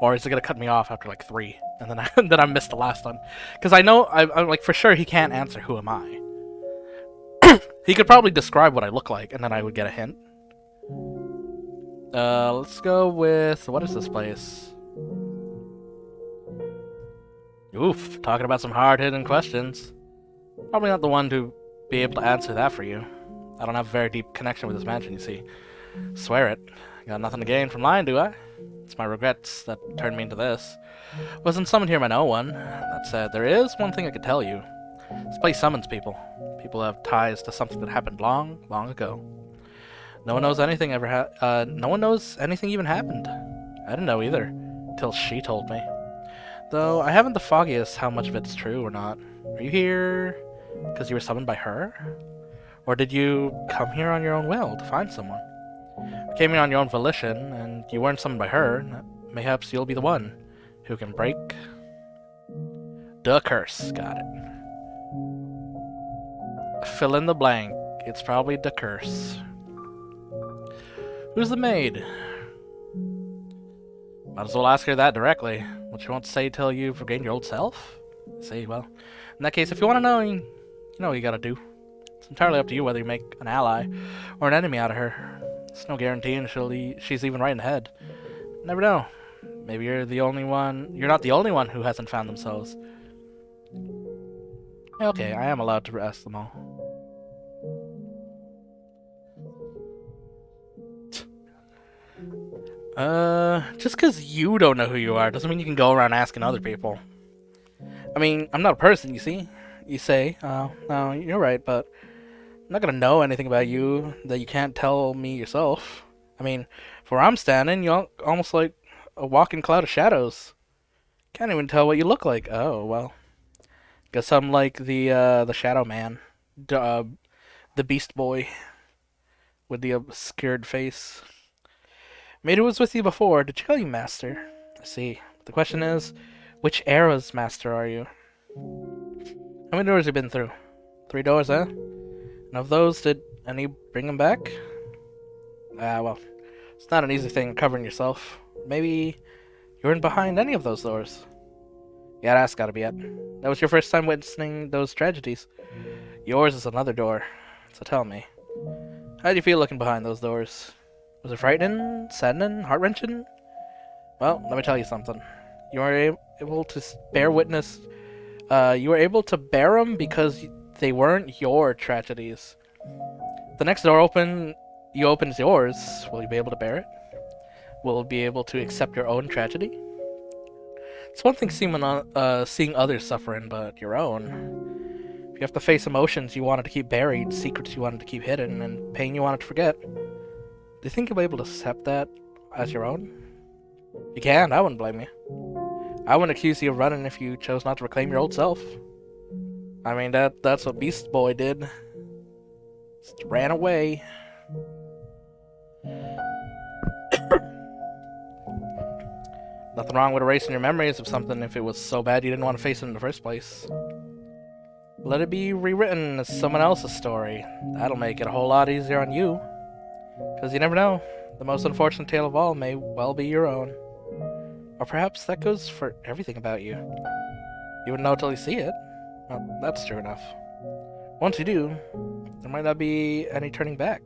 Or is it gonna cut me off after like 3, and then then I missed the last one? Because I know, I'm like for sure he can't answer who am I. He could probably describe what I look like, and then I would get a hint. Let's go with, what is this place? Oof, talking about some hard-hitting questions. Probably not the one to be able to answer that for you. I don't have a very deep connection with this mansion, you see. Swear it. Got nothing to gain from lying, do I? It's my regrets that turned me into this. Wasn't summoned here by no one. That said, there is one thing I could tell you. This place summons people. People have ties to something that happened long, long ago. No one knows anything no one knows anything even happened. I didn't know either, till she told me. Though I haven't the foggiest how much of it's true or not. Are you here because you were summoned by her? Or did you come here on your own will to find someone? You came here on your own volition, and you weren't summoned by her. Mayhaps you'll be the one who can break the curse. Got it. Fill in the blank. It's probably the curse. Who's the maid? Might as well ask her that directly. What she won't say till you've regained your old self? See, well, in that case, if you want to know, you know what you gotta do. It's entirely up to you whether you make an ally or an enemy out of her. There's no guarantee until she's even right in the head. Never know. Maybe you're the only one. You're not the only one who hasn't found themselves. Okay, I am allowed to ask them all. Just because you don't know who you are doesn't mean you can go around asking other people. I mean, I'm not a person, you see? You say, no, you're right, but I'm not gonna know anything about you that you can't tell me yourself. I mean, for where I'm standing, you're almost like a walking cloud of shadows. Can't even tell what you look like. Oh, well. Guess I'm like the Shadow Man. The Beast Boy. With the obscured face. Maid who was with you before, did she call you Master? I see. The question is, which era's Master are you? How many doors have you been through? 3 doors, huh? And of those, did any bring them back? Well, it's not an easy thing covering yourself. Maybe you weren't behind any of those doors. Yeah, that's gotta be it. That was your first time witnessing those tragedies. Yours is another door. So tell me, how do you feel looking behind those doors? Was it frightening, saddening, heart-wrenching? Well, let me tell you something. You are able to bear witness. You were able to bear them because they weren't your tragedies. The next door you open is yours. Will you be able to bear it? Will you be able to accept your own tragedy? It's one thing seeing others suffering, but your own. If you have to face emotions you wanted to keep buried, secrets you wanted to keep hidden, and pain you wanted to forget, do you think you'll be able to accept that as your own? If you can, I wouldn't blame you. I wouldn't accuse you of running if you chose not to reclaim your old self. I mean, that's what Beast Boy did. Just ran away. Nothing wrong with erasing your memories of something if it was so bad you didn't want to face it in the first place. Let it be rewritten as someone else's story. That'll make it a whole lot easier on you. Because you never know. The most unfortunate tale of all may well be your own. Or perhaps that goes for everything about you. You wouldn't know till you see it. Well, that's true enough. Once you do, there might not be any turning back.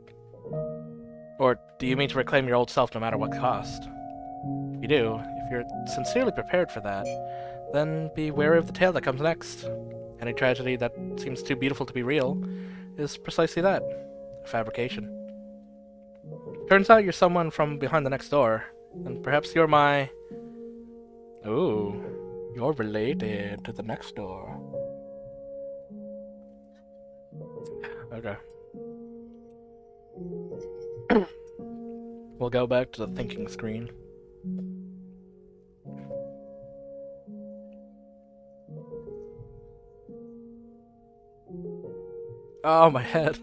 Or do you mean to reclaim your old self no matter what cost? If you do, if you're sincerely prepared for that, then be wary of the tale that comes next. Any tragedy that seems too beautiful to be real is precisely that, a fabrication. Turns out you're someone from behind the next door, and perhaps you're my... Ooh, you're related to the next door. Okay. We'll go back to the thinking screen. Oh, my head.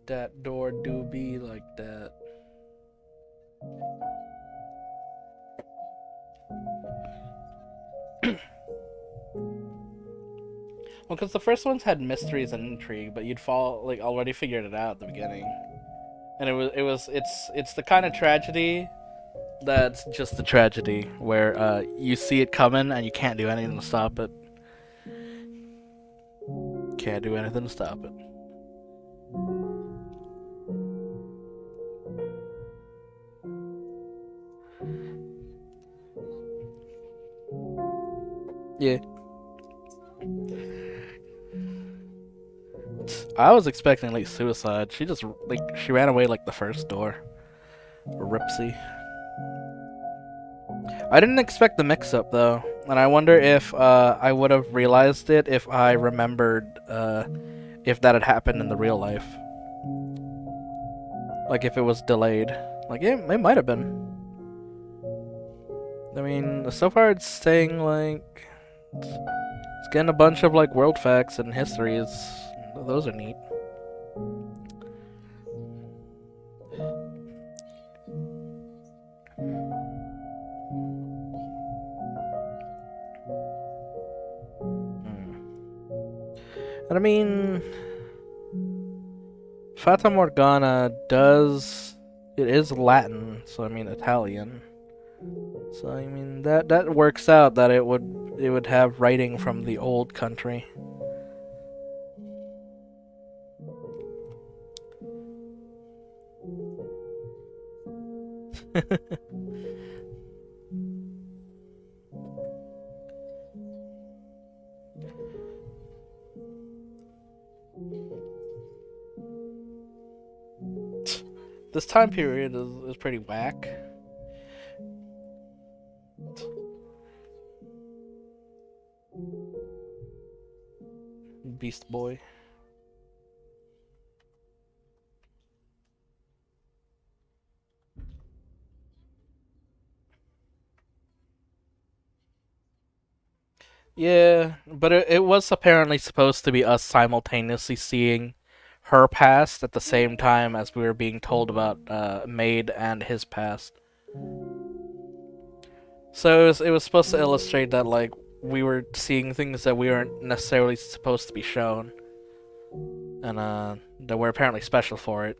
That door do be like that. Well, because the first ones had mysteries and intrigue, but you'd fall like already figured it out at the beginning, and it's the kind of tragedy that's just the tragedy where you see it coming and you can't do anything to stop it. Can't do anything to stop it. Yeah. I was expecting like suicide. She just she ran away like the first door. Ripsy. I didn't expect the mix-up though, and I wonder if I would have realized it if I remembered if that had happened in the real life. Like if it was delayed. Like it might have been. I mean, so far it's saying like it's getting a bunch of like world facts and histories. Those are neat. And I mean, Fata Morgana it is Latin, so I mean Italian. So I mean that works out that it would have writing from the old country. This time period is pretty whack. Beast Boy. Yeah, but it was apparently supposed to be us simultaneously seeing her past at the same time as we were being told about Maid and his past. So it was supposed to illustrate that like we were seeing things that we weren't necessarily supposed to be shown, and that we're apparently special for it.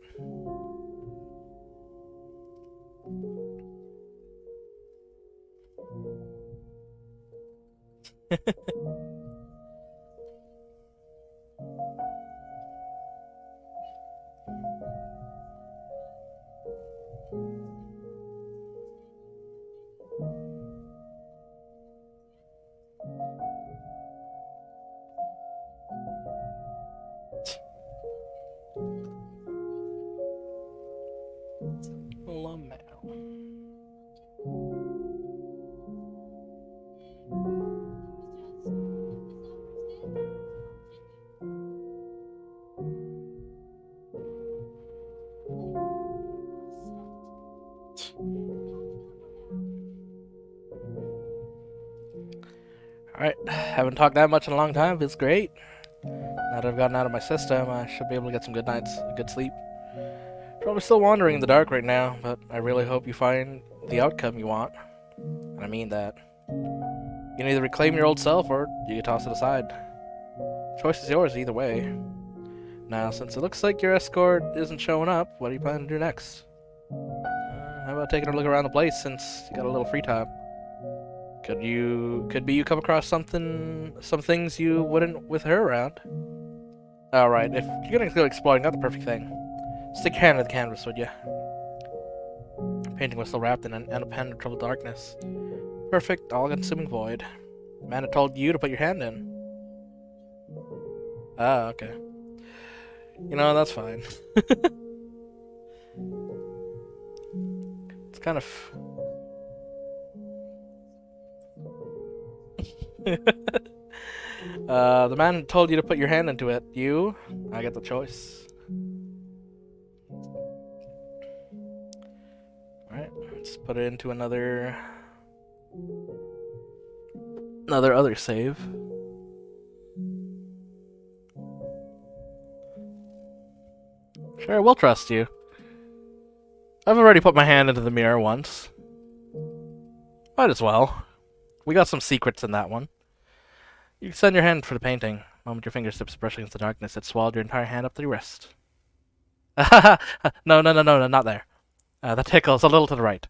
LaMel. Alright, haven't talked that much in a long time. It's great. Now that I've gotten out of my system, I should be able to get some good sleep. Probably still wandering in the dark right now, but I really hope you find the outcome you want. And I mean that. You can either reclaim your old self, or you can toss it aside. Choice is yours either way. Now, since it looks like your escort isn't showing up, what do you plan to do next? How about taking a look around the place since you got a little free time? Could be you come across some things you wouldn't with her around. Alright, if you're gonna go exploring, not the perfect thing. Stick your hand to the canvas, would you? The painting was still wrapped in an impenetrable darkness. Perfect, all-consuming void. The man had told you to put your hand in. Ah, okay. You know, that's fine. It's kind of... the man told you to put your hand into it. You? I get the choice. Alright, let's put it into another other save. Sure, we'll trust you. I've already put my hand into the mirror once. Might as well. We got some secrets in that one. You extend your hand for the painting. The moment your fingertips brush against the darkness, it swallowed your entire hand up to your wrist. No, not there. That tickles a little to the right.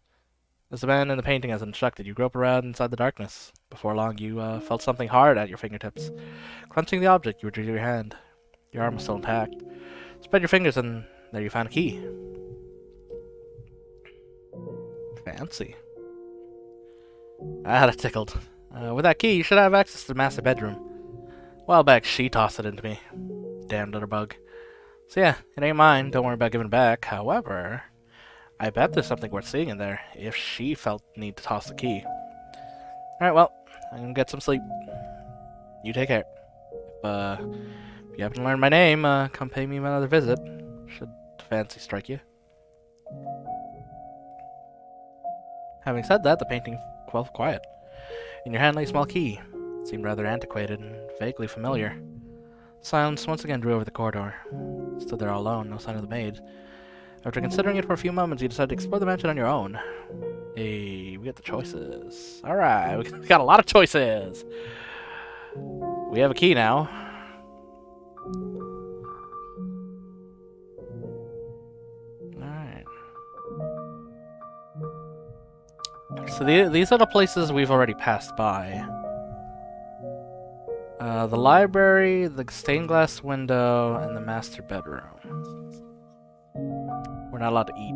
As the man in the painting has instructed, you grope around inside the darkness. Before long, you felt something hard at your fingertips. Clenching the object, you withdrew your hand. Your arm was still intact. Spread your fingers, and there you found a key. Fancy. Ah, that tickled. With that key, you should have access to the master bedroom. A while back, she tossed it into me. Damn little bug. So yeah, it ain't mine. Don't worry about giving it back. However, I bet there's something worth seeing in there if she felt the need to toss the key. Alright, well, I'm gonna get some sleep. You take care. If you happen to learn my name, come pay me another visit. Should fancy strike you. Having said that, the painting fell quiet. In your hand lay a small key. It seemed rather antiquated and vaguely familiar. Silence once again drew over the corridor. Stood there all alone, no sign of the maid. After considering it for a few moments, you decided to explore the mansion on your own. Hey, we got the choices. Alright, we got a lot of choices. We have a key now. Alright. So these are the places we've already passed by. The library, the stained glass window, and the master bedroom. We're not allowed to eat.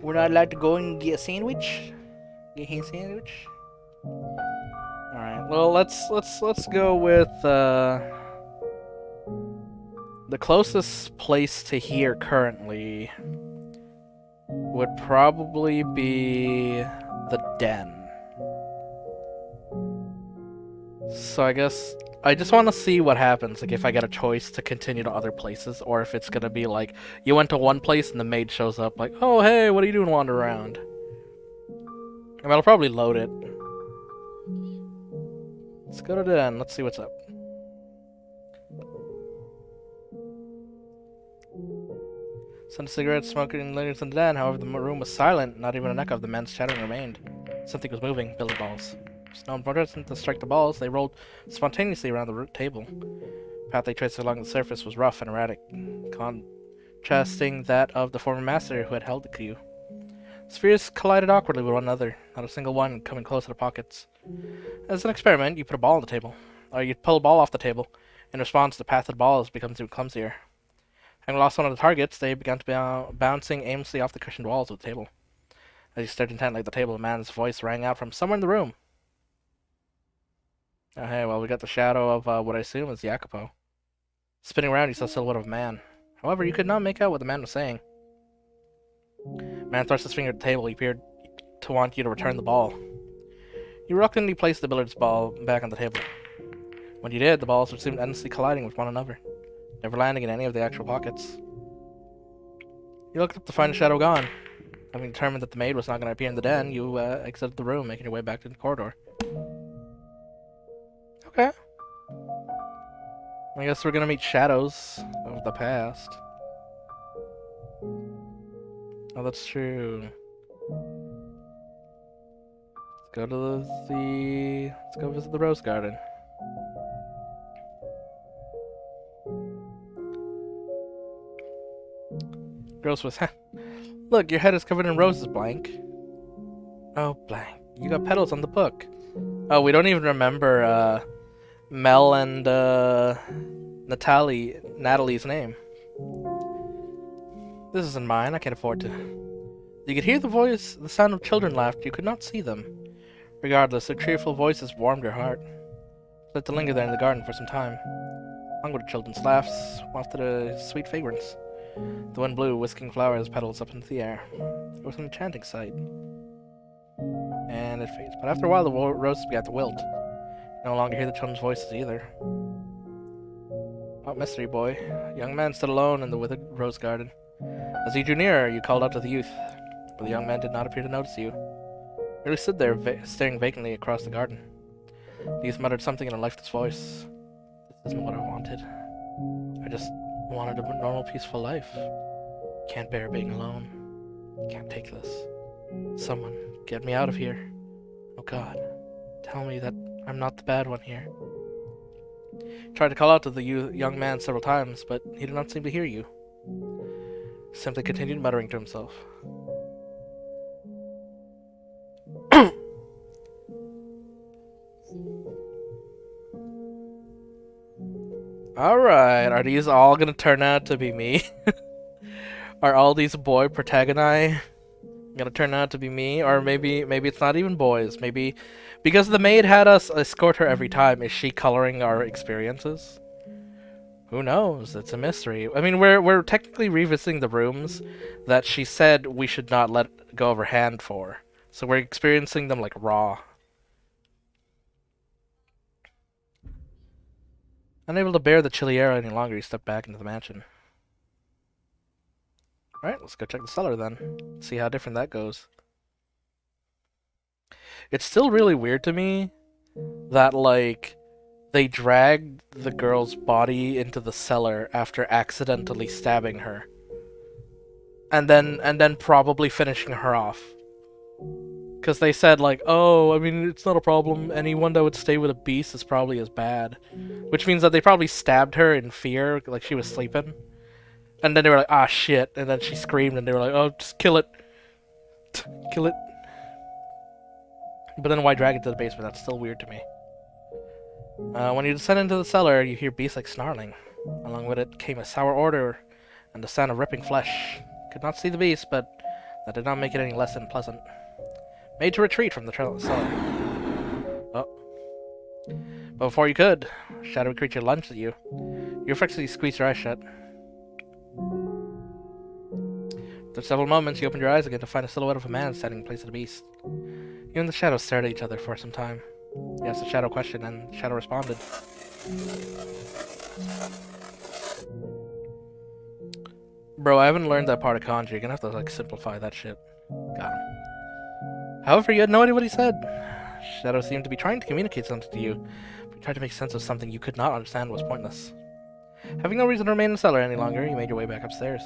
We're not allowed to go and get a sandwich? Get a sandwich? Alright, well let's go with the closest place to here currently would probably be the den. So I guess I just want to see what happens, like if I get a choice to continue to other places, or if it's gonna be like you went to one place and the maid shows up like, oh hey, what are you doing wandering around? mean, I'll probably load it. Let's go to the den. Let's see what's up. Sent cigarettes, smoking lingers in the den. However, the room was silent. Not even an echo of the men's chattering remained. Something was moving. Billiard balls. No one present to strike the balls. They rolled spontaneously around the table. The path they traced along the surface was rough and erratic, contrasting that of the former master who had held the cue. Spheres collided awkwardly with one another, not a single one coming close to the pockets. As an experiment, you put a ball on the table, or you pull a ball off the table. In response, the path of the ball has become clumsier. Having lost one of the targets, they began to be bouncing aimlessly off the cushioned walls of the table. As he stared intently at the table, a man's voice rang out from somewhere in the room. Oh, hey, well, we got the shadow of what I assume is Jacopo. Spinning around, you saw the silhouette of a man. However, you could not make out what the man was saying. The man thrust his finger at the table. He appeared to want you to return the ball. You reluctantly placed the billiards ball back on the table. When you did, the balls seemed endlessly colliding with one another, never landing in any of the actual pockets. You looked up to find the shadow gone. Having determined that the maid was not going to appear in the den, you exited the room, making your way back to the corridor. Okay. I guess we're going to meet shadows of the past. Oh, that's true. Let's go to let's go visit the rose garden. Gross was, look, your head is covered in roses, blank. Oh, blank. You got petals on the book. Oh, we don't even remember, Mel and, Natalie's name. This isn't mine, I can't afford to. You could hear the sound of children laughter, you could not see them. Regardless, their cheerful voices warmed your heart. Let to linger there in the garden for some time. Along with the children's laughs, wafted a sweet fragrance. The wind blew, whisking flowers petals up into the air. It was an enchanting sight. And it fades. But after a while, the roses began to wilt. You no longer hear the children's voices either. Oh, mystery boy. A young man stood alone in the withered rose garden. As he drew nearer, you called out to the youth, but the young man did not appear to notice you. He merely stood there, staring vacantly across the garden. The youth muttered something in a lifeless voice. This isn't what I wanted. I just wanted a normal, peaceful life. Can't bear being alone. Can't take this. Someone, get me out of here. Oh God, tell me that I'm not the bad one here. He tried to call out to the young man several times, but he did not seem to hear you. He simply continued muttering to himself. Alright, are these all gonna turn out to be me? Are all these boy protagoni gonna turn out to be me? Or maybe it's not even boys. Maybe because the maid had us escort her every time, is she coloring our experiences? Who knows? It's a mystery. I mean, we're technically revisiting the rooms that she said we should not let go of her hand for. So we're experiencing them like raw. Unable to bear the chilly air any longer, you step back into the mansion. Alright, let's go check the cellar then. See how different that goes. It's still really weird to me that, like, they dragged the girl's body into the cellar after accidentally stabbing her. And then probably finishing her off. Because they said, like, oh, I mean, it's not a problem. Anyone that would stay with a beast is probably as bad. Which means that they probably stabbed her in fear, like she was sleeping. And then they were like, ah, shit. And then she screamed, and they were like, oh, just kill it. Kill it. But then why drag it to the basement? That's still weird to me. When you descend into the cellar, you hear beast-like snarling. Along with it came a sour odor and the sound of ripping flesh. Could not see the beast, but that did not make it any less unpleasant. Made to retreat from the cellar. Oh. But before you could, a shadowy creature lunged at you. You reflexively squeezed your eyes shut. After several moments, you opened your eyes again to find a silhouette of a man standing in place of the beast. You and the shadow stared at each other for some time. You asked the shadow a question, and the shadow responded. Bro, I haven't learned that part of kanji. You're gonna have to, like, simplify that shit. Got him. However, you had no idea what he said. Shadow seemed to be trying to communicate something to you, but you tried to make sense of something you could not understand was pointless. Having no reason to remain in the cellar any longer, you made your way back upstairs.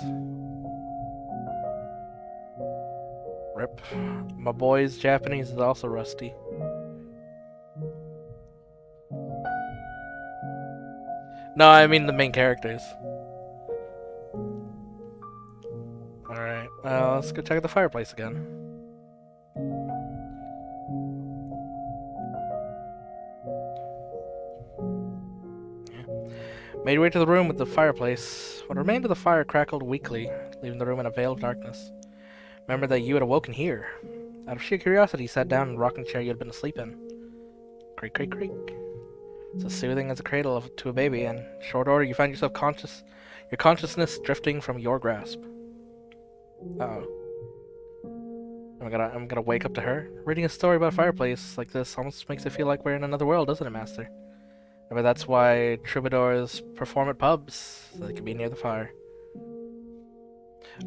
Rip. My boy's Japanese is also rusty. No, I mean the main characters. Alright, let's go check out the fireplace again. Made your way to the room with the fireplace. What remained of the fire crackled weakly, leaving the room in a veil of darkness. Remember that you had awoken here. Out of sheer curiosity, you sat down in the rocking chair you had been asleep in. Creak, creak, creak. It's as soothing as a cradle to a baby, and in short order you find yourself your consciousness drifting from your grasp. Uh-oh. I'm gonna wake up to her. Reading a story about a fireplace like this almost makes it feel like we're in another world, doesn't it, Master? Maybe that's why troubadours perform at pubs, so they can be near the fire.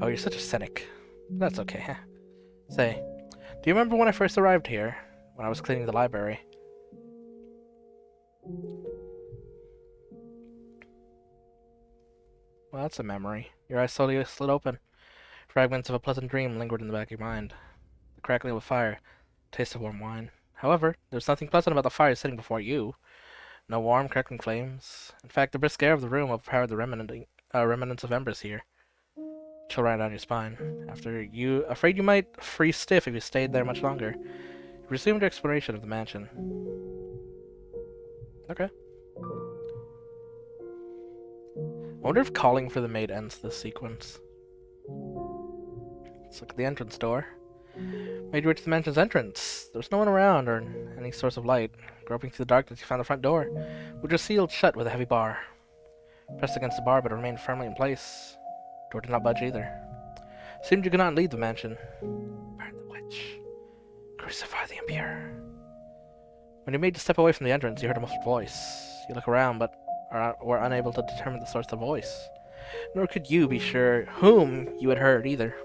Oh, you're such a cynic. That's okay, huh? Say, do you remember when I first arrived here? When I was cleaning the library? Well, that's a memory. Your eyes slowly slid open. Fragments of a pleasant dream lingered in the back of your mind. The crackling of a fire, taste of warm wine. However, there was nothing pleasant about the fire sitting before you. No warm, crackling flames. In fact, the brisk air of the room overpowered the remnants of embers here. Chill right down your spine. Afraid you might freeze stiff if you stayed there much longer, you resumed your exploration of the mansion. Okay. I wonder if calling for the maid ends this sequence. Let's look at the entrance door. Made your way to the mansion's entrance. There was no one around or any source of light. Groping through the darkness, you found the front door, which was sealed shut with a heavy bar. Pressed against the bar, but it remained firmly in place. The door did not budge either. It seemed you could not leave the mansion. Burn the witch. Crucify the impure. When you made to step away from the entrance, you heard a muffled voice. You look around, but were unable to determine the source of the voice. Nor could you be sure whom you had heard either.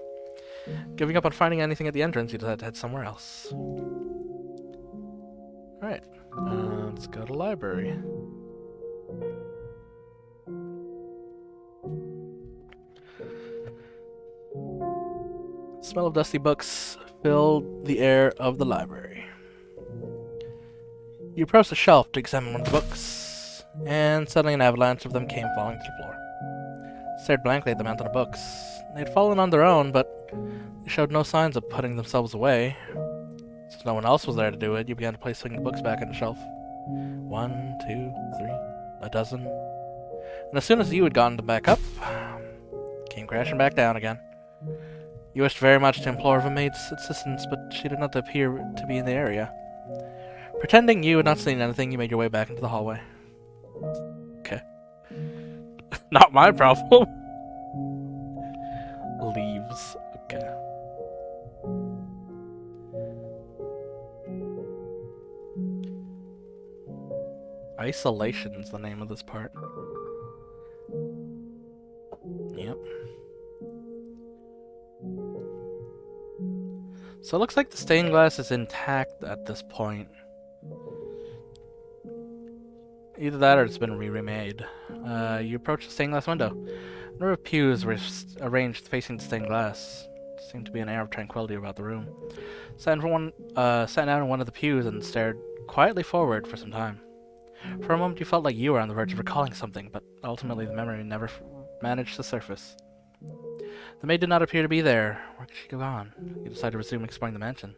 Giving up on finding anything at the entrance, you decided to head somewhere else. Alright, let's go to the library. The smell of dusty books filled the air of the library. You approached the shelf to examine one of the books, and suddenly an avalanche of them came falling to the floor. Stared blankly at the mountain of books. They had fallen on their own, but they showed no signs of putting themselves away. Since no one else was there to do it, you began to placing the books back on the shelf. 1, 2, 3, a dozen. And as soon as you had gotten them back up, came crashing back down again. You wished very much to implore of a maid's assistance, but she did not appear to be in the area. Pretending you had not seen anything, you made your way back into the hallway. Okay. Not my problem. Leaves. Okay. Isolation is the name of this part. Yep. So it looks like the stained glass is intact at this point. Either that or it's been remade. You approach the stained glass window. A number of pews were arranged facing the stained glass. There seemed to be an air of tranquility about the room. Sat down in one of the pews and stared quietly forward for some time. For a moment you felt like you were on the verge of recalling something, but ultimately the memory never managed to surface. The maid did not appear to be there. Where could she go on? You decided to resume exploring the mansion.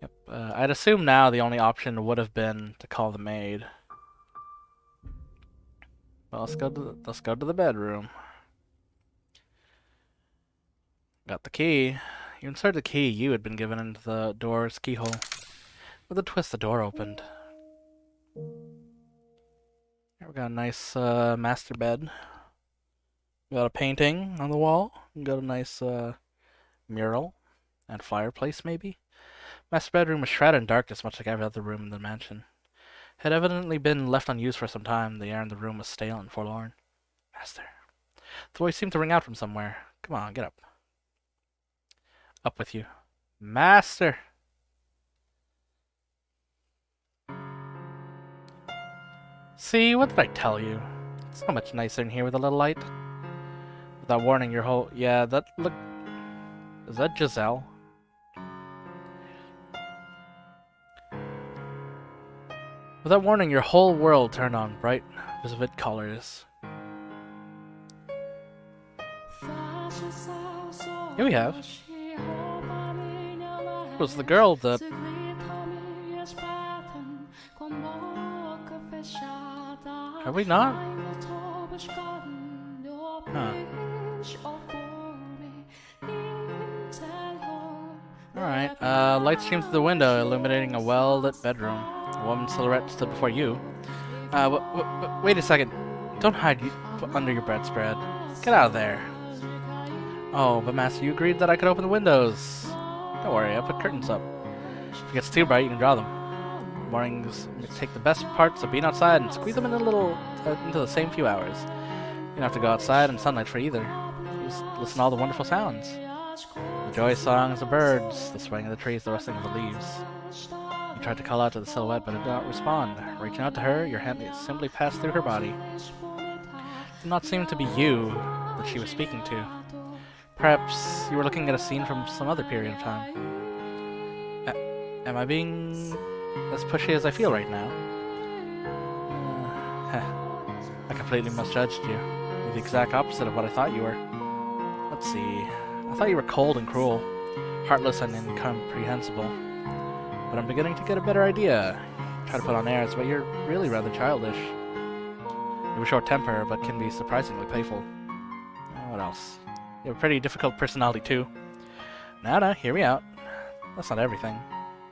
Yep. I'd assume now the only option would have been to call the maid. Well, let's go to the bedroom. Got the key. You inserted the key you had been given into the door's keyhole. With a twist, the door opened. Here we got a nice master bed. We got a painting on the wall. We got a nice mural and fireplace, maybe. Master bedroom was shrouded in darkness, much like every other room in the mansion. It had evidently been left unused for some time. The air in the room was stale and forlorn. Master. The voice seemed to ring out from somewhere. Come on, get up. Up with you. Master! See, what did I tell you? It's so much nicer in here with a little light. Without warning your whole... Yeah, that look... Is that Giselle? Without warning, your whole world turned on bright, vivid colors. Here we have. It was the girl that... Have we not? Huh. Alright, light streamed through the window, illuminating a well-lit bedroom. A woman's silhouette stood before you. Wait a second. Don't hide under your bedspread. Get out of there. Oh, but Master, you agreed that I could open the windows. Don't worry, I'll put curtains up. If it gets too bright, you can draw them. Mornings, take the best parts of being outside and squeeze them in into the same few hours. You don't have to go outside in sunlight for either. Just listen to all the wonderful sounds. The joyous songs of birds, the swaying of the trees, the rustling of the leaves. You tried to call out to the silhouette, but it did not respond. Reaching out to her, your hand simply passed through her body. It did not seem to be you that she was speaking to. Perhaps you were looking at a scene from some other period of time. Am I being as pushy as I feel right now? I completely misjudged you. You're the exact opposite of what I thought you were. Let's see. I thought you were cold and cruel, heartless and incomprehensible. But I'm beginning to get a better idea. Try to put on airs, but you're really rather childish. You have a short temper, but can be surprisingly playful. What else? You have a pretty difficult personality, too. Now, hear me out. That's not everything.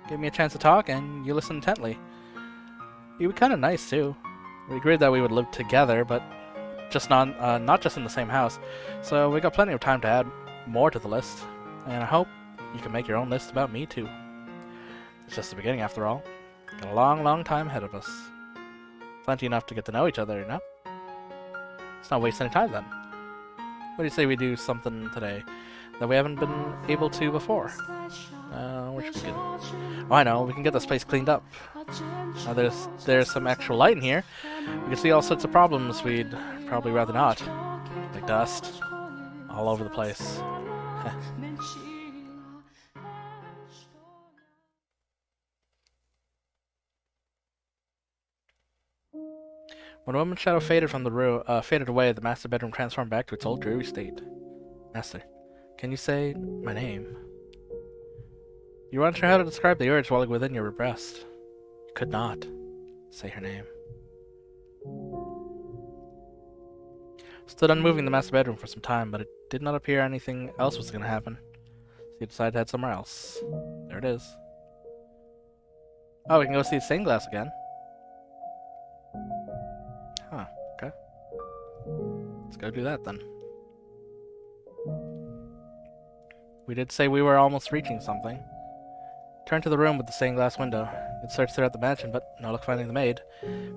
Give me a chance to talk, and you listen intently. You were kind of nice, too. We agreed that we would live together, but not just in the same house. So we got plenty of time to add more to the list. And I hope you can make your own list about me, too. It's just the beginning, after all. Got a long, long time ahead of us. Plenty enough to get to know each other, you know? Let's not waste any time, then. What do you say we do something today that we haven't been able to before? Which we can... Oh, I know. We can get this place cleaned up. Now, there's some actual light in here. We can see all sorts of problems we'd probably rather not. Like dust. All over the place. When a woman's shadow faded from the room, faded away, the master bedroom transformed back to its old dreary state. Master, can you say my name? You weren't sure how to describe the urge welling within your breast. You could not say her name. Stood unmoving in the master bedroom for some time, but it did not appear anything else was going to happen. So you decided to head somewhere else. There it is. Oh, we can go see the stained glass again. Huh, okay. Let's go do that then. We did say we were almost reaching something. Turned to the room with the stained glass window. You'd searched throughout the mansion, but no luck finding the maid.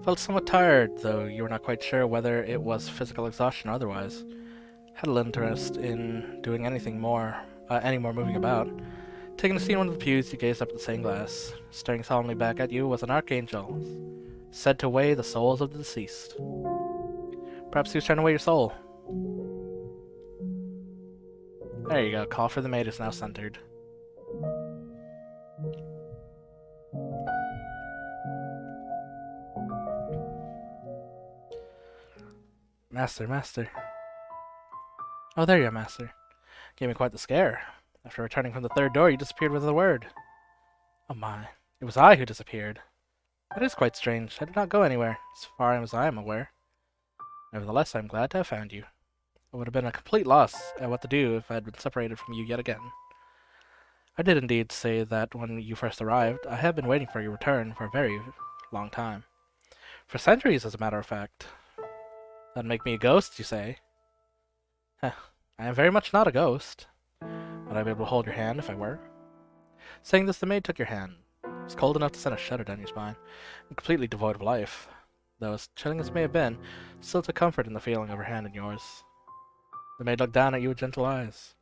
Felt somewhat tired, though you were not quite sure whether it was physical exhaustion or otherwise. Had little interest in doing any more moving about. Taking a seat in one of the pews, you gazed up at the stained glass. Staring solemnly back at you was an archangel, said to weigh the souls of the deceased. Perhaps he was trying to weigh your soul. There you go. Call for the maid is now centered. Master. Oh, there you are, Master. Gave me quite the scare. After returning from the third door, you disappeared without a word. Oh my. It was I who disappeared. That is quite strange. I did not go anywhere, as far as I am aware. Nevertheless, I am glad to have found you. It would have been a complete loss at what to do if I had been separated from you yet again. I did indeed say that when you first arrived. I have been waiting for your return for a very long time. For centuries, as a matter of fact. That'd make me a ghost, you say? Heh, I am very much not a ghost. Would I be able to hold your hand if I were? Saying this, the maid took your hand. It was cold enough to send a shudder down your spine, and completely devoid of life. Though as chilling as it may have been, still took comfort in the feeling of her hand in yours. The maid looked down at you with gentle eyes.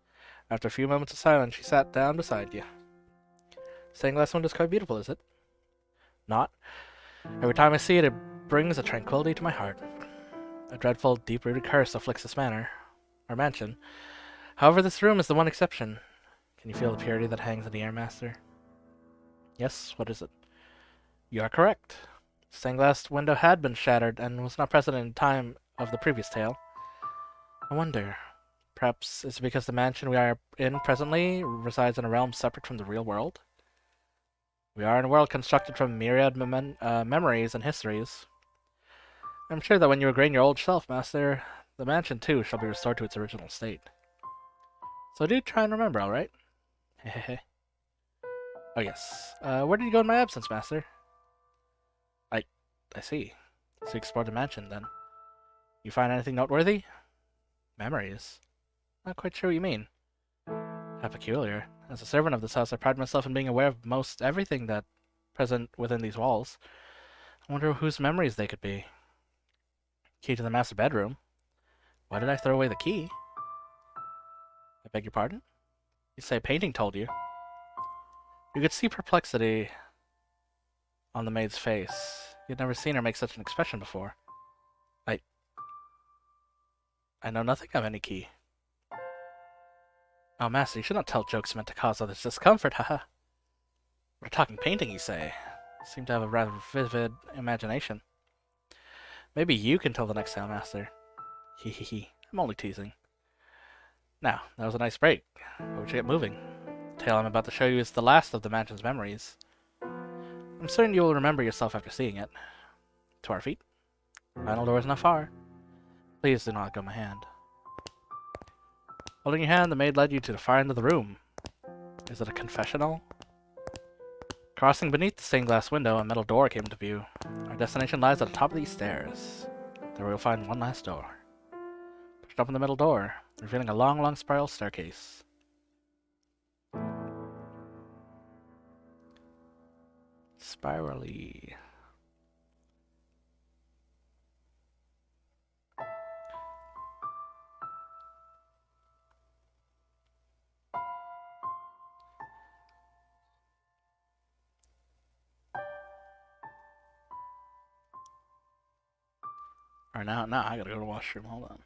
After a few moments of silence, she sat down beside you. Stained glass window is quite beautiful, is it? Not. Every time I see it, it brings a tranquility to my heart. A dreadful, deep-rooted curse afflicts this mansion. However, this room is the one exception. Can you feel the purity that hangs in the air, Master? Yes, what is it? You are correct. The stained glass window had been shattered and was not present in time of the previous tale. I wonder, perhaps it's because the mansion we are in presently resides in a realm separate from the real world? We are in a world constructed from myriad memories and histories. I'm sure that when you regain your old self, Master, the mansion too shall be restored to its original state. So do try and remember, alright? Hehehe. Oh yes. Where did you go in my absence, Master? I see. So you explored the mansion, then. You find anything noteworthy? Memories? Not quite sure what you mean. How peculiar. As a servant of this house, I pride myself in being aware of most everything that present within these walls. I wonder whose memories they could be. Key to the master bedroom. Why did I throw away the key? I beg your pardon? You say a painting told you. You could see perplexity on the maid's face. You'd never seen her make such an expression before. I know nothing of any key. Oh, Master, you should not tell jokes meant to cause others discomfort, haha. We're talking painting, you say. You seem to have a rather vivid imagination. Maybe you can tell the next tale, Master. Hehehe. I'm only teasing. Now, that was a nice break. But we should get moving. The tale I'm about to show you is the last of the mansion's memories. I'm certain you will remember yourself after seeing it. To our feet. Final door is not far. Please do not let go of my hand. Holding your hand, the maid led you to the far end of the room. Is it a confessional? Crossing beneath the stained glass window, a metal door came into view. Our destination lies at the top of these stairs. There we will find one last door. Pushed open the middle door, revealing a long, long spiral staircase. Spirally. Alright, now I gotta go to the washroom. Hold on.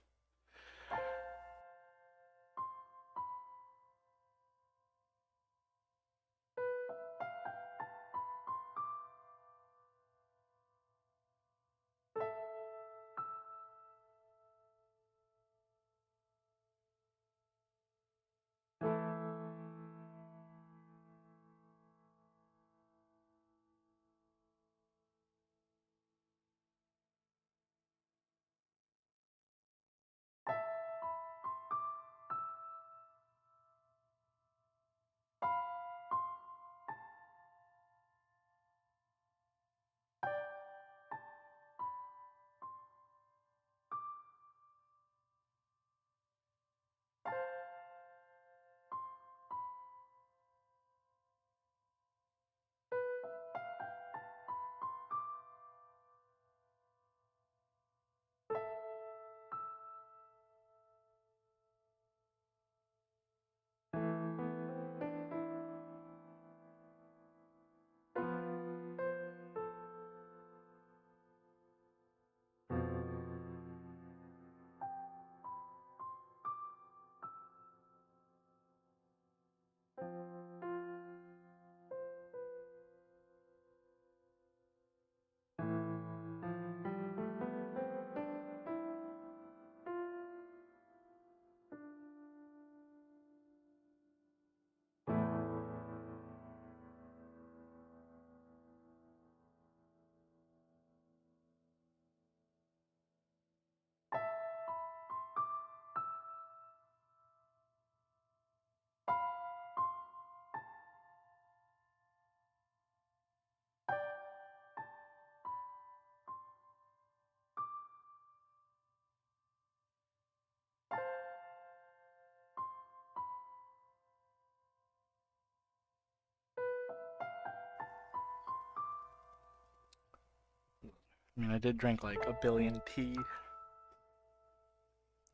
I mean, I did drink like a billion tea.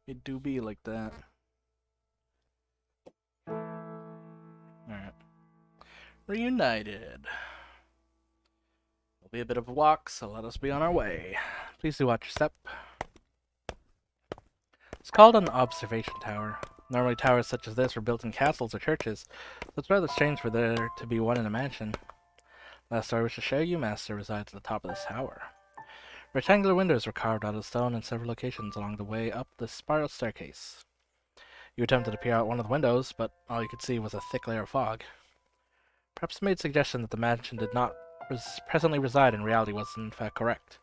It do be like that. Alright. reunited. It'll be a bit of a walk, so let us be on our way. Please do watch your step. It's called an observation tower. Normally towers such as this were built in castles or churches, so it's rather strange for there to be one in a mansion. Last story I wish to show you, Master resides at the top of this tower. Rectangular windows were carved out of stone in several locations along the way up the spiral staircase. You attempted to peer out one of the windows, but all you could see was a thick layer of fog. Perhaps the maid's suggestion that the mansion did not presently reside in reality was in fact correct.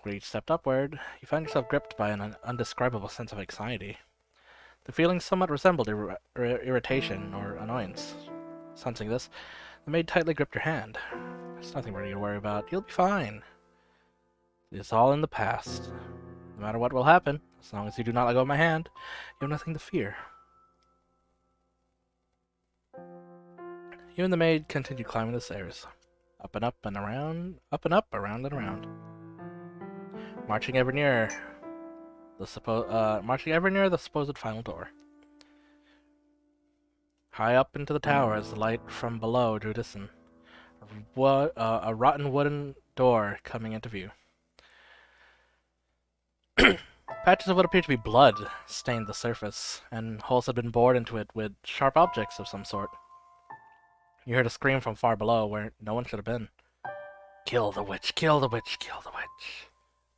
When each stepped upward, you found yourself gripped by an undescribable sense of anxiety. The feeling somewhat resembled irritation or annoyance. Sensing this, the maid tightly gripped your hand. There's nothing for you to worry about. You'll be fine. It's all in the past. No matter what will happen, as long as you do not let go of my hand, you have nothing to fear. You and the maid continued climbing the stairs. Up and up and around, up and up, around and around. Marching ever nearer the supposed final door. High up into the tower as the light from below drew distant. A rotten wooden door coming into view. Patches of what appeared to be blood stained the surface, and holes had been bored into it with sharp objects of some sort. You heard a scream from far below, where no one should have been. Kill the witch, kill the witch, kill the witch.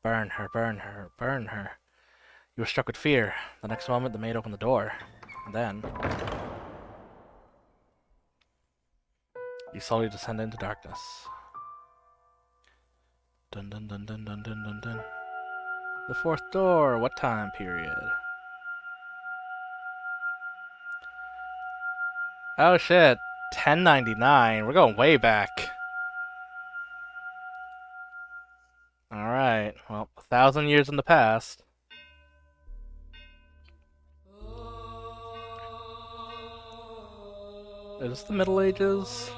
Burn her, burn her, burn her. You were struck with fear. The next moment, the maid opened the door, and then you slowly descend into darkness. Dun dun dun dun dun dun dun dun. The fourth door, what time period? Oh shit, 1099, we're going way back. Alright, well, 1,000 years in the past. Is this the Middle Ages?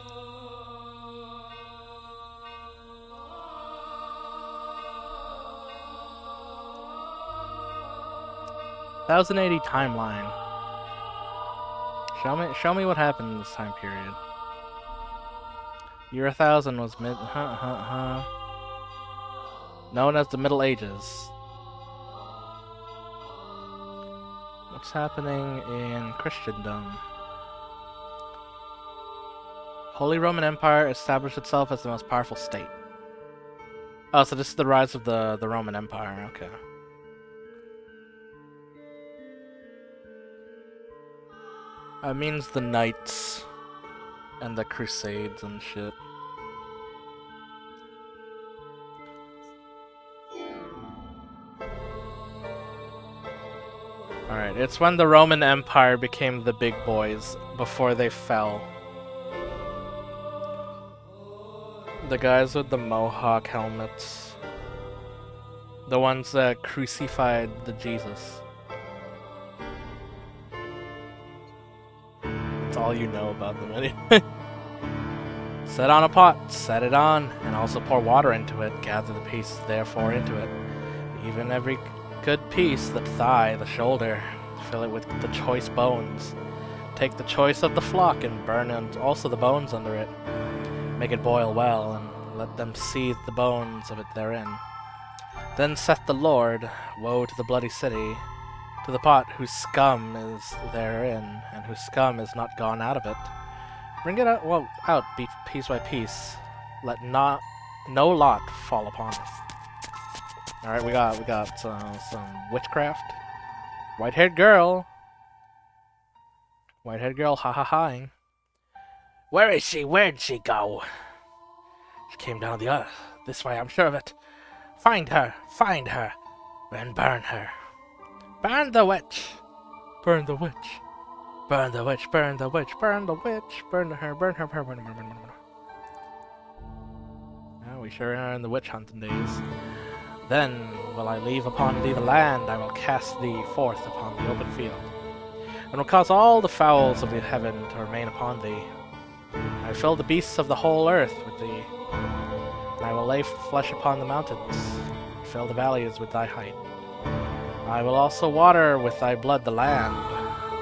$1080 timeline. Show me what happened in this time period. Year 1000 was known as the Middle Ages. What's happening in Christendom? Holy Roman Empire established itself as the most powerful state. Oh, so this is the rise of the Roman Empire, okay. It means the knights and the crusades and shit. Alright, it's when the Roman Empire became the big boys before they fell. The guys with the mohawk helmets. The ones that crucified the Jesus. That's all you know about them anyway. Set on a pot, set it on, and also pour water into it. Gather the pieces therefore into it. Even every good piece, the thigh, the shoulder. Fill it with the choice bones. Take the choice of the flock and burn also the bones under it. Make it boil well, and let them seethe the bones of it therein. Then saith the Lord, woe to the bloody city, to the pot whose scum is therein, and whose scum is not gone out of it. Bring it out, well, out piece by piece. Let no lot fall upon it. Alright, we got some witchcraft. White-haired girl. White-haired girl ha-ha-haing. Where is she? Where'd she go? She came down the earth. This way, I'm sure of it. Find her, and burn her. Burn the witch! Burn the witch. Burn the witch, burn the witch, burn the witch. Burn her, burn her, burn her, burn her, burn her. Oh, we sure are in the witch hunting days. Then will I leave upon thee the land, I will cast thee forth upon the open field, and will cause all the fowls of the heaven to remain upon thee. I will fill the beasts of the whole earth with thee, and I will lay flesh upon the mountains, and fill the valleys with thy height. I will also water with thy blood the land,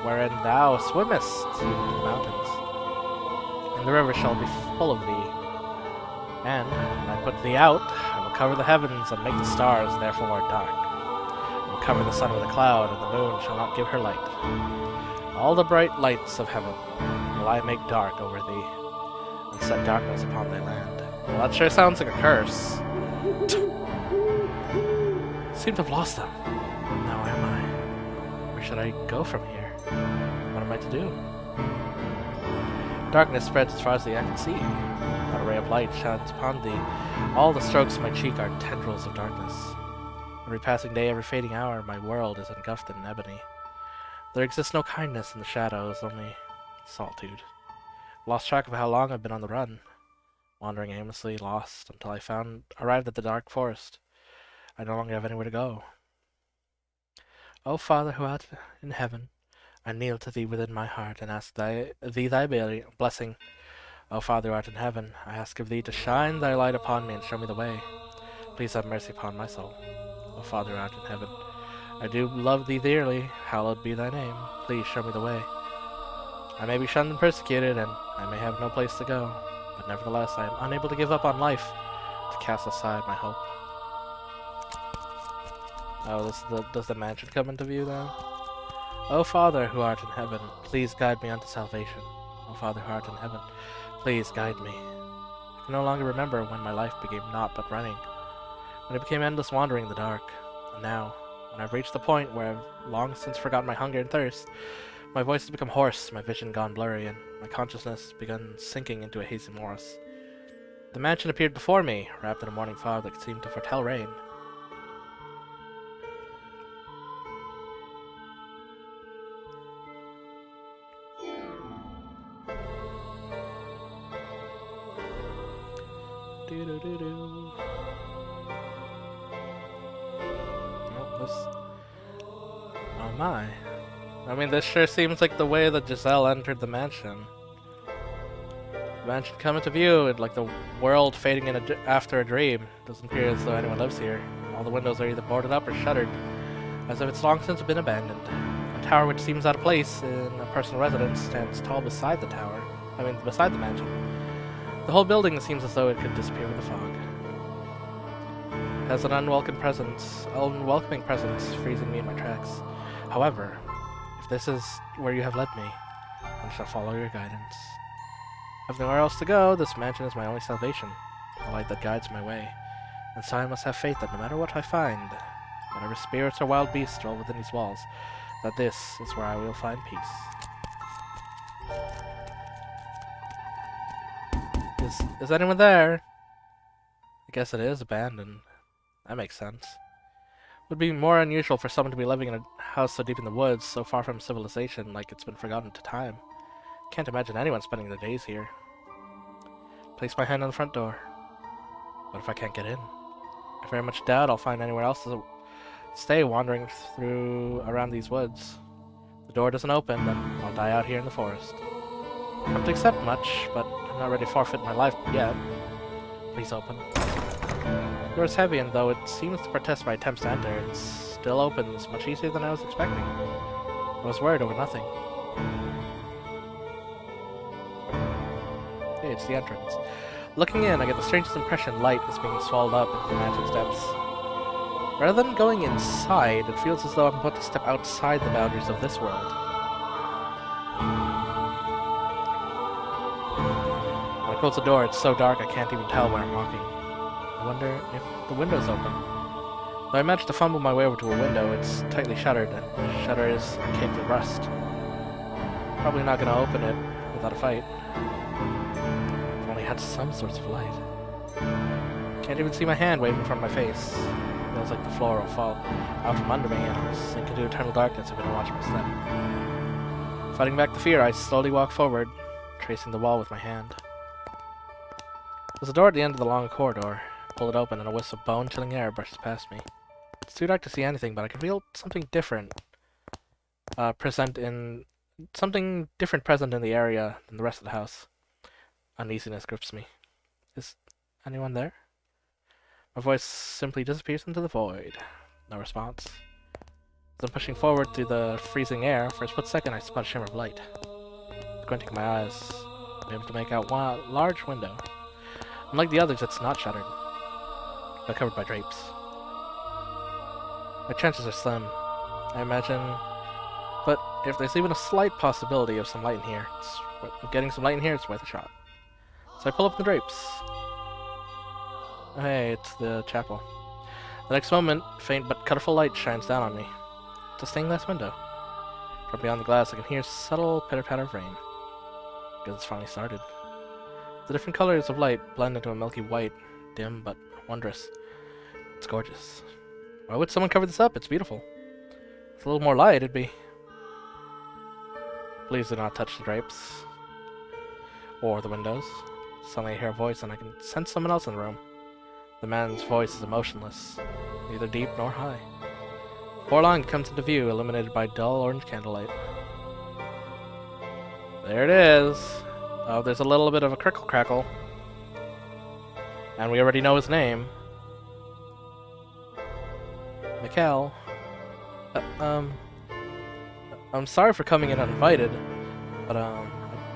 wherein thou swimmest, even to the mountains. and the river shall be full of thee. And when I put thee out, I will cover the heavens and make the stars therefore dark. I will cover the sun with a cloud, and the moon shall not give her light. All the bright lights of heaven will I make dark over thee, and set darkness upon thy land. Well, that sure sounds like a curse. Seem to have lost them. Now where am I? Where should I go from here? What am I to do? Darkness spreads as far as the eye can see. Not a ray of light shines upon thee. All the strokes of my cheek are tendrils of darkness. Every passing day, every fading hour, my world is engulfed in ebony. There exists no kindness in the shadows, only solitude. Lost track of how long I've been on the run, wandering aimlessly, lost, until I arrived at the dark forest. I no longer have anywhere to go. O Father who art in heaven, I kneel to thee within my heart, and ask thee thy blessing. O Father who art in heaven, I ask of thee to shine thy light upon me and show me the way. Please have mercy upon my soul. O Father who art in heaven, I do love thee dearly, hallowed be thy name. Please show me the way. I may be shunned and persecuted, and I may have no place to go, but nevertheless I am unable to give up on life, to cast aside my hope. Oh, does the mansion come into view now? O Father who art in heaven, please guide me unto salvation. O Father who art in heaven, please guide me. I can no longer remember when my life became naught but running, when it became endless wandering in the dark. And now, when I've reached the point where I've long since forgotten my hunger and thirst, my voice has become hoarse, my vision gone blurry, and my consciousness begun sinking into a hazy morass. The mansion appeared before me, wrapped in a morning fog that seemed to foretell rain. Do-do-do-do. Oh my. I mean, this sure seems like the way that Giselle entered the mansion. The mansion come into view, and like the world fading in after a dream. Doesn't appear as though anyone lives here. All the windows are either boarded up or shuttered, as if it's long since been abandoned. A tower which seems out of place in a personal residence stands tall beside the tower. Beside the mansion. The whole building seems as though it could disappear with the fog. It has an unwelcoming presence, freezing me in my tracks. However, if this is where you have led me, I shall follow your guidance. I have nowhere else to go. This mansion is my only salvation, the light that guides my way. And so I must have faith that no matter what I find, whatever spirits or wild beasts stroll within these walls, that this is where I will find peace. Is anyone there? I guess it is abandoned. That makes sense. Would be more unusual for someone to be living in a house so deep in the woods, so far from civilization, like it's been forgotten to time. Can't imagine anyone spending their days here. Place my hand on the front door. What if I can't get in? I very much doubt I'll find anywhere else to stay wandering around these woods. If the door doesn't open, then I'll die out here in the forest. I have to accept much, but I'm not ready to forfeit my life yet. Please open. The door is heavy, and though it seems to protest my attempts to enter, it still opens much easier than I was expecting. I was worried over nothing. Hey, it's the entrance. Looking in, I get the strangest impression light is being swallowed up into the mansion's depths. Rather than going inside, it feels as though I'm about to step outside the boundaries of this world. When I close the door, it's so dark I can't even tell where I'm walking. I wonder if the window's open. Though I managed to fumble my way over to a window, it's tightly shuttered, and the shutter is caked with rust. Probably not going to open it without a fight. If only I had some source of light. Can't even see my hand waving from my face. Feels like the floor will fall out from under me, and I'll sink into eternal darkness if I don't watch my step. Fighting back the fear, I slowly walk forward, tracing the wall with my hand. There's a door at the end of the long corridor. Pull it open, and a wisp of bone-chilling air brushes past me. It's too dark to see anything, but I can feel something different present in the area than the rest of the house. Uneasiness grips me. Is anyone there? My voice simply disappears into the void. No response. As I'm pushing forward through the freezing air, for a split second I spot a shimmer of light. Squinting my eyes, I'm able to make out one large window. Unlike the others, it's not shuttered, but covered by drapes. My chances are slim, I imagine, but if there's even a slight possibility of some light in here, of getting some light in here, it's worth a shot. So I pull up the drapes. Hey, it's the chapel. The next moment, faint but colorful light shines down on me. It's a stained glass window. From beyond the glass, I can hear a subtle pitter-patter of rain. Because it's finally started. The different colors of light blend into a milky white, dim but wondrous. It's gorgeous. Why would someone cover this up? It's beautiful. With a little more light, it'd be... Please do not touch the drapes. Or the windows. Suddenly I hear a voice and I can sense someone else in the room. The man's voice is emotionless, neither deep nor high. Before long it comes into view, illuminated by dull orange candlelight. There it is! Oh, there's a little bit of a crickle crackle. And we already know his name. Mikhail. I'm sorry for coming in uninvited, but I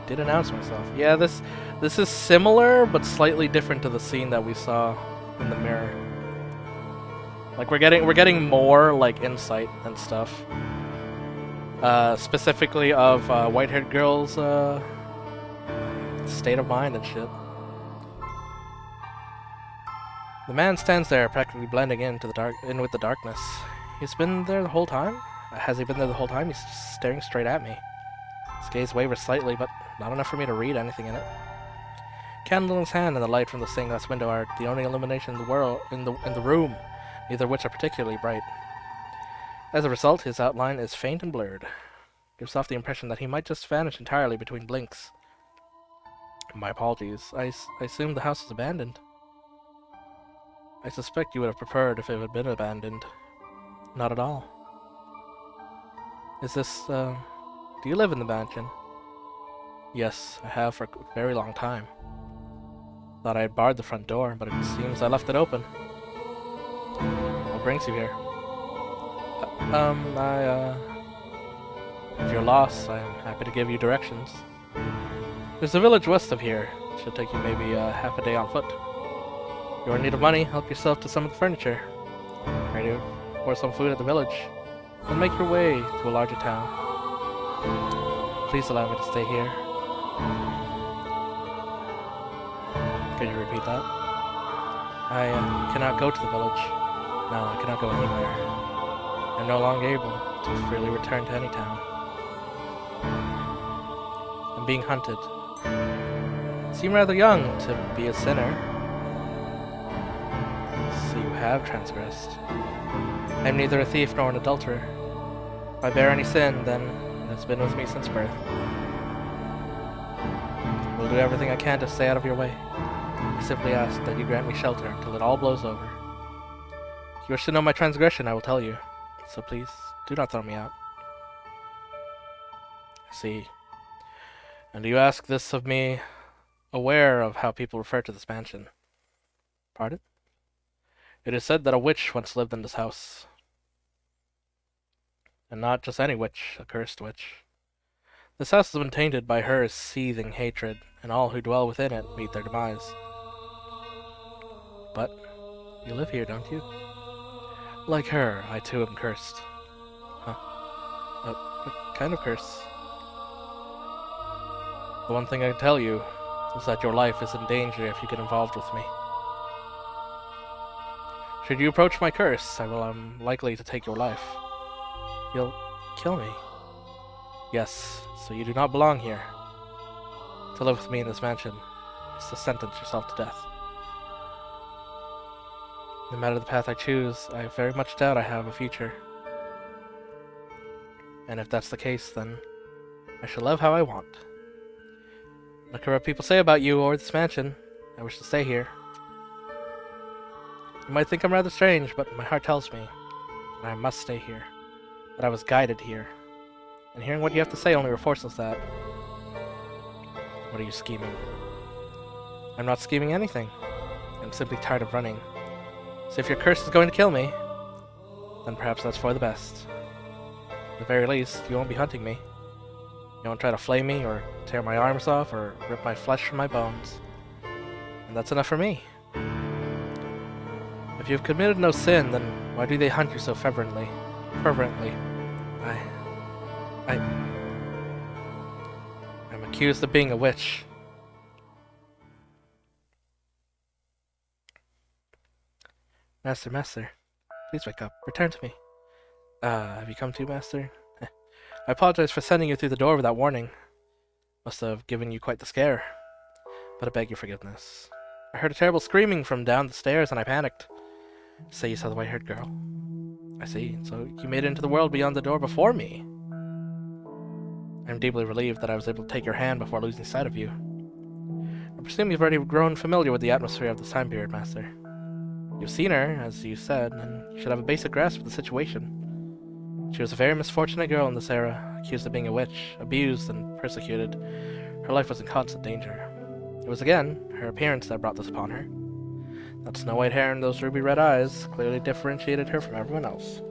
did announce myself. Yeah, this is similar, but slightly different to the scene that we saw in the mirror. Like we're getting more like insight and stuff. Specifically of white-haired girl's state of mind and shit. The man stands there, practically blending in with the darkness. He's been there the whole time? Has he been there the whole time? He's staring straight at me. His gaze wavers slightly, but not enough for me to read anything in it. Candle in his hand and the light from the stained glass window are the only illumination in the room, neither of which are particularly bright. As a result, his outline is faint and blurred. Gives off the impression that he might just vanish entirely between blinks. My apologies. I assumed the house was abandoned. I suspect you would have preferred if it had been abandoned. Not at all. Is this, do you live in the mansion? Yes, I have for a very long time. Thought I had barred the front door, but it seems I left it open. What brings you here? If you're lost, I am happy to give you directions. There's a village west of here. It should take you maybe half a day on foot. If you're in need of money, help yourself to some of the furniture. Ready for some food at the village. Then make your way to a larger town. Please allow me to stay here. Can you repeat that? I cannot go to the village. No, I cannot go anywhere. I'm no longer able to freely return to any town. I'm being hunted. You seem rather young to be a sinner. So you have transgressed. I am neither a thief nor an adulterer. If I bear any sin, then it has been with me since birth. I will do everything I can to stay out of your way. I simply ask that you grant me shelter until it all blows over. If you wish to know my transgression, I will tell you. So please, do not throw me out. I see. And do you ask this of me, aware of how people refer to this mansion? Pardon? It is said that a witch once lived in this house. And not just any witch, a cursed witch. This house has been tainted by her seething hatred, and all who dwell within it meet their demise. But you live here, don't you? Like her, I too am cursed. Huh. What kind of curse? The one thing I can tell you is that your life is in danger if you get involved with me. Should you approach my curse, I will likely to take your life. You'll kill me. Yes, so you do not belong here. To live with me in this mansion is to sentence yourself to death. No matter the path I choose, I very much doubt I have a future. And if that's the case, then I shall live how I want. No matter what people say about you or this mansion, I wish to stay here. You might think I'm rather strange, but my heart tells me that I must stay here. That I was guided here. And hearing what you have to say only reinforces that. What are you scheming? I'm not scheming anything. I'm simply tired of running. So if your curse is going to kill me, then perhaps that's for the best. At the very least, you won't be hunting me. You won't try to flay me, or tear my arms off, or rip my flesh from my bones. And that's enough for me. If you've committed no sin, then why do they hunt you so fervently? I'm accused of being a witch. Master, please wake up. Return to me. Have you come to, Master? I apologize for sending you through the door without warning. Must have given you quite the scare. But I beg your forgiveness. I heard a terrible screaming from down the stairs and I panicked. Say you saw the white-haired girl. I see. So you made it into the world beyond the door before me. I'm deeply relieved that I was able to take your hand before losing sight of you. I presume you've already grown familiar with the atmosphere of this time period, Master. You've seen her, as you said, and you should have a basic grasp of the situation. She was a very misfortunate girl in this era, accused of being a witch, abused and persecuted. Her life was in constant danger. It was again her appearance that brought this upon her. That snow white hair and those ruby red eyes clearly differentiated her from everyone else.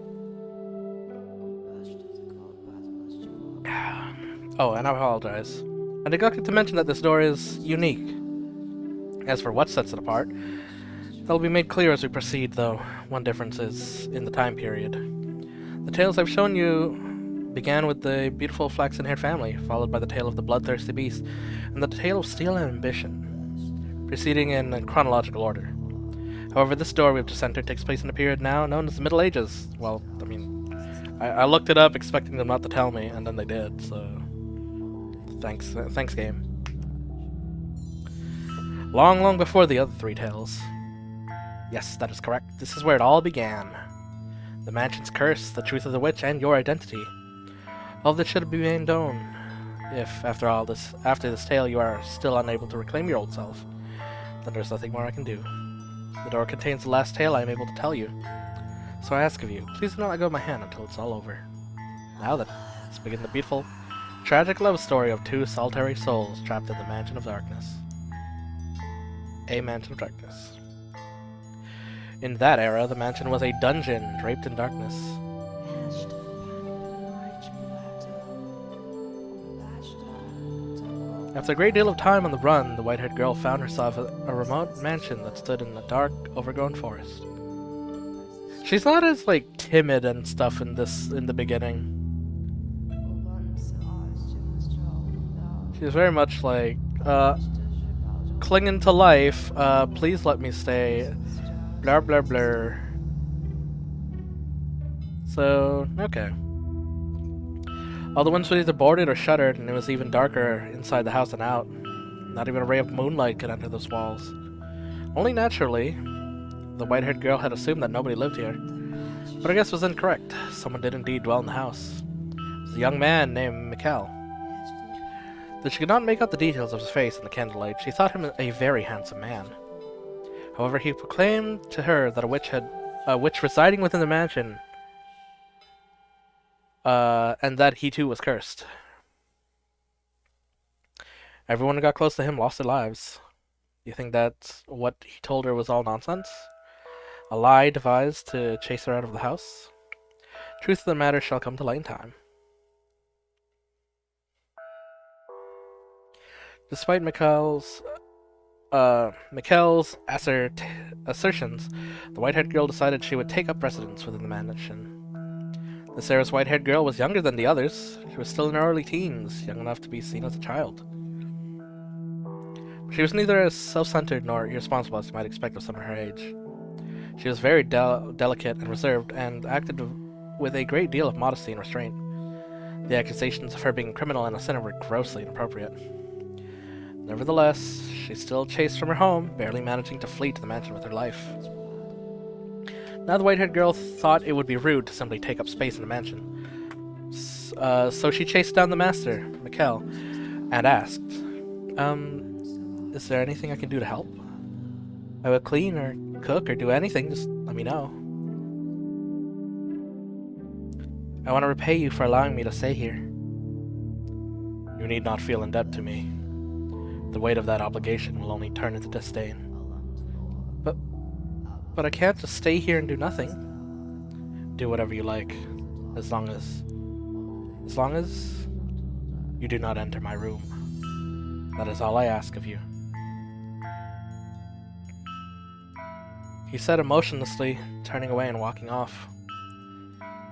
Oh, and I apologize. I neglected to mention that this door is unique. As for what sets it apart, that will be made clear as we proceed, though. One difference is in the time period. The tales I've shown you began with the beautiful flaxen-haired family, followed by the tale of the bloodthirsty beast, and the tale of steel and ambition, proceeding in chronological order. However, this door we've just entered takes place in a period now known as the Middle Ages. Well, I mean, I looked it up expecting them not to tell me, and then they did, so... Thanks, game. Long before the other three tales. Yes, that is correct. This is where it all began. The mansion's curse, the truth of the witch, and your identity. All this should be made known. If, after this tale, you are still unable to reclaim your old self, then there's nothing more I can do. The door contains the last tale I am able to tell you. So I ask of you, please do not let go of my hand until it's all over. Now then, let's begin the beautiful, tragic love story of two solitary souls trapped in the Mansion of Darkness. A Mansion of Darkness. In that era, the mansion was a dungeon draped in darkness. After a great deal of time on the run, the white-haired girl found herself at a remote mansion that stood in a dark, overgrown forest. She's not as, timid and stuff in the beginning. She's very much clinging to life, please let me stay, blah blah blah. So, okay. All the windows were either boarded or shuttered, and it was even darker inside the house than out. Not even a ray of moonlight could enter those walls. Only naturally, the white-haired girl had assumed that nobody lived here. But I guess was incorrect. Someone did indeed dwell in the house. It was a young man named Mikkel. Though she could not make out the details of his face in the candlelight, she thought him a very handsome man. However, he proclaimed to her that a witch residing within the mansion, and that he too was cursed. Everyone who got close to him lost their lives. You think that what he told her was all nonsense? A lie devised to chase her out of the house? Truth of the matter shall come to light in time. Despite Mikkel's assertions, the white-haired girl decided she would take up residence within the mansion. This era's white-haired girl was younger than the others. She was still in her early teens, young enough to be seen as a child. She was neither as self-centered nor irresponsible as you might expect of someone her age. She was very delicate and reserved, and acted with a great deal of modesty and restraint. The accusations of her being a criminal and a sinner were grossly inappropriate. Nevertheless, she still chased from her home, barely managing to flee to the mansion with her life. Now the white-haired girl thought it would be rude to simply take up space in the mansion. So she chased down the master, Mikkel, and asked, is there anything I can do to help? I will clean or cook or do anything, just let me know. I want to repay you for allowing me to stay here. You need not feel in debt to me. The weight of that obligation will only turn into disdain. But I can't just stay here and do nothing. Do whatever you like, as long as You do not enter my room. That is all I ask of you. He said emotionlessly, turning away and walking off.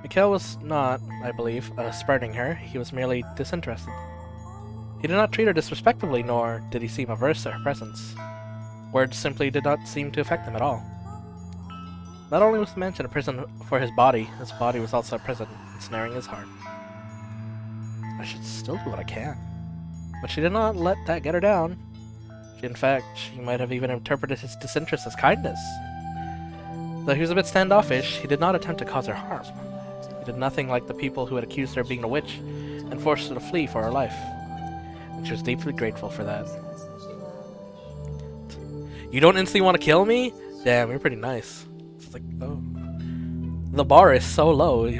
Mikhail was not, I believe, spurning her. He was merely disinterested. He did not treat her disrespectfully, nor did he seem averse to her presence. Words simply did not seem to affect him at all. Not only was the mansion a prison for his body was also a prison, ensnaring his heart. I should still do what I can. But she did not let that get her down. In fact, she might have even interpreted his disinterest as kindness. Though he was a bit standoffish, he did not attempt to cause her harm. He did nothing like the people who had accused her of being a witch and forced her to flee for her life. And she was deeply grateful for that. You don't instantly want to kill me? Damn, you're pretty nice. It's like, oh. The bar is so low.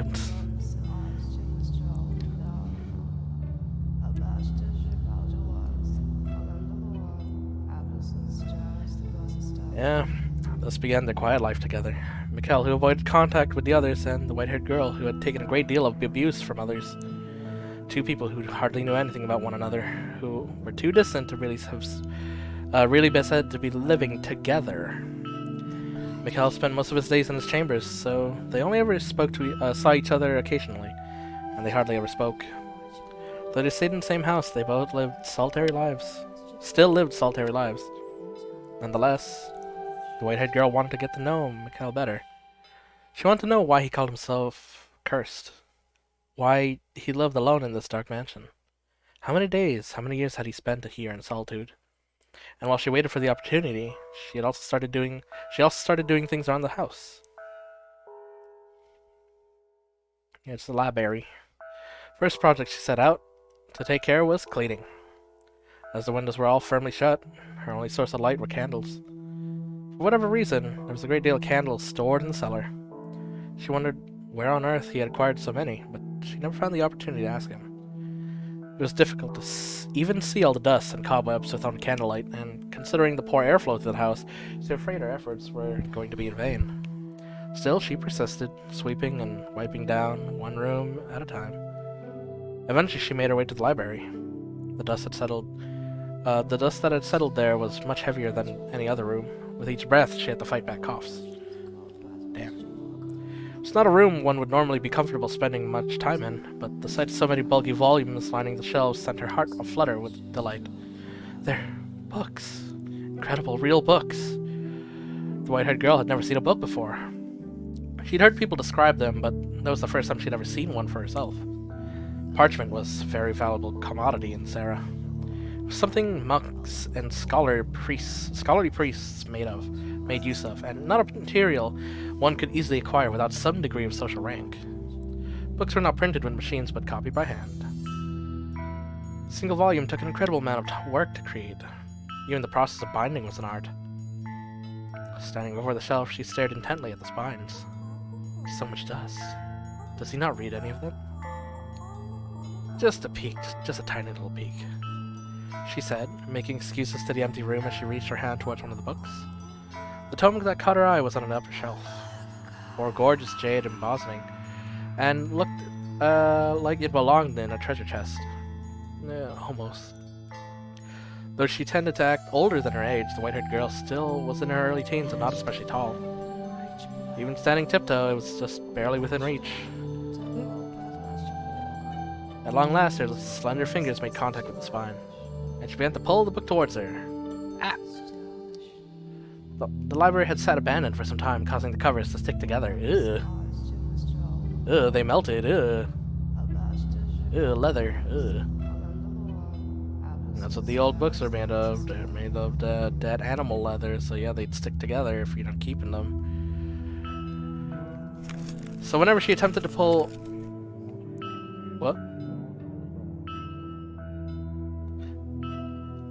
Yeah, thus began their quiet life together. Mikhail, who avoided contact with the others, and the white-haired girl, who had taken a great deal of abuse from others. Two people who hardly knew anything about one another, who were too distant to really be said to be living together. Mikhail spent most of his days in his chambers, so they only ever saw each other occasionally, and they hardly ever spoke. Though they stayed in the same house, they both lived solitary lives. Still lived solitary lives. Nonetheless, the white-haired girl wanted to get to know Mikhail better. She wanted to know why he called himself cursed. Why he lived alone in this dark mansion. How many days, how many years had he spent here in solitude? And while she waited for the opportunity, she also started doing things around the house. It's the library. First project she set out to take care of was cleaning. As the windows were all firmly shut, her only source of light were candles. For whatever reason, there was a great deal of candles stored in the cellar. She wondered where on earth he had acquired so many, but she never found the opportunity to ask him. It was difficult to even see all the dust and cobwebs without candlelight, and considering the poor airflow to the house, she was afraid her efforts were going to be in vain. Still, she persisted, sweeping and wiping down one room at a time. Eventually, she made her way to the library. The dust that had settled there was much heavier than any other room. With each breath, she had to fight back coughs. Damn. It's not a room one would normally be comfortable spending much time in, but the sight of so many bulky volumes lining the shelves sent her heart aflutter with delight. They're books. Incredible, real books. The white-haired girl had never seen a book before. She'd heard people describe them, but that was the first time she'd ever seen one for herself. Parchment was a very valuable commodity in Sarah. Something monks and scholarly priests made use of, and not a material one could easily acquire without some degree of social rank. Books were not printed with machines, but copied by hand. A single volume took an incredible amount of work to create. Even the process of binding was an art. Standing before the shelf, she stared intently at the spines. So much dust. Does he not read any of them? Just a peek, just a tiny little peek, she said, making excuses to the empty room as she reached her hand towards one of the books. The tome that caught her eye was on an upper shelf, bore gorgeous jade embossing, and looked like it belonged in a treasure chest. Almost. Though she tended to act older than her age, the white-haired girl still was in her early teens and not especially tall. Even standing tiptoe, it was just barely within reach. At long last, her slender fingers made contact with the spine, and she began to pull the book towards her. Ah! The library had sat abandoned for some time, causing the covers to stick together. Ugh, they melted. Ugh, leather. Ugh. And that's what the old books are made of. They're made of dead animal leather, so yeah, they'd stick together if you're not keeping them. So whenever she attempted to pull... What?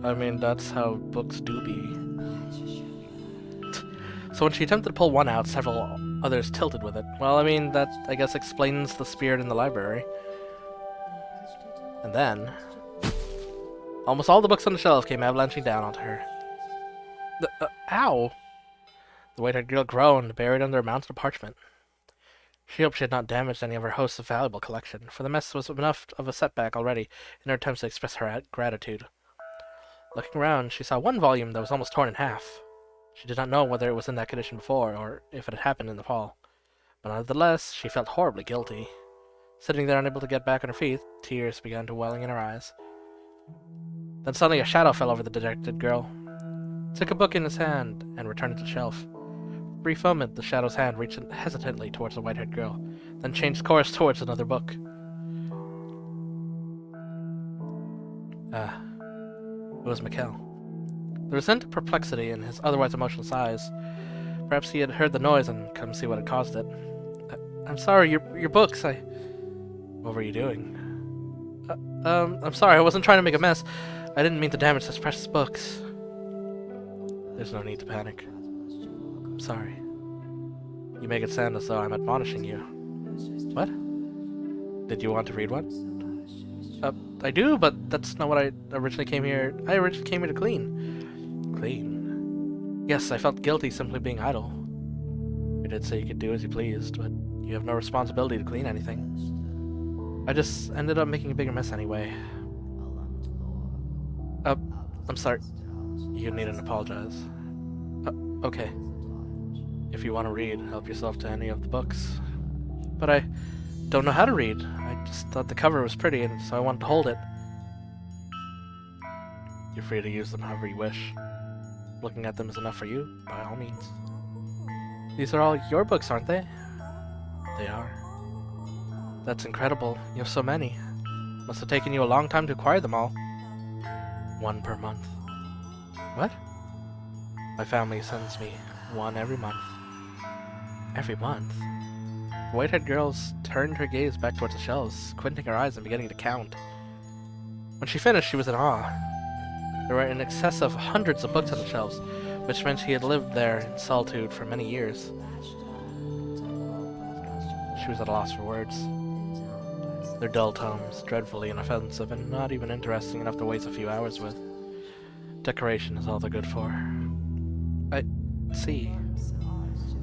I mean, that's how books do be. So when she attempted to pull one out, several others tilted with it. Well, I mean, that, I guess, explains the spirit in the library. And then... almost all the books on the shelf came avalanching down onto her. Ow! The white-haired girl groaned, buried under a mountain of parchment. She hoped she had not damaged any of her host's valuable collection, for the mess was enough of a setback already in her attempts to express her gratitude. Looking around, she saw one volume that was almost torn in half. She did not know whether it was in that condition before, or if it had happened in the fall. But nonetheless, she felt horribly guilty. Sitting there unable to get back on her feet, tears began to welling in her eyes. Then suddenly a shadow fell over the dejected girl. He took a book in his hand and returned it to the shelf. For a brief moment, the shadow's hand reached hesitantly towards the white-haired girl, then changed course towards another book. It was Mikkel. There was ended perplexity in his otherwise emotionless eyes. Perhaps he had heard the noise and come see what had caused it. I'm sorry, your books, What were you doing? I'm sorry, I wasn't trying to make a mess. I didn't mean to damage such precious books. There's no need to panic. I'm sorry. You make it sound as though I'm admonishing you. What? Did you want to read one? I do, but that's not what I originally came here. I originally came here to clean. Clean? Yes, I felt guilty simply being idle. You did say you could do as you pleased, but you have no responsibility to clean anything. I just ended up making a bigger mess anyway. I'm sorry. You needn't apologize. Okay. If you want to read, help yourself to any of the books. But I don't know how to read. I just thought the cover was pretty, and so I wanted to hold it. You're free to use them however you wish. Looking at them is enough for you, by all means. These are all your books, aren't they? They are. That's incredible. You have so many. Must have taken you a long time to acquire them all. One per month. What? My family sends me one every month. Every month? The white-haired girl turned her gaze back towards the shelves, squinting her eyes and beginning to count. When she finished, she was in awe. There were in excess of hundreds of books on the shelves, which meant she had lived there in solitude for many years. She was at a loss for words. Their dull tomes, dreadfully inoffensive and not even interesting enough to waste a few hours with. Decoration is all they're good for. I see.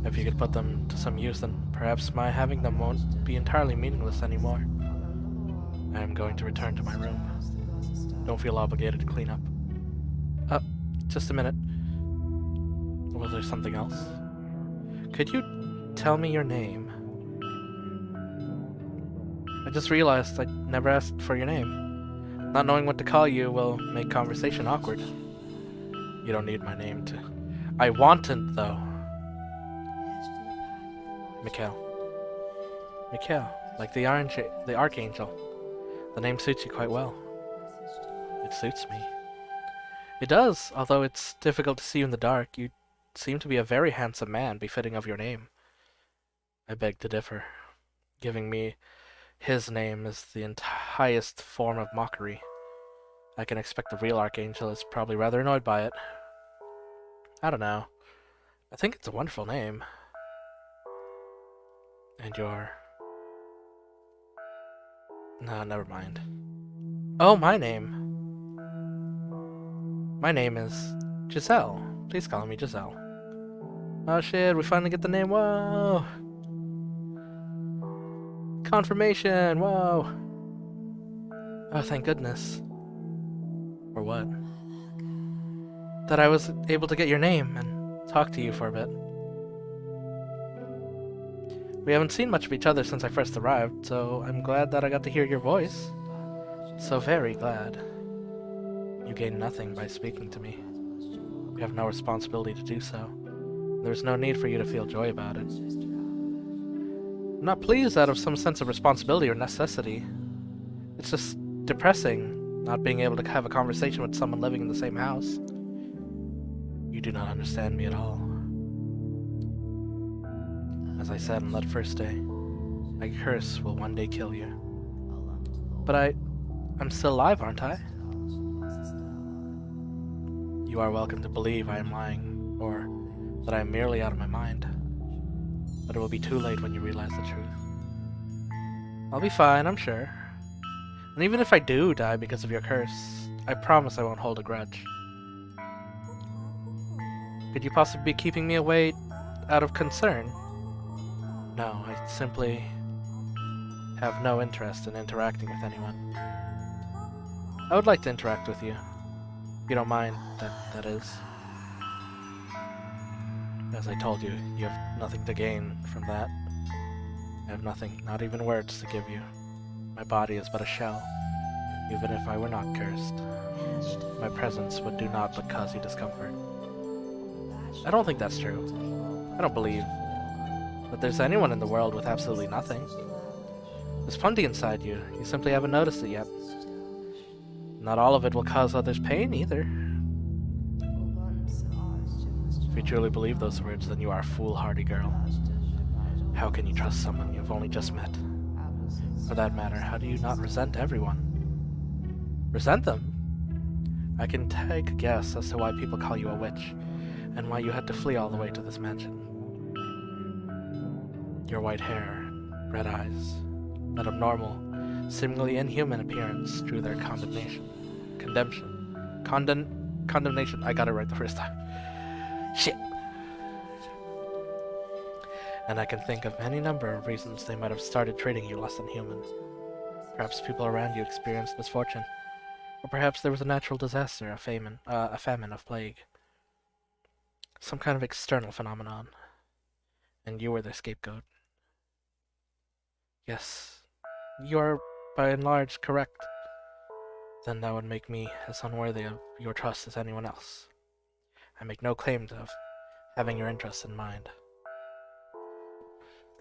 If you could put them to some use, then perhaps my having them won't be entirely meaningless anymore. I am going to return to my room. Don't feel obligated to clean up. Just a minute. Was there something else? Could you tell me your name? I just realized I never asked for your name. Not knowing what to call you will make conversation awkward. You don't need my name to... I want it, though. Mikkel. Mikkel, like the Archangel. The name suits you quite well. It suits me. It does, although it's difficult to see you in the dark. You seem to be a very handsome man, befitting of your name. I beg to differ. Giving me his name is the highest form of mockery. I can expect the real Archangel is probably rather annoyed by it. I don't know. I think it's a wonderful name. And your... No, never mind. Oh, my name. My name is Giselle. Please call me Giselle. Oh shit, we finally get the name. Whoa! Confirmation! Whoa! Oh, thank goodness. Or what? That I was able to get your name and talk to you for a bit. We haven't seen much of each other since I first arrived, so I'm glad that I got to hear your voice. So very glad. You gain nothing by speaking to me. You have no responsibility to do so. There's no need for you to feel joy about it. I'm not pleased out of some sense of responsibility or necessity. It's just depressing, not being able to have a conversation with someone living in the same house. You do not understand me at all. As I said on that first day, my curse will one day kill you. But I'm still alive, aren't I? You are welcome to believe I am lying, or that I am merely out of my mind. But it will be too late when you realize the truth. I'll be fine, I'm sure. And even if I do die because of your curse, I promise I won't hold a grudge. Could you possibly be keeping me away out of concern? No, I simply have no interest in interacting with anyone. I would like to interact with you. If you don't mind, that is. As I told you, you have nothing to gain from that. I have nothing, not even words to give you. My body is but a shell. Even if I were not cursed, my presence would do naught but cause you discomfort. I don't think that's true. I don't believe that there's anyone in the world with absolutely nothing. There's plenty inside you. You simply haven't noticed it yet. Not all of it will cause others pain either. If you truly believe those words, then you are a foolhardy girl. How can you trust someone you've only just met? For that matter, how do you not resent everyone? Resent them? I can take a guess as to why people call you a witch, and why you had to flee all the way to this mansion. Your white hair, red eyes, that abnormal, seemingly inhuman appearance drew their condemnation. Condemnation. I got it right the first time. Shit. And I can think of any number of reasons they might have started treating you less than human. Perhaps people around you experienced misfortune. Or perhaps there was a natural disaster, a famine of plague. Some kind of external phenomenon. And you were the scapegoat. Yes, you are by and large correct. Then that would make me as unworthy of your trust as anyone else. I make no claim to having your interests in mind.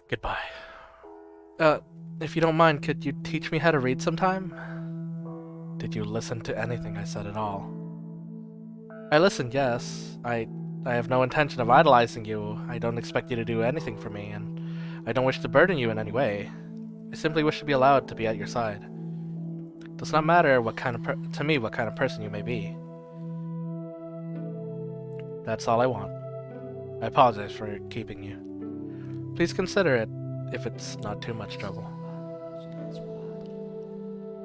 Goodbye. If you don't mind, could you teach me how to read sometime? Did you listen to anything I said at all? I listened, yes. I have no intention of idolizing you. I don't expect you to do anything for me, and I don't wish to burden you in any way. I simply wish to be allowed to be at your side. It does not matter to me what kind of person you may be. That's all I want. I apologize for keeping you. Please consider it if it's not too much trouble.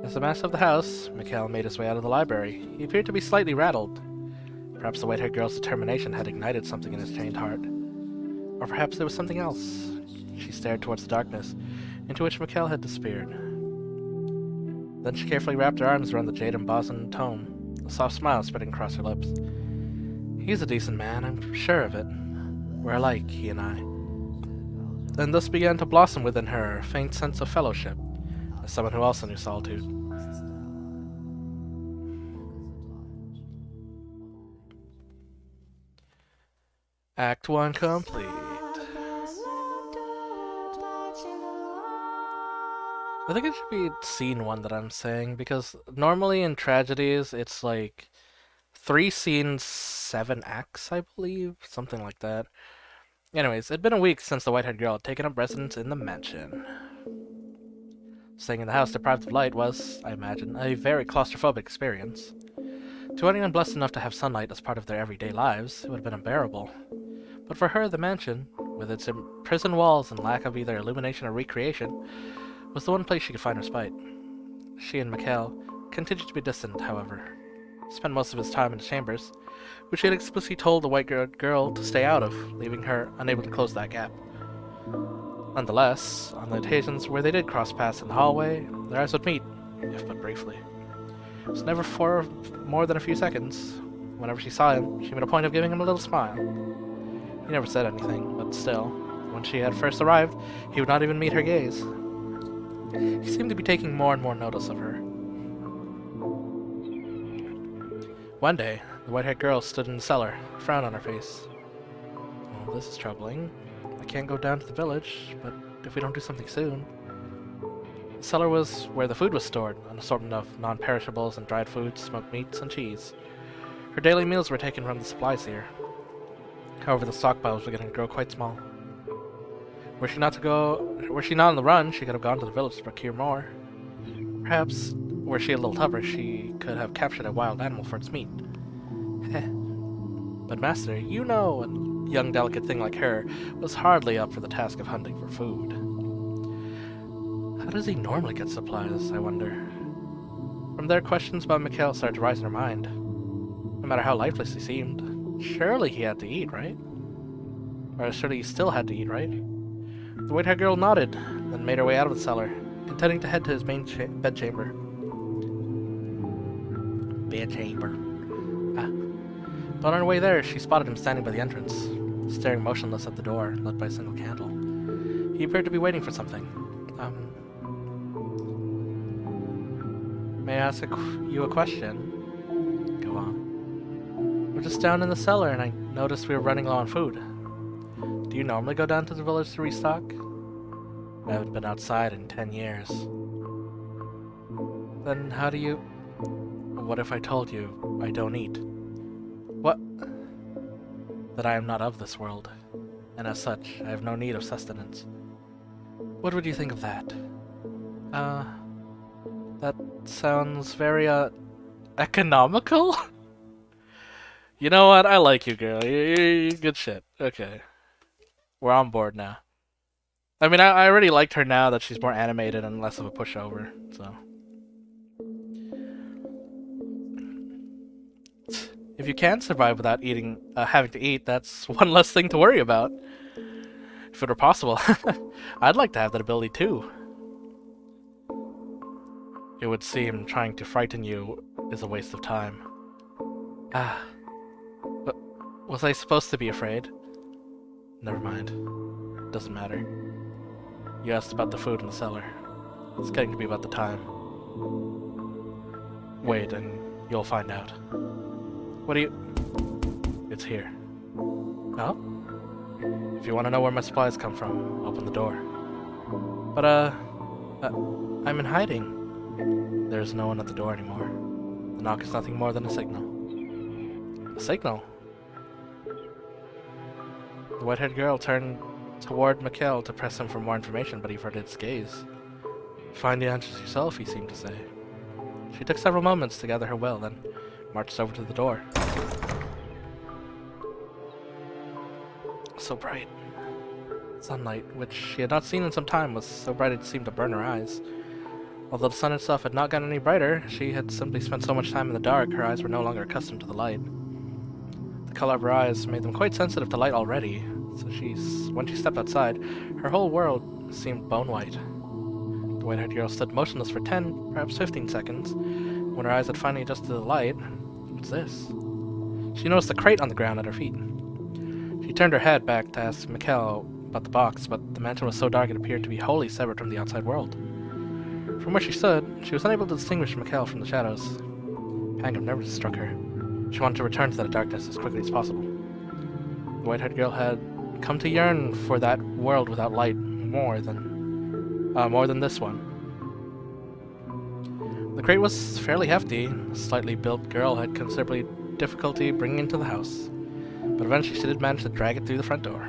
As the master of the house, Mikhail made his way out of the library. He appeared to be slightly rattled. Perhaps the white-haired girl's determination had ignited something in his chained heart. Or perhaps there was something else. She stared towards the darkness, into which Mikhail had disappeared. Then she carefully wrapped her arms around the jade-embossed tome, a soft smile spreading across her lips. He's a decent man, I'm sure of it. We're alike, he and I. Then thus began to blossom within her a faint sense of fellowship, as someone who also knew solitude. Act 1 complete. I think it should be scene 1 that I'm saying, because normally in tragedies it's like 3 scenes, 7 acts, I believe? Something like that. Anyways, it'd been a week since the white-haired girl had taken up residence in the mansion. Staying in the house deprived of light was, I imagine, a very claustrophobic experience. To anyone blessed enough to have sunlight as part of their everyday lives, it would have been unbearable. But for her, the mansion, with its imprisoned walls and lack of either illumination or recreation, was the one place she could find respite. She and Mikhail continued to be distant, however. He spent most of his time in his chambers, which he had explicitly told the white girl to stay out of, leaving her unable to close that gap. Nonetheless, on the occasions where they did cross paths in the hallway, their eyes would meet, if but briefly. It was never for more than a few seconds. Whenever she saw him, she made a point of giving him a little smile. He never said anything, but still, when she had first arrived, he would not even meet her gaze. He seemed to be taking more and more notice of her. One day, the white-haired girl stood in the cellar, a frown on her face. Well, this is troubling. I can't go down to the village, but if we don't do something soon... The cellar was where the food was stored, an assortment of non-perishables and dried foods, smoked meats, and cheese. Her daily meals were taken from the supplies here. However, the stockpiles were getting to grow quite small. Were she not on the run, she could have gone to the village to procure more. Perhaps, were she a little tougher, she could have captured a wild animal for its meat. Heh. But master, you know, a young delicate thing like her was hardly up for the task of hunting for food. How does he normally get supplies, I wonder? From there, questions about Mikhail started to rise in her mind. No matter how lifeless he seemed, surely he had to eat, right? Or surely he still had to eat, right? The white-haired girl nodded, then made her way out of the cellar, intending to head to his main bedchamber. Bedchamber. But on her way there, she spotted him standing by the entrance, staring motionless at the door, lit by a single candle. He appeared to be waiting for something. May I ask you a question? Go on. We're just down in the cellar, and I noticed we were running low on food. Do you normally go down to the village to restock? I haven't been outside in 10 years. Then how do you... What if I told you I don't eat? What? That I am not of this world, and as such, I have no need of sustenance. What would you think of that? That sounds very, economical? You know what? I like you, girl. You're good shit. Okay. We're on board now. I mean, I already liked her now that she's more animated and less of a pushover, so... If you can survive without eating, having to eat, that's one less thing to worry about. If it were possible. I'd like to have that ability too. It would seem trying to frighten you is a waste of time. But was I supposed to be afraid? Never mind. Doesn't matter. You asked about the food in the cellar. It's getting to be about the time. Wait, and you'll find out. What do you... It's here. Oh? If you want to know where my supplies come from, open the door. But, I'm in hiding. There's no one at the door anymore. The knock is nothing more than a signal. A signal? The white-haired girl turned toward Mikhail to press him for more information, but he averted his gaze. Find the answers yourself, he seemed to say. She took several moments to gather her will, then marched over to the door. So bright. Sunlight, which she had not seen in some time, was so bright it seemed to burn her eyes. Although the sun itself had not gotten any brighter, she had simply spent so much time in the dark, her eyes were no longer accustomed to the light. The color of her eyes made them quite sensitive to light already, so when she stepped outside, her whole world seemed bone-white. The white-haired girl stood motionless for 10, perhaps 15 seconds. When her eyes had finally adjusted to the light, what's this? She noticed a crate on the ground at her feet. She turned her head back to ask Mikhail about the box, but the mansion was so dark it appeared to be wholly severed from the outside world. From where she stood, she was unable to distinguish Mikhail from the shadows. A pang of nervousness struck her. She wanted to return to that darkness as quickly as possible. The white-haired girl had come to yearn for that world without light more than this one. The crate was fairly hefty. A slightly built girl had considerably difficulty bringing it into the house, but eventually she did manage to drag it through the front door.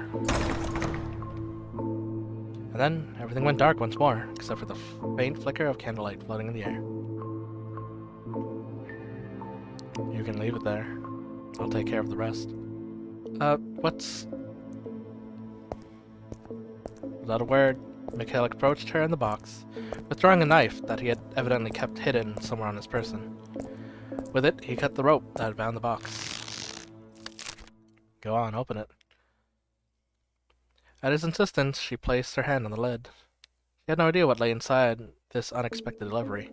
And then everything went dark once more, except for the faint flicker of candlelight floating in the air. You can leave it there. I'll take care of the rest. What's... Without a word, Mikhail approached her in the box, withdrawing a knife that he had evidently kept hidden somewhere on his person. With it, he cut the rope that had bound the box. Go on, open it. At his insistence, she placed her hand on the lid. She had no idea what lay inside this unexpected delivery.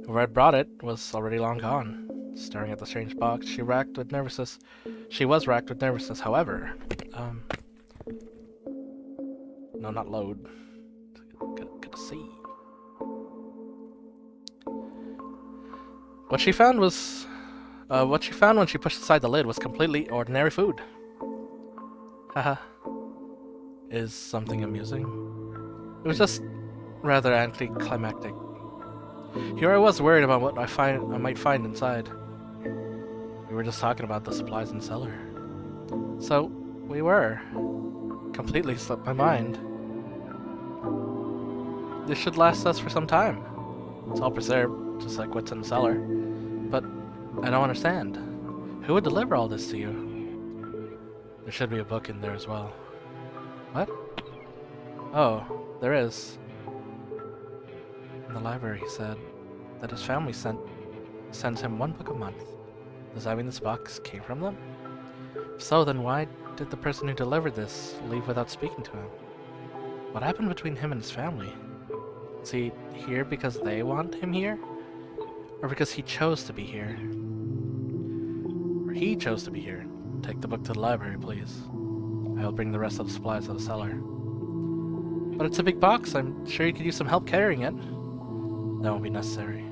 Whoever had brought it was already long gone. Staring at the strange box, she was racked with nervousness, however. No, not load. Gotta see. What she found when she pushed aside the lid was completely ordinary food. Haha. Is something amusing? It was just rather anticlimactic. Here I was worried about what I might find inside. We were just talking about the supplies in the cellar. So, we were. Completely slipped my mind. This should last us for some time. It's all preserved, just like what's in the cellar. But I don't understand. Who would deliver all this to you? There should be a book in there as well. What? Oh, there is. In the library, he said that his family sends him one book a month. Does that mean this box came from them? If so, then why did the person who delivered this leave without speaking to him? What happened between him and his family? Is he here because they want him here? Or because he chose to be here? Or he chose to be here? Take the book to the library, please. I will bring the rest of the supplies to the cellar. But it's a big box. I'm sure you could use some help carrying it. That won't be necessary.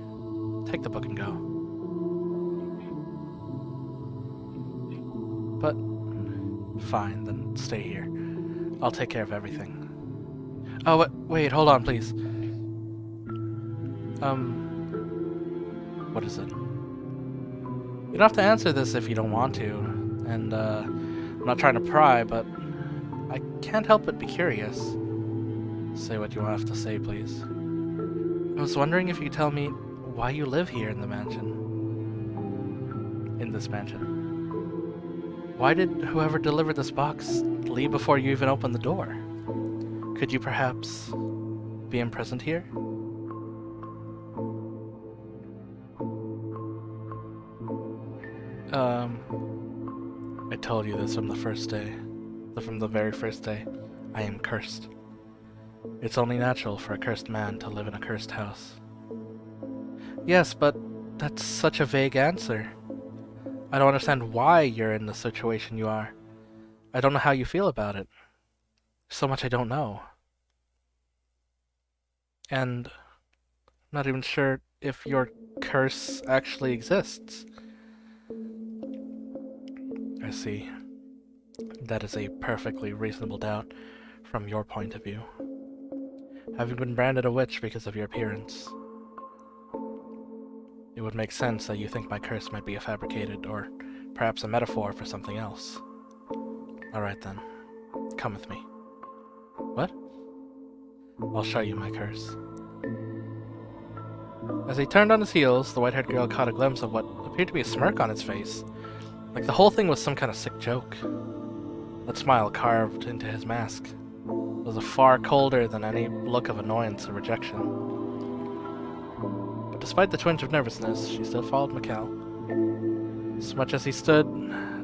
Take the book and go. But... fine, then stay here. I'll take care of everything. Oh, wait, hold on, please. What is it? You don't have to answer this if you don't want to. And, I'm not trying to pry, but I can't help but be curious. Say what you have to say, please. I was wondering if you could tell me why you live here in the mansion. In this mansion. Why did whoever delivered this box leave before you even opened the door? Could you perhaps be imprisoned here? I told you this from the first day. From the very first day. I am cursed. It's only natural for a cursed man to live in a cursed house. Yes, but that's such a vague answer. I don't understand why you're in the situation you are. I don't know how you feel about it. So much I don't know. And I'm not even sure if your curse actually exists. I see. That is a perfectly reasonable doubt from your point of view. Having been branded a witch because of your appearance, it would make sense that you think my curse might be a fabricated or perhaps a metaphor for something else. Alright then, come with me. What? I'll show you my curse. As he turned on his heels, the white-haired girl caught a glimpse of what appeared to be a smirk on his face. Like the whole thing was some kind of sick joke. That smile carved into his mask was far colder than any look of annoyance or rejection. But despite the twinge of nervousness, she still followed Mikkel. As much as he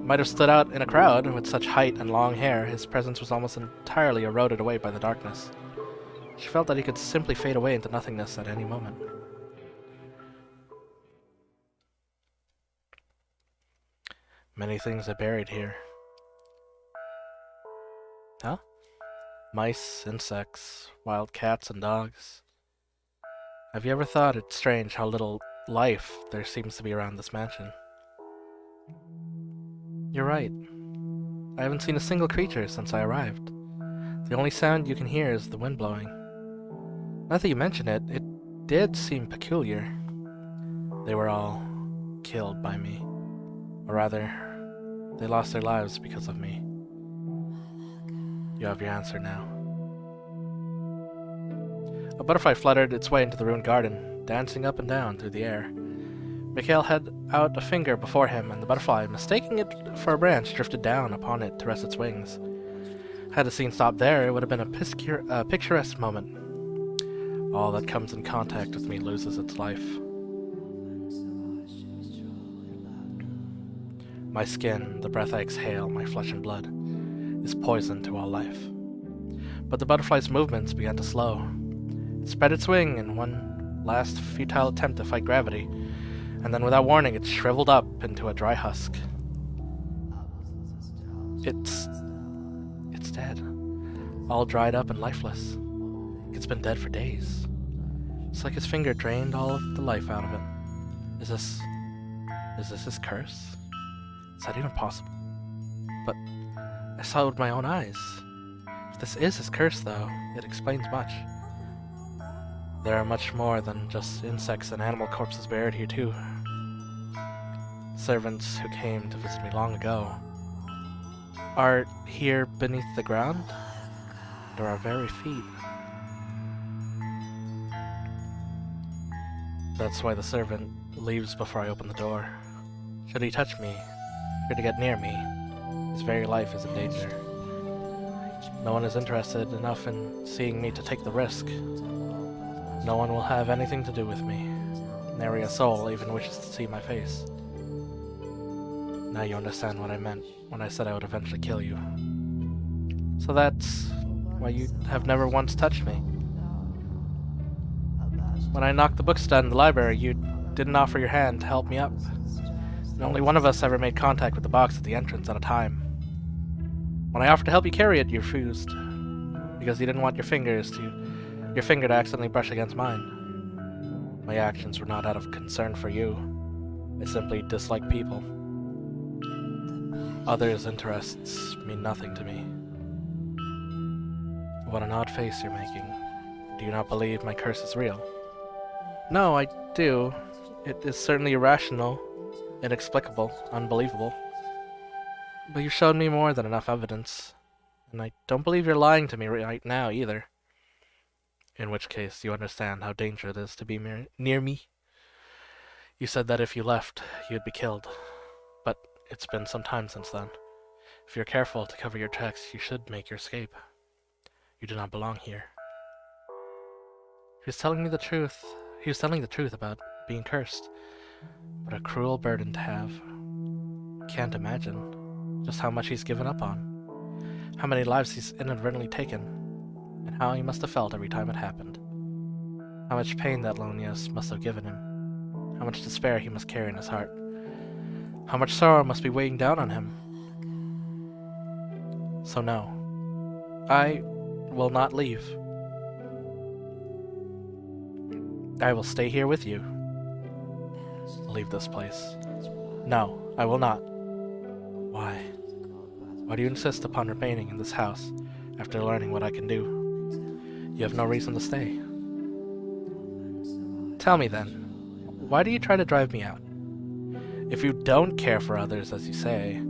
might have stood out in a crowd with such height and long hair, his presence was almost entirely eroded away by the darkness. She felt that he could simply fade away into nothingness at any moment. Many things are buried here. Huh? Mice, insects, wild cats, and dogs. Have you ever thought it's strange how little life there seems to be around this mansion? You're right. I haven't seen a single creature since I arrived. The only sound you can hear is the wind blowing. Now that you mention it, it did seem peculiar. They were all killed by me. Or rather, they lost their lives because of me. You have your answer now. A butterfly fluttered its way into the ruined garden, dancing up and down through the air. Mikhail held out a finger before him, and the butterfly, mistaking it for a branch, drifted down upon it to rest its wings. Had the scene stopped there, it would have been a picturesque moment. All that comes in contact with me loses its life. My skin, the breath I exhale, my flesh and blood, is poison to all life. But the butterfly's movements began to slow. It spread its wing in one last futile attempt to fight gravity, and then without warning it shriveled up into a dry husk. It's dead. All dried up and lifeless. It's been dead for days. It's like his finger drained all of the life out of it. Is this his curse? Is that even possible? But I saw it with my own eyes. If this is his curse, though, it explains much. There are much more than just insects and animal corpses buried here, too. Servants who came to visit me long ago are here beneath the ground, under our very feet. That's why the servant leaves before I open the door. Should he touch me, or to get near me, his very life is in danger. No one is interested enough in seeing me to take the risk. No one will have anything to do with me. Nary a soul even wishes to see my face. Now you understand what I meant when I said I would eventually kill you. So that's why you have never once touched me. When I knocked the books down in the library, you didn't offer your hand to help me up. And only one of us ever made contact with the box at the entrance at a time. When I offered to help you carry it, you refused. Because you didn't want your finger to accidentally brush against mine. My actions were not out of concern for you. I simply dislike people. Others' interests mean nothing to me. What an odd face you're making. Do you not believe my curse is real? No, I do. It is certainly irrational, inexplicable, unbelievable. But you've shown me more than enough evidence. And I don't believe you're lying to me right now, either. In which case, you understand how dangerous it is to be near me. You said that if you left, you'd be killed. But it's been some time since then. If you're careful to cover your tracks, you should make your escape. You do not belong here. He was telling me the truth. He was telling the truth about being cursed. What a cruel burden to have. Can't imagine just how much he's given up on. How many lives he's inadvertently taken. And how he must have felt every time it happened. How much pain that loneliness must have given him. How much despair he must carry in his heart. How much sorrow must be weighing down on him. So no, I will not leave. I will stay here with you. Leave this place. No, I will not. Why? Why do you insist upon remaining in this house after learning what I can do? You have no reason to stay. Tell me then, why do you try to drive me out? If you don't care for others, as you say,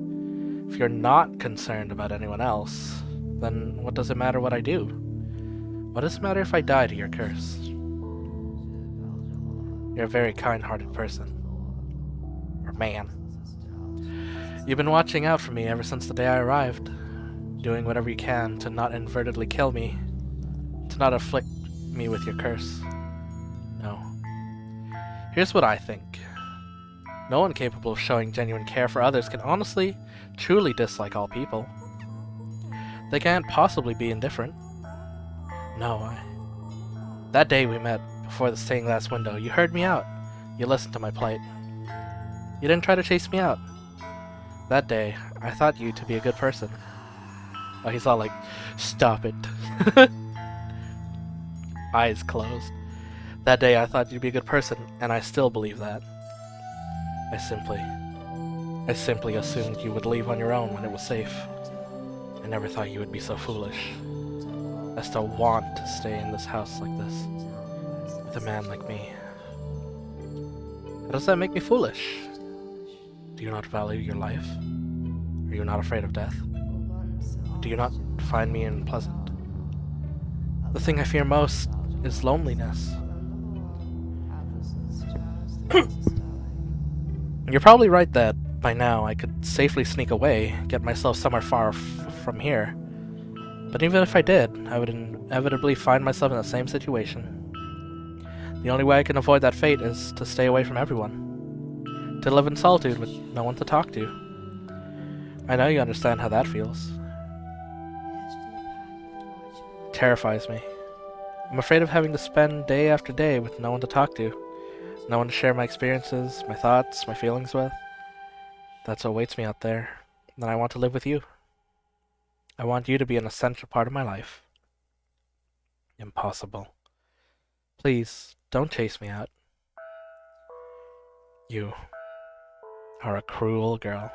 if you're not concerned about anyone else, then what does it matter what I do? What does it matter if I die to your curse? You're a very kind-hearted person. Or man. You've been watching out for me ever since the day I arrived, doing whatever you can to not inadvertently kill me, to not afflict me with your curse. No. Here's what I think. No one capable of showing genuine care for others can honestly, truly dislike all people. They can't possibly be indifferent. No, that day we met before the stained glass window, you heard me out. You listened to my plight. You didn't try to chase me out. That day, I thought you to be a good person. Oh, he's all like, stop it. Eyes closed. That day I thought you'd be a good person, and I still believe that. I simply assumed you would leave on your own when it was safe. I never thought you would be so foolish as to want to stay in this house like this, with a man like me. How does that make me foolish? Do you not value your life? Are you not afraid of death? Do you not find me unpleasant? The thing I fear most is loneliness. You're probably right that by now I could safely sneak away, get myself somewhere far from here. But even if I did, I would inevitably find myself in the same situation. The only way I can avoid that fate is to stay away from everyone. To live in solitude with no one to talk to. I know you understand how that feels. It terrifies me. I'm afraid of having to spend day after day with no one to talk to. No one to share my experiences, my thoughts, my feelings with. That's what awaits me out there. And I want to live with you. I want you to be an essential part of my life. Impossible. Please, don't chase me out. You are a cruel girl.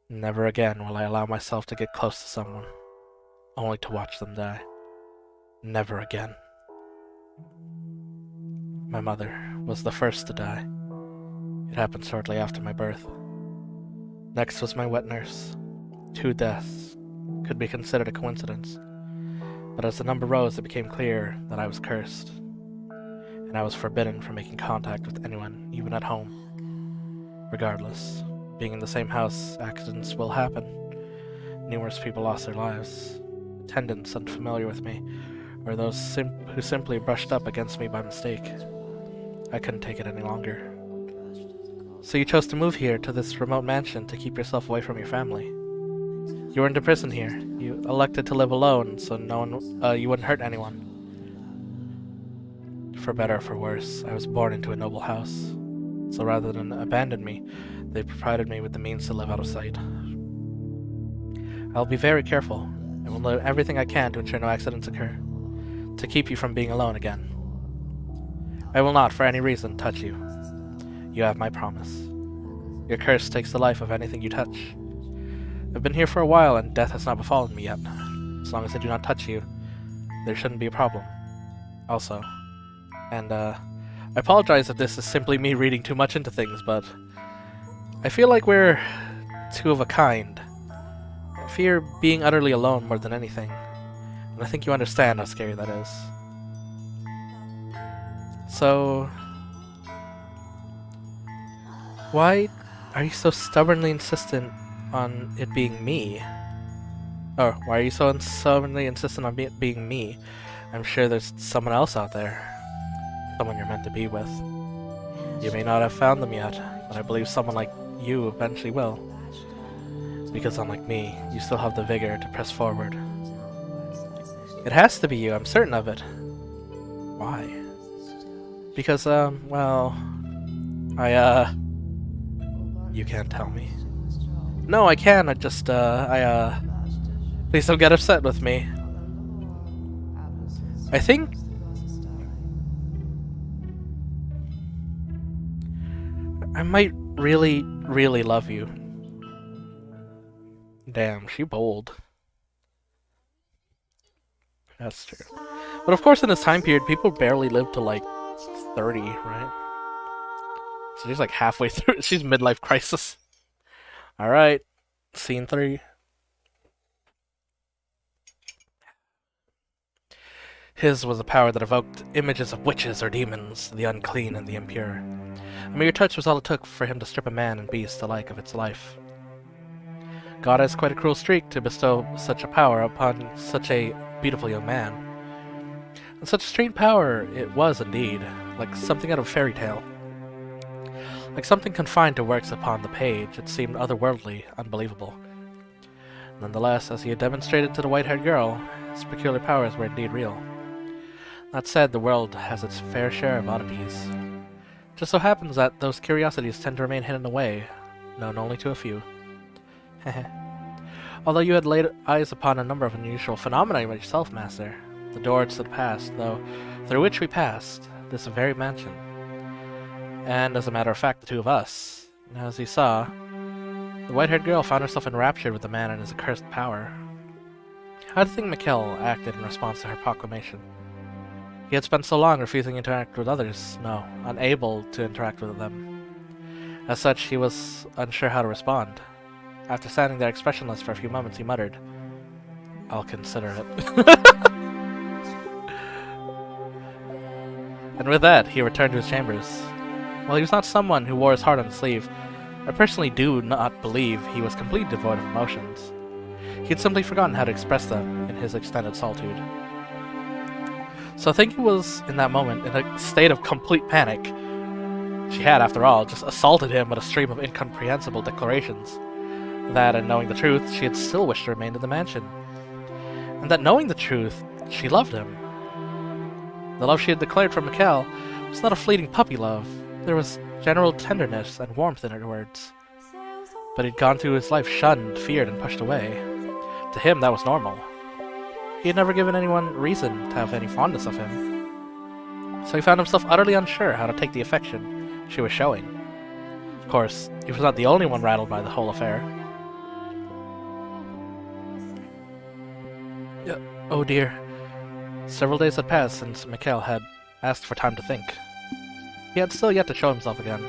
Never again will I allow myself to get close to someone, only to watch them die. Never again. My mother was the first to die. It happened shortly after my birth. Next was my wet nurse. 2 deaths could be considered a coincidence, but as the number rose, it became clear that I was cursed, and I was forbidden from making contact with anyone, even at home. Regardless, being in the same house, accidents will happen. Numerous people lost their lives. Attendants unfamiliar with me, or those who simply brushed up against me by mistake. I couldn't take it any longer. So you chose to move here to this remote mansion to keep yourself away from your family. You weren't imprisoned here. You elected to live alone, so you wouldn't hurt anyone. For better or for worse, I was born into a noble house. So rather than abandon me, they provided me with the means to live out of sight. I'll be very careful. I will do everything I can to ensure no accidents occur, to keep you from being alone again. I will not, for any reason, touch you. You have my promise. Your curse takes the life of anything you touch. I've been here for a while, and death has not befallen me yet. As long as I do not touch you, there shouldn't be a problem. Also, and I apologize if this is simply me reading too much into things, but I feel like we're two of a kind. I fear being utterly alone more than anything, and I think you understand how scary that is. So, why are you so stubbornly insistent on it being me? Or why are you so stubbornly insistent on it being me? I'm sure there's someone else out there. Someone you're meant to be with. You may not have found them yet, but I believe someone like you eventually will. Because unlike me, you still have the vigor to press forward. It has to be you, I'm certain of it. Why? Because, well... You can't tell me. No, I can, I just, please don't get upset with me. I think... I might really, really love you. Damn, she bold. That's true. But of course in this time period, people barely live to like 30, right? So she's like halfway through. She's midlife crisis. Alright. Scene 3. His was a power that evoked images of witches or demons, the unclean and the impure. A mere touch was all it took for him to strip a man and beast alike of its life. God has quite a cruel streak to bestow such a power upon such a beautiful young man. And such a strange power it was indeed, like something out of a fairy tale. Like something confined to works upon the page, it seemed otherworldly, unbelievable. Nonetheless, as he had demonstrated to the white-haired girl, his peculiar powers were indeed real. That said, the world has its fair share of oddities. Just so happens that those curiosities tend to remain hidden away, known only to a few. Although you had laid eyes upon a number of unusual phenomena yourself, Master, the door to the past, though, through which we passed, this very mansion. And, as a matter of fact, the two of us. As he saw, the white-haired girl found herself enraptured with the man and his accursed power. How do you think Mikkel acted in response to her proclamation? He had spent so long refusing to interact with others, no, unable to interact with them. As such, he was unsure how to respond. After standing there expressionless for a few moments, he muttered, "I'll consider it." And with that, he returned to his chambers. While he was not someone who wore his heart on his sleeve, I personally do not believe he was completely devoid of emotions. He had simply forgotten how to express them in his extended solitude. So I think he was, in that moment, in a state of complete panic. She had, after all, just assaulted him with a stream of incomprehensible declarations. That, and knowing the truth, she had still wished to remain in the mansion. And that knowing the truth, she loved him. The love she had declared for Mikkel was not a fleeting puppy love. There was general tenderness and warmth in her words. But he'd gone through his life shunned, feared, and pushed away. To him, that was normal. He had never given anyone reason to have any fondness of him. So he found himself utterly unsure how to take the affection she was showing. Of course, he was not the only one rattled by the whole affair. Oh dear. Several days had passed since Mikkel had asked for time to think. He had still yet to show himself again.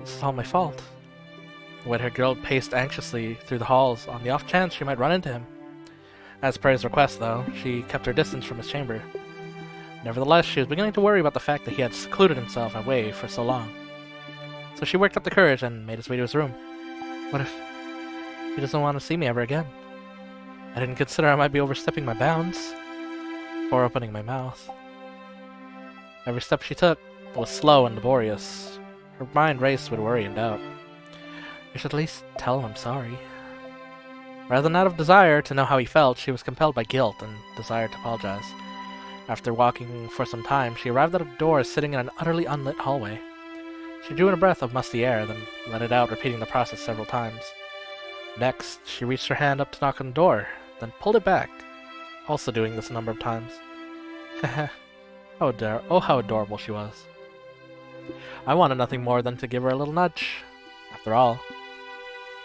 This is all my fault. The white-haired girl paced anxiously through the halls on the off chance she might run into him. As per his request, though, she kept her distance from his chamber. Nevertheless, she was beginning to worry about the fact that he had secluded himself away for so long. So she worked up the courage and made his way to his room. What if he doesn't want to see me ever again? I didn't consider I might be overstepping my bounds, or opening my mouth. Every step she took was slow and laborious. Her mind raced with worry and doubt. I should at least tell him I'm sorry. Rather than out of desire to know how he felt, she was compelled by guilt and desire to apologize. After walking for some time, she arrived at a door sitting in an utterly unlit hallway. She drew in a breath of musty air, then let it out, repeating the process several times. Next, she reached her hand up to knock on the door, then pulled it back, also doing this a number of times. Oh, how adorable she was. I wanted nothing more than to give her a little nudge. After all,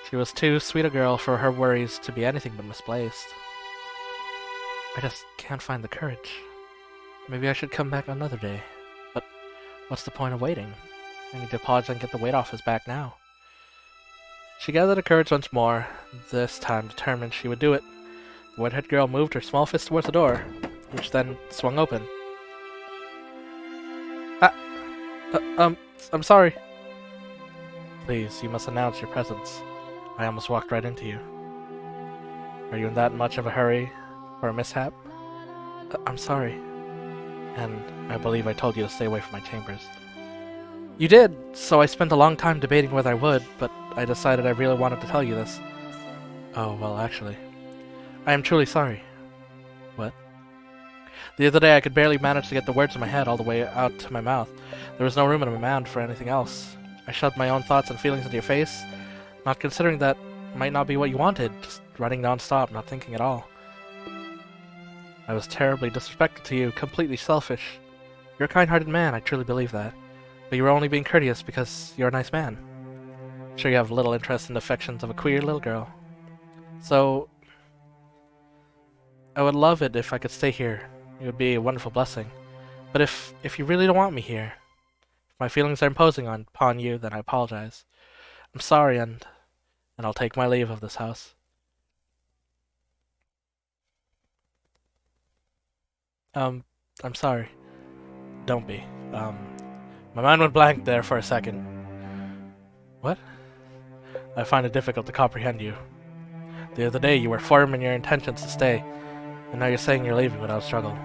she was too sweet a girl for her worries to be anything but misplaced. I just can't find the courage. Maybe I should come back another day. But what's the point of waiting? I need to apologize and get the weight off his back now. She gathered her courage once more, this time determined she would do it. The white-haired girl moved her small fist towards the door, which then swung open. I'm sorry. Please, you must announce your presence. I almost walked right into you. Are you in that much of a hurry for a mishap? I'm sorry. And I believe I told you to stay away from my chambers. You did, so I spent a long time debating whether I would, but I decided I really wanted to tell you this. Oh, well, actually, I am truly sorry. What? The other day I could barely manage to get the words in my head all the way out to my mouth. There was no room in my mind for anything else. I shoved my own thoughts and feelings into your face, not considering that might not be what you wanted, just running non-stop, not thinking at all. I was terribly disrespectful to you, completely selfish. You're a kind-hearted man, I truly believe that. But you were only being courteous because you're a nice man. I'm sure you have little interest in the affections of a queer little girl. So, I would love it if I could stay here. It would be a wonderful blessing. But if you really don't want me here, if my feelings are imposing upon you, then I apologize. I'm sorry, and I'll take my leave of this house. I'm sorry. Don't be. My mind went blank there for a second. What? I find it difficult to comprehend you. The other day you were firm in your intentions to stay, and now you're saying you're leaving without struggle.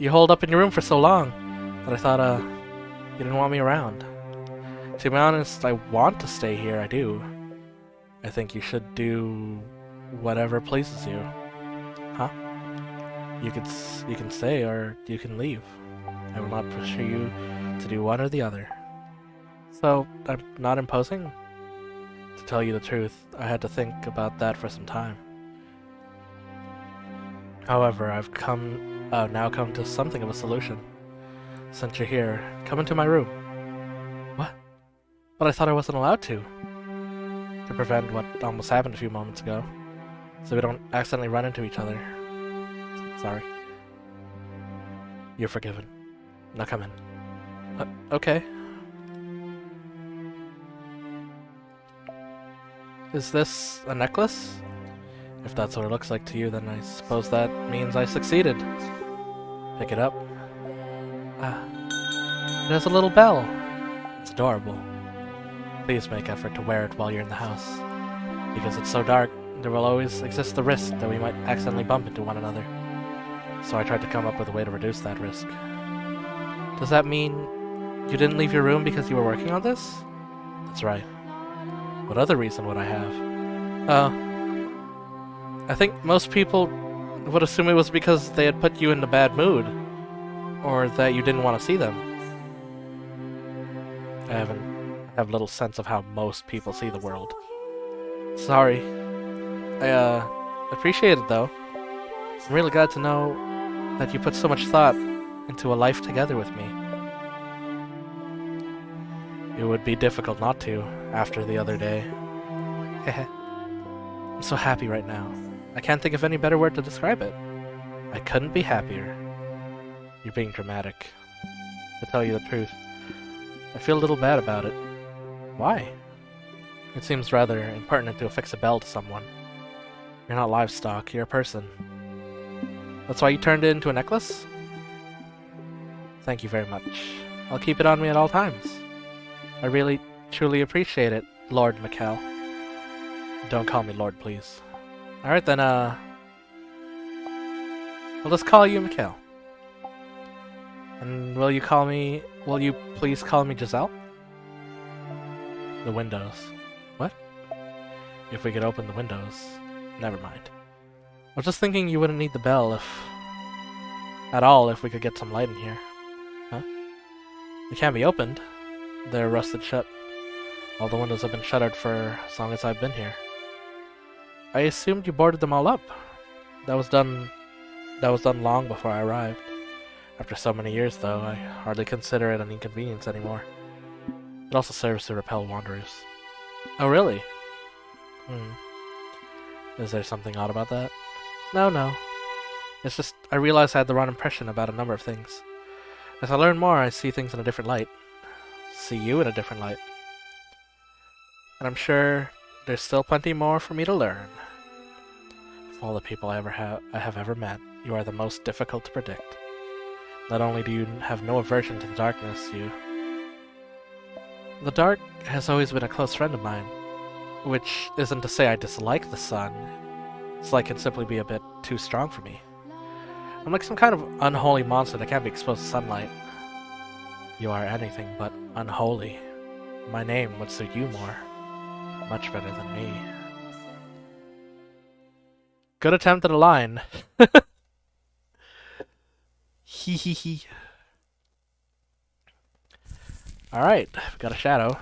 You holed up in your room for so long that I thought, you didn't want me around. To be honest, I want to stay here, I do. I think you should do whatever pleases you. Huh? You can stay or you can leave. I will not pressure you to do one or the other. So, I'm not imposing? To tell you the truth, I had to think about that for some time. However, I've now come to something of a solution. Since you're here, come into my room. What? But I thought I wasn't allowed to. To prevent what almost happened a few moments ago. So we don't accidentally run into each other. Sorry. You're forgiven. Now come in. Okay. Is this a necklace? If that's what it looks like to you, then I suppose that means I succeeded. Pick it up. It has a little bell. It's adorable. Please make effort to wear it while you're in the house. Because it's so dark, there will always exist the risk that we might accidentally bump into one another. So I tried to come up with a way to reduce that risk. Does that mean you didn't leave your room because you were working on this? That's right. What other reason would I have? I think most people would assume it was because they had put you in a bad mood. Or that you didn't want to see them. I have little sense of how most people see the world. Sorry. I appreciate it though. I'm really glad to know that you put so much thought into a life together with me. It would be difficult not to, after the other day. I'm so happy right now. I can't think of any better word to describe it. I couldn't be happier. You're being dramatic. To tell you the truth, I feel a little bad about it. Why? It seems rather impertinent to affix a bell to someone. You're not livestock, you're a person. That's why you turned it into a necklace? Thank you very much. I'll keep it on me at all times. I really, truly appreciate it, Lord Mikkel. Don't call me Lord, please. Alright then, we'll just call you Mikkel. And will you please call me Giselle? The windows. What? if we could open the windows. Never mind. I was just thinking you wouldn't need the bell at all if we could get some light in here. Huh? They can't be opened. They're rusted shut. All the windows have been shuttered for as long as I've been here. I assumed you boarded them all up. That was done long before I arrived. After so many years, though, I hardly consider it an inconvenience anymore. It also serves to repel wanderers. Oh, really? Is there something odd about that? No. It's just, I realized I had the wrong impression about a number of things. As I learn more, I see things in a different light. See you in a different light. And I'm sure there's still plenty more for me to learn. Of all the people I have ever met, you are the most difficult to predict. Not only do you have no aversion to the darkness, The dark has always been a close friend of mine. Which isn't to say I dislike the sun. It's like it can simply be a bit too strong for me. I'm like some kind of unholy monster that can't be exposed to sunlight. You are anything but unholy. My name would suit you more. Much better than me. Good attempt at a line. Hee hee hee. Alright, we got a shadow.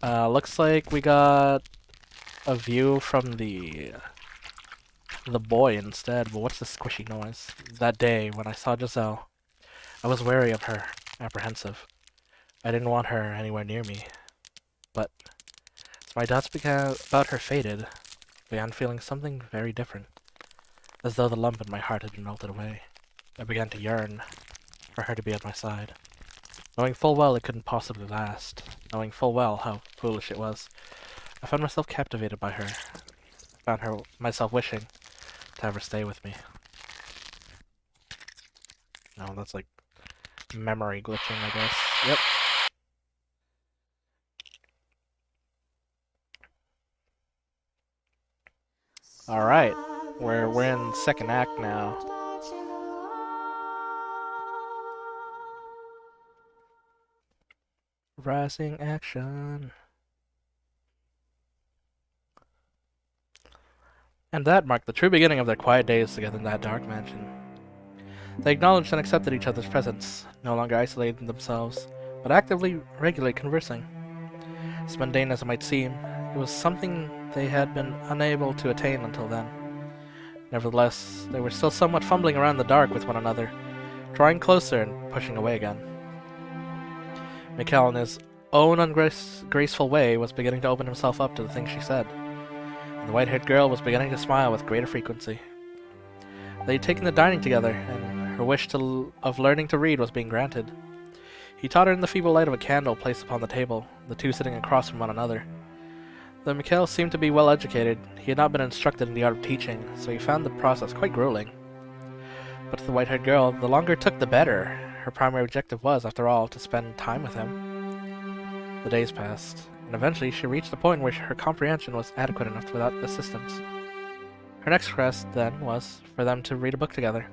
Looks like we got a view from the boy instead, but what's the squishy noise? That day, when I saw Giselle, I was wary of her, apprehensive. I didn't want her anywhere near me. But as my doubts about her faded, I began feeling something very different. As though the lump in my heart had been melted away. I began to yearn for her to be at my side. Knowing full well it couldn't possibly last, knowing full well how foolish it was, I found myself captivated by her. I found myself wishing to have her stay with me. Oh, that's like memory glitching, I guess. Yep. Alright, we're in second act now. Rising action. And that marked the true beginning of their quiet days together in that dark mansion. They acknowledged and accepted each other's presence, no longer isolating themselves, but actively, regularly conversing. As mundane as it might seem, it was something they had been unable to attain until then. Nevertheless, they were still somewhat fumbling around in the dark with one another, drawing closer and pushing away again. Mikhail, in his own ungraceful way, was beginning to open himself up to the things she said, and the white-haired girl was beginning to smile with greater frequency. They had taken the dining together, and her wish of learning to read was being granted. He taught her in the feeble light of a candle placed upon the table, the two sitting across from one another. Though Mikhail seemed to be well educated, he had not been instructed in the art of teaching, so he found the process quite grueling. But to the white-haired girl, the longer it took, the better. Her primary objective was, after all, to spend time with him. The days passed, and eventually she reached the point where her comprehension was adequate enough without assistance. Her next quest, then, was for them to read a book together.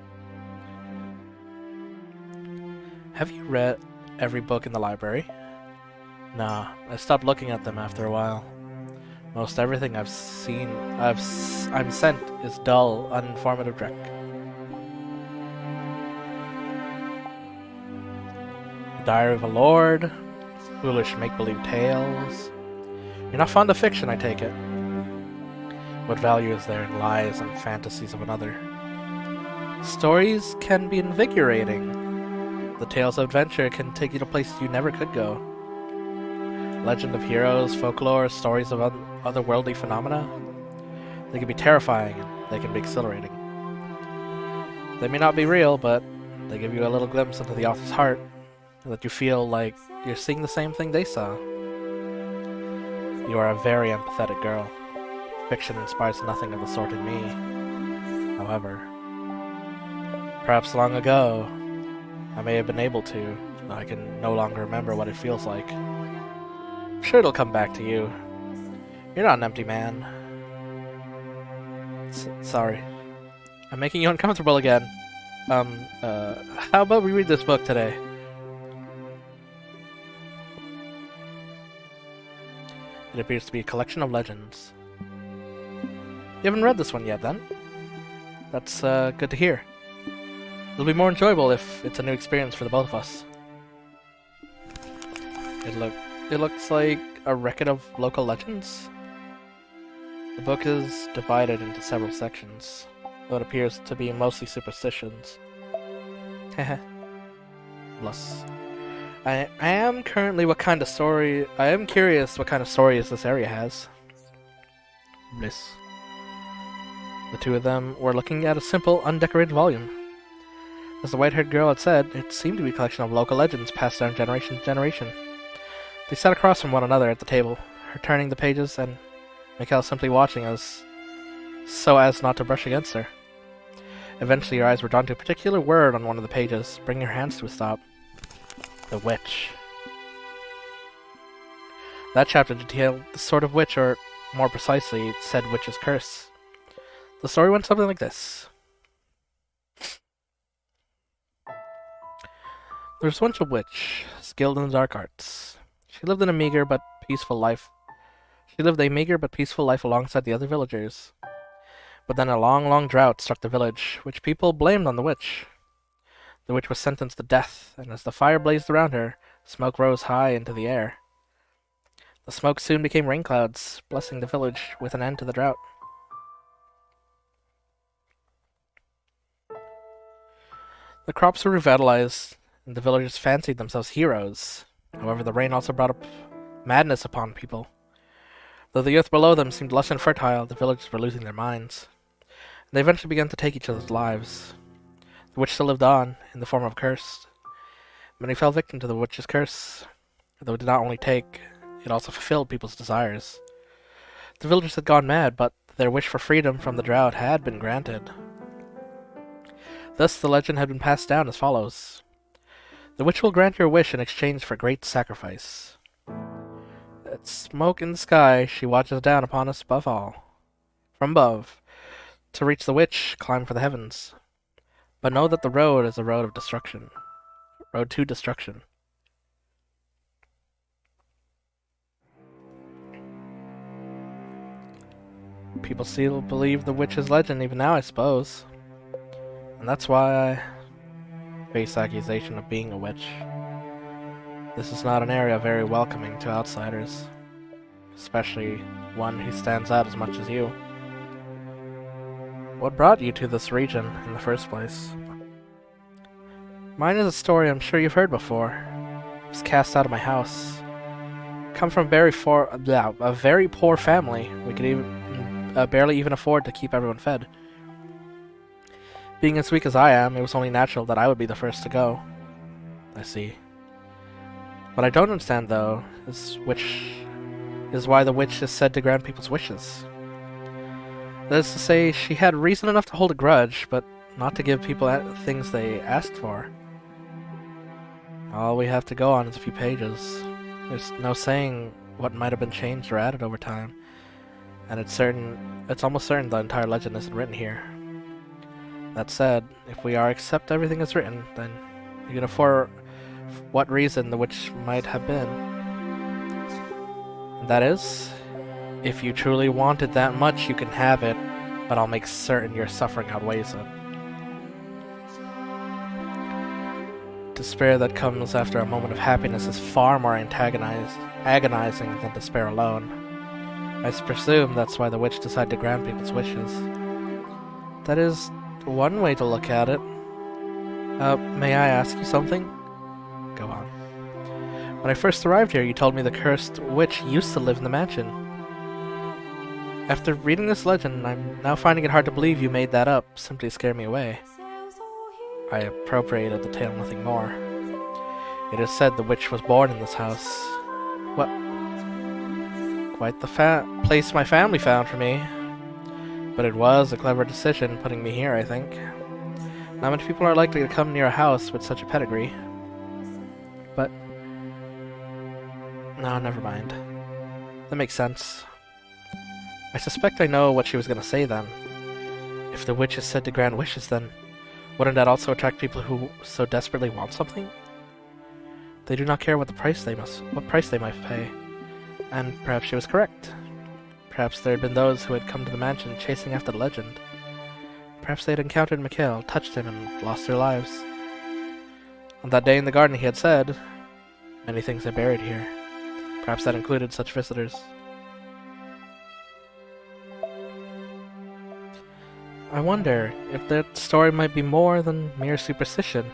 Have you read every book in the library? Nah, I stopped looking at them after a while. Most everything I'm sent is dull, uninformative dreck. The Diary of a Lord, foolish make-believe tales. You're not fond of fiction, I take it. What value is there in lies and fantasies of another? Stories can be invigorating. The tales of adventure can take you to places you never could go. Legend of heroes, folklore, stories of otherworldly phenomena. They can be terrifying and they can be exhilarating. They may not be real, but they give you a little glimpse into the author's heart, and that you feel like you're seeing the same thing they saw. You are a very empathetic girl. Fiction inspires nothing of the sort in me. However, perhaps long ago, I may have been able to, though I can no longer remember what it feels like. I'm sure it'll come back to you. You're not an empty man. Sorry. I'm making you uncomfortable again. How about we read this book today? It appears to be a collection of legends. You haven't read this one yet, then? That's good to hear. It'll be more enjoyable if it's a new experience for the both of us. It looks like a record of local legends. The book is divided into several sections, though it appears to be mostly superstitions. Heh. Plus, I am curious what kind of stories this area has. Bliss. The two of them were looking at a simple, undecorated volume. As the white-haired girl had said, it seemed to be a collection of local legends passed down generation to generation. They sat across from one another at the table, her turning the pages and Mikhail simply watching so as not to brush against her. Eventually her eyes were drawn to a particular word on one of the pages, bringing her hands to a stop. The witch. That chapter detailed the sort of witch, or more precisely, said witch's curse. The story went something like this. There was once a witch, skilled in the dark arts. She lived a meager but peaceful life alongside the other villagers. But then a long drought struck the village, which people blamed on the witch. The witch was sentenced to death, and as the fire blazed around her, smoke rose high into the air. The smoke soon became rain clouds, blessing the village with an end to the drought. The crops were revitalized, and the villagers fancied themselves heroes. However, the rain also brought up madness upon people. Though the earth below them seemed lush and fertile, the villagers were losing their minds. And they eventually began to take each other's lives. The witch still lived on, in the form of a curse. Many fell victim to the witch's curse, though it did not only take, it also fulfilled people's desires. The villagers had gone mad, but their wish for freedom from the drought had been granted. Thus the legend had been passed down as follows. The witch will grant your wish in exchange for great sacrifice. At smoke in the sky, she watches down upon us above all. From above. To reach the witch, climb for the heavens. But know that the road is a road of destruction. Road to destruction. People still believe the witch's legend even now, I suppose. And that's why I face accusation of being a witch. This is not an area very welcoming to outsiders, especially one who stands out as much as you. What brought you to this region in the first place? Mine is a story I'm sure you've heard before. I was cast out of my house. Come from a very poor family. We could barely even afford to keep everyone fed. Being as weak as I am, it was only natural that I would be the first to go. I see. What I don't understand, though, is why the witch is said to grant people's wishes. That is to say, she had reason enough to hold a grudge, but not to give people things they asked for. All we have to go on is a few pages. There's no saying what might have been changed or added over time, and it's almost certain the entire legend isn't written here. That said, if we are accept everything is written, then you can afford what reason the witch might have been. And that is, if you truly want it that much, you can have it, but I'll make certain your suffering outweighs it. Despair that comes after a moment of happiness is far more agonizing than despair alone. I presume that's why the witch decided to grant people's wishes. That is one way to look at it. May I ask you something? Go on. When I first arrived here, you told me the cursed witch used to live in the mansion. After reading this legend, I'm now finding it hard to believe you made that up simply to scare me away. I appropriated the tale, nothing more. It is said the witch was born in this house. What? Quite the place my family found for me. But it was a clever decision putting me here, I think. Not many people are likely to come near a house with such a pedigree. But... no, never mind. That makes sense. I suspect I know what she was going to say then. If the witch is said to grant wishes, then wouldn't that also attract people who so desperately want something? They do not care what price they might pay. And perhaps she was correct. Perhaps there had been those who had come to the mansion chasing after the legend. Perhaps they had encountered Mikhail, touched him, and lost their lives. On that day in the garden he had said, "Many things are buried here." Perhaps that included such visitors. I wonder if that story might be more than mere superstition.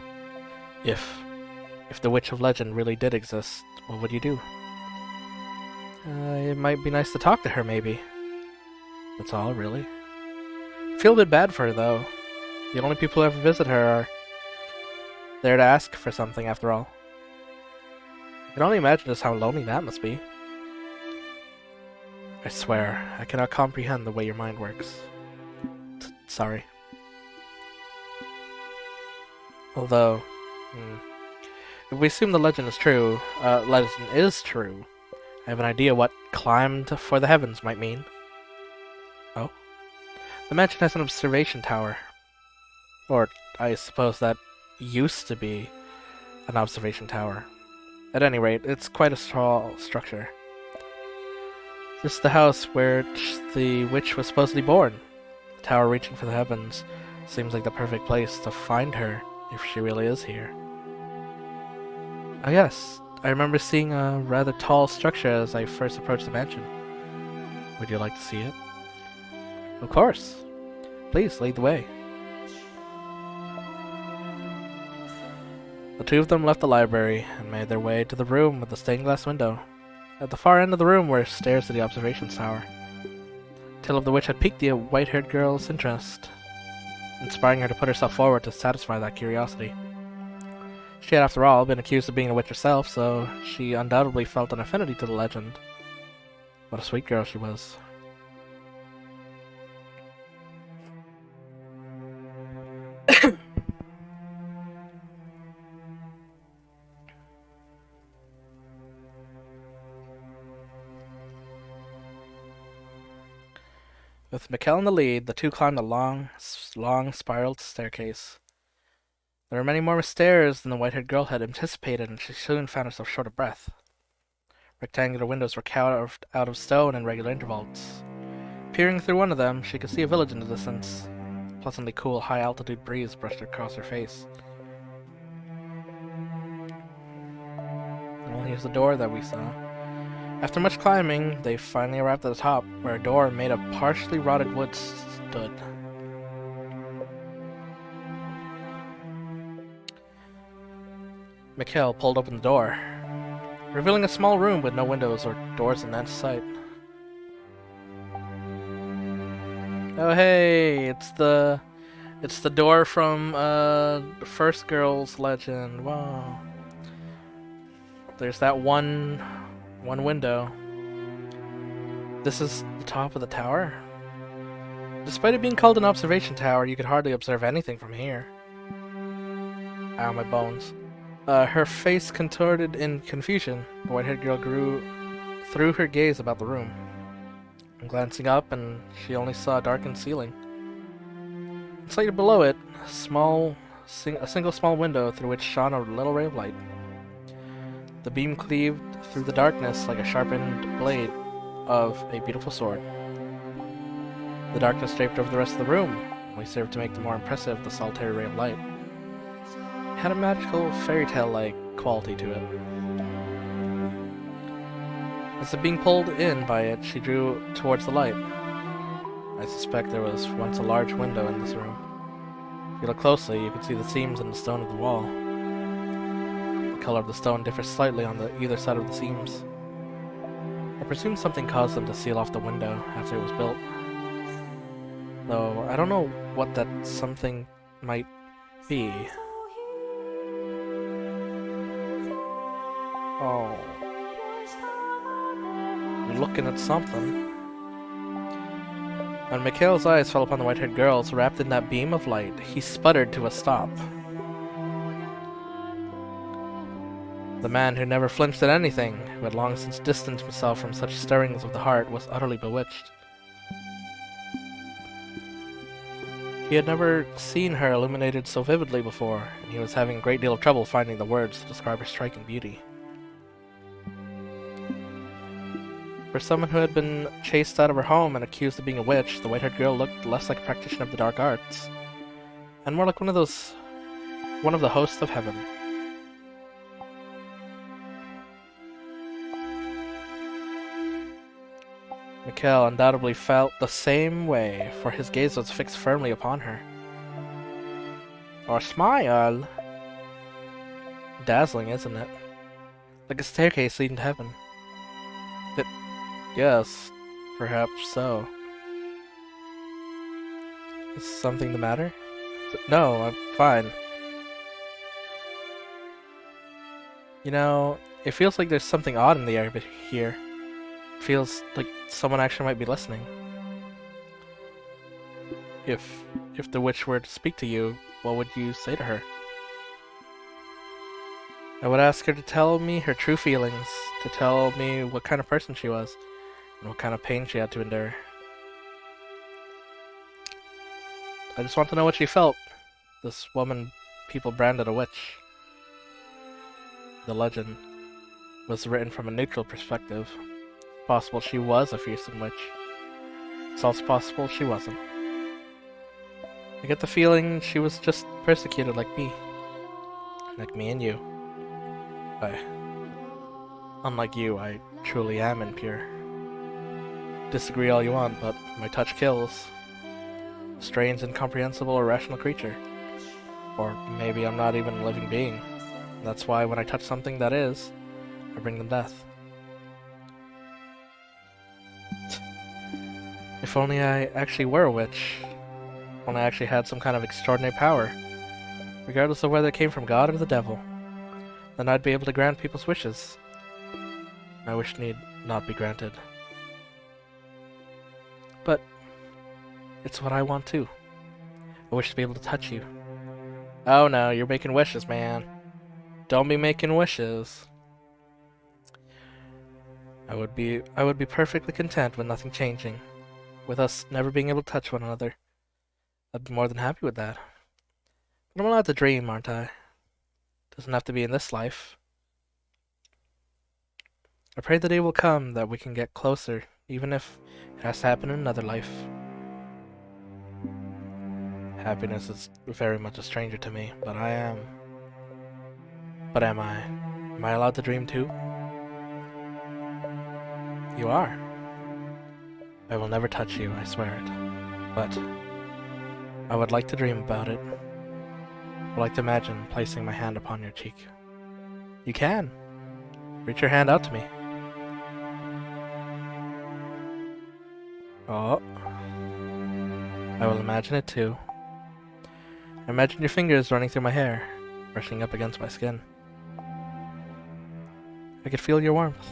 If the Witch of Legend really did exist, what would you do? It might be nice to talk to her, maybe. That's all, really. Feel a bit bad for her, though. The only people who ever visit her are there to ask for something, after all. I can only imagine just how lonely that must be. I swear, I cannot comprehend the way your mind works. Sorry. Although, if we assume the legend is true, I have an idea what climbed for the heavens might mean. Oh? The mansion has an observation tower. Or, I suppose that used to be an observation tower. At any rate, it's quite a tall structure. This is the house where the witch was supposedly born. The tower reaching for the heavens seems like the perfect place to find her, if she really is here. Oh yes, I remember seeing a rather tall structure as I first approached the mansion. Would you like to see it? Of course. Please, lead the way. The two of them left the library and made their way to the room with the stained glass window. At the far end of the room were stairs to the observation tower. The tale of the witch had piqued the white-haired girl's interest, inspiring her to put herself forward to satisfy that curiosity. She had, after all, been accused of being a witch herself, so she undoubtedly felt an affinity to the legend. What a sweet girl she was. With Mikhail in the lead, the two climbed a long spiraled staircase. There were many more stairs than the white-haired girl had anticipated, and she soon found herself short of breath. Rectangular windows were carved out of stone in regular intervals. Peering through one of them, she could see a village in the distance. A pleasantly cool, high-altitude breeze brushed across her face. Well, here's the door that we saw. After much climbing, they finally arrived at the top, where a door made of partially rotted wood stood. Mikhail pulled open the door, revealing a small room with no windows or doors in that sight. Oh hey, it's the door from First Girl's Legend. Wow. There's that one window. This is the top of the tower? Despite it being called an observation tower, you could hardly observe anything from here. Ow, my bones. Her face contorted in confusion. The white-haired girl threw her gaze about the room. Glancing up, and she only saw a darkened ceiling. Slightly below it, a single small window through which shone a little ray of light. The beam cleaved through the darkness like a sharpened blade of a beautiful sword. The darkness draped over the rest of the room, only served to make the more impressive the solitary ray of light. It had a magical, fairy tale-like quality to it. As if being pulled in by it, she drew towards the light. I suspect there was once a large window in this room. If you look closely, you can see the seams in the stone of the wall. The color of the stone differs slightly on either side of the seams. I presume something caused them to seal off the window after it was built. Though I don't know what that something might be. Oh. You're looking at something. When Mikhail's eyes fell upon the white-haired girls wrapped in that beam of light, he sputtered to a stop. The man who never flinched at anything, who had long since distanced himself from such stirrings of the heart, was utterly bewitched. He had never seen her illuminated so vividly before, and he was having a great deal of trouble finding the words to describe her striking beauty. For someone who had been chased out of her home and accused of being a witch, the white-haired girl looked less like a practitioner of the dark arts, and more like one of the hosts of heaven. Mikhail undoubtedly felt the same way, for his gaze was fixed firmly upon her. Or smile. Dazzling, isn't it? Like a staircase leading to heaven. Yes, perhaps so. Is something the matter? No, I'm fine. You know, it feels like there's something odd in the air here. It feels like someone actually might be listening. If the witch were to speak to you, what would you say to her? I would ask her to tell me her true feelings, to tell me what kind of person she was, and what kind of pain she had to endure. I just want to know what she felt. This woman people branded a witch. The legend was written from a neutral perspective. It's possible she was a fearsome witch. It's also possible she wasn't. I get the feeling she was just persecuted like me. Like me and you. Unlike you, I truly am impure. Disagree all you want, but my touch kills. Strange, incomprehensible, irrational creature. Or maybe I'm not even a living being. That's why when I touch something that is, I bring them death. If only I actually were a witch. If only I actually had some kind of extraordinary power. Regardless of whether it came from God or the devil. Then I'd be able to grant people's wishes. My wish need not be granted. But it's what I want too. I wish to be able to touch you. Oh no, you're making wishes, man. Don't be making wishes. I would be perfectly content with nothing changing. With us never being able to touch one another. I'd be more than happy with that. But I'm allowed to dream, aren't I? Doesn't have to be in this life. I pray the day will come that we can get closer, even if it has to happen in another life. Happiness is very much a stranger to me, but I am. But am I? Am I allowed to dream too? You are. I will never touch you, I swear it. But I would like to dream about it. I would like to imagine placing my hand upon your cheek. You can. Reach your hand out to me. Oh. I will imagine it too. Imagine your fingers running through my hair, brushing up against my skin. I could feel your warmth.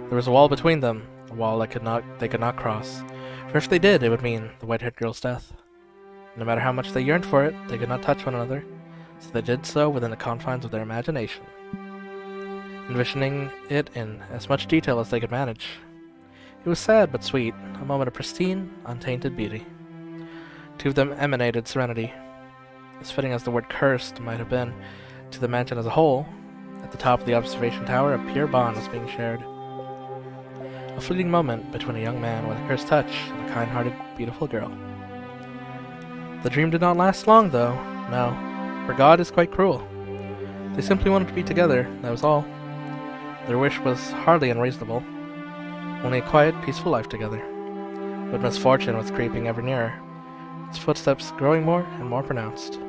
There was a wall between them, a wall they could not cross. For if they did, it would mean the white-haired girl's death. No matter how much they yearned for it, they could not touch one another, so they did so within the confines of their imagination, envisioning it in as much detail as they could manage. It was sad but sweet, a moment of pristine, untainted beauty. Two of them emanated serenity. As fitting as the word cursed might have been to the mansion as a whole, at the top of the observation tower a pure bond was being shared. A fleeting moment between a young man with a cursed touch and a kind-hearted, beautiful girl. The dream did not last long, though. No, for God is quite cruel. They simply wanted to be together, that was all. Their wish was hardly unreasonable. Only a quiet, peaceful life together. But misfortune was creeping ever nearer, its footsteps growing more and more pronounced.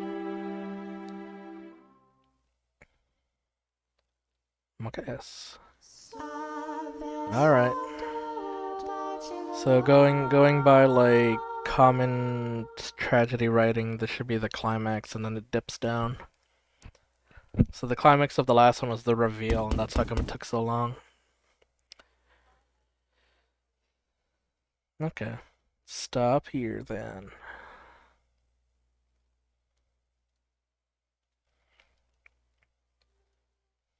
Okay, yes. Alright. So going by like common tragedy writing, this should be the climax and then it dips down. So the climax of the last one was the reveal, and that's how come it took so long. Okay. Stop here then.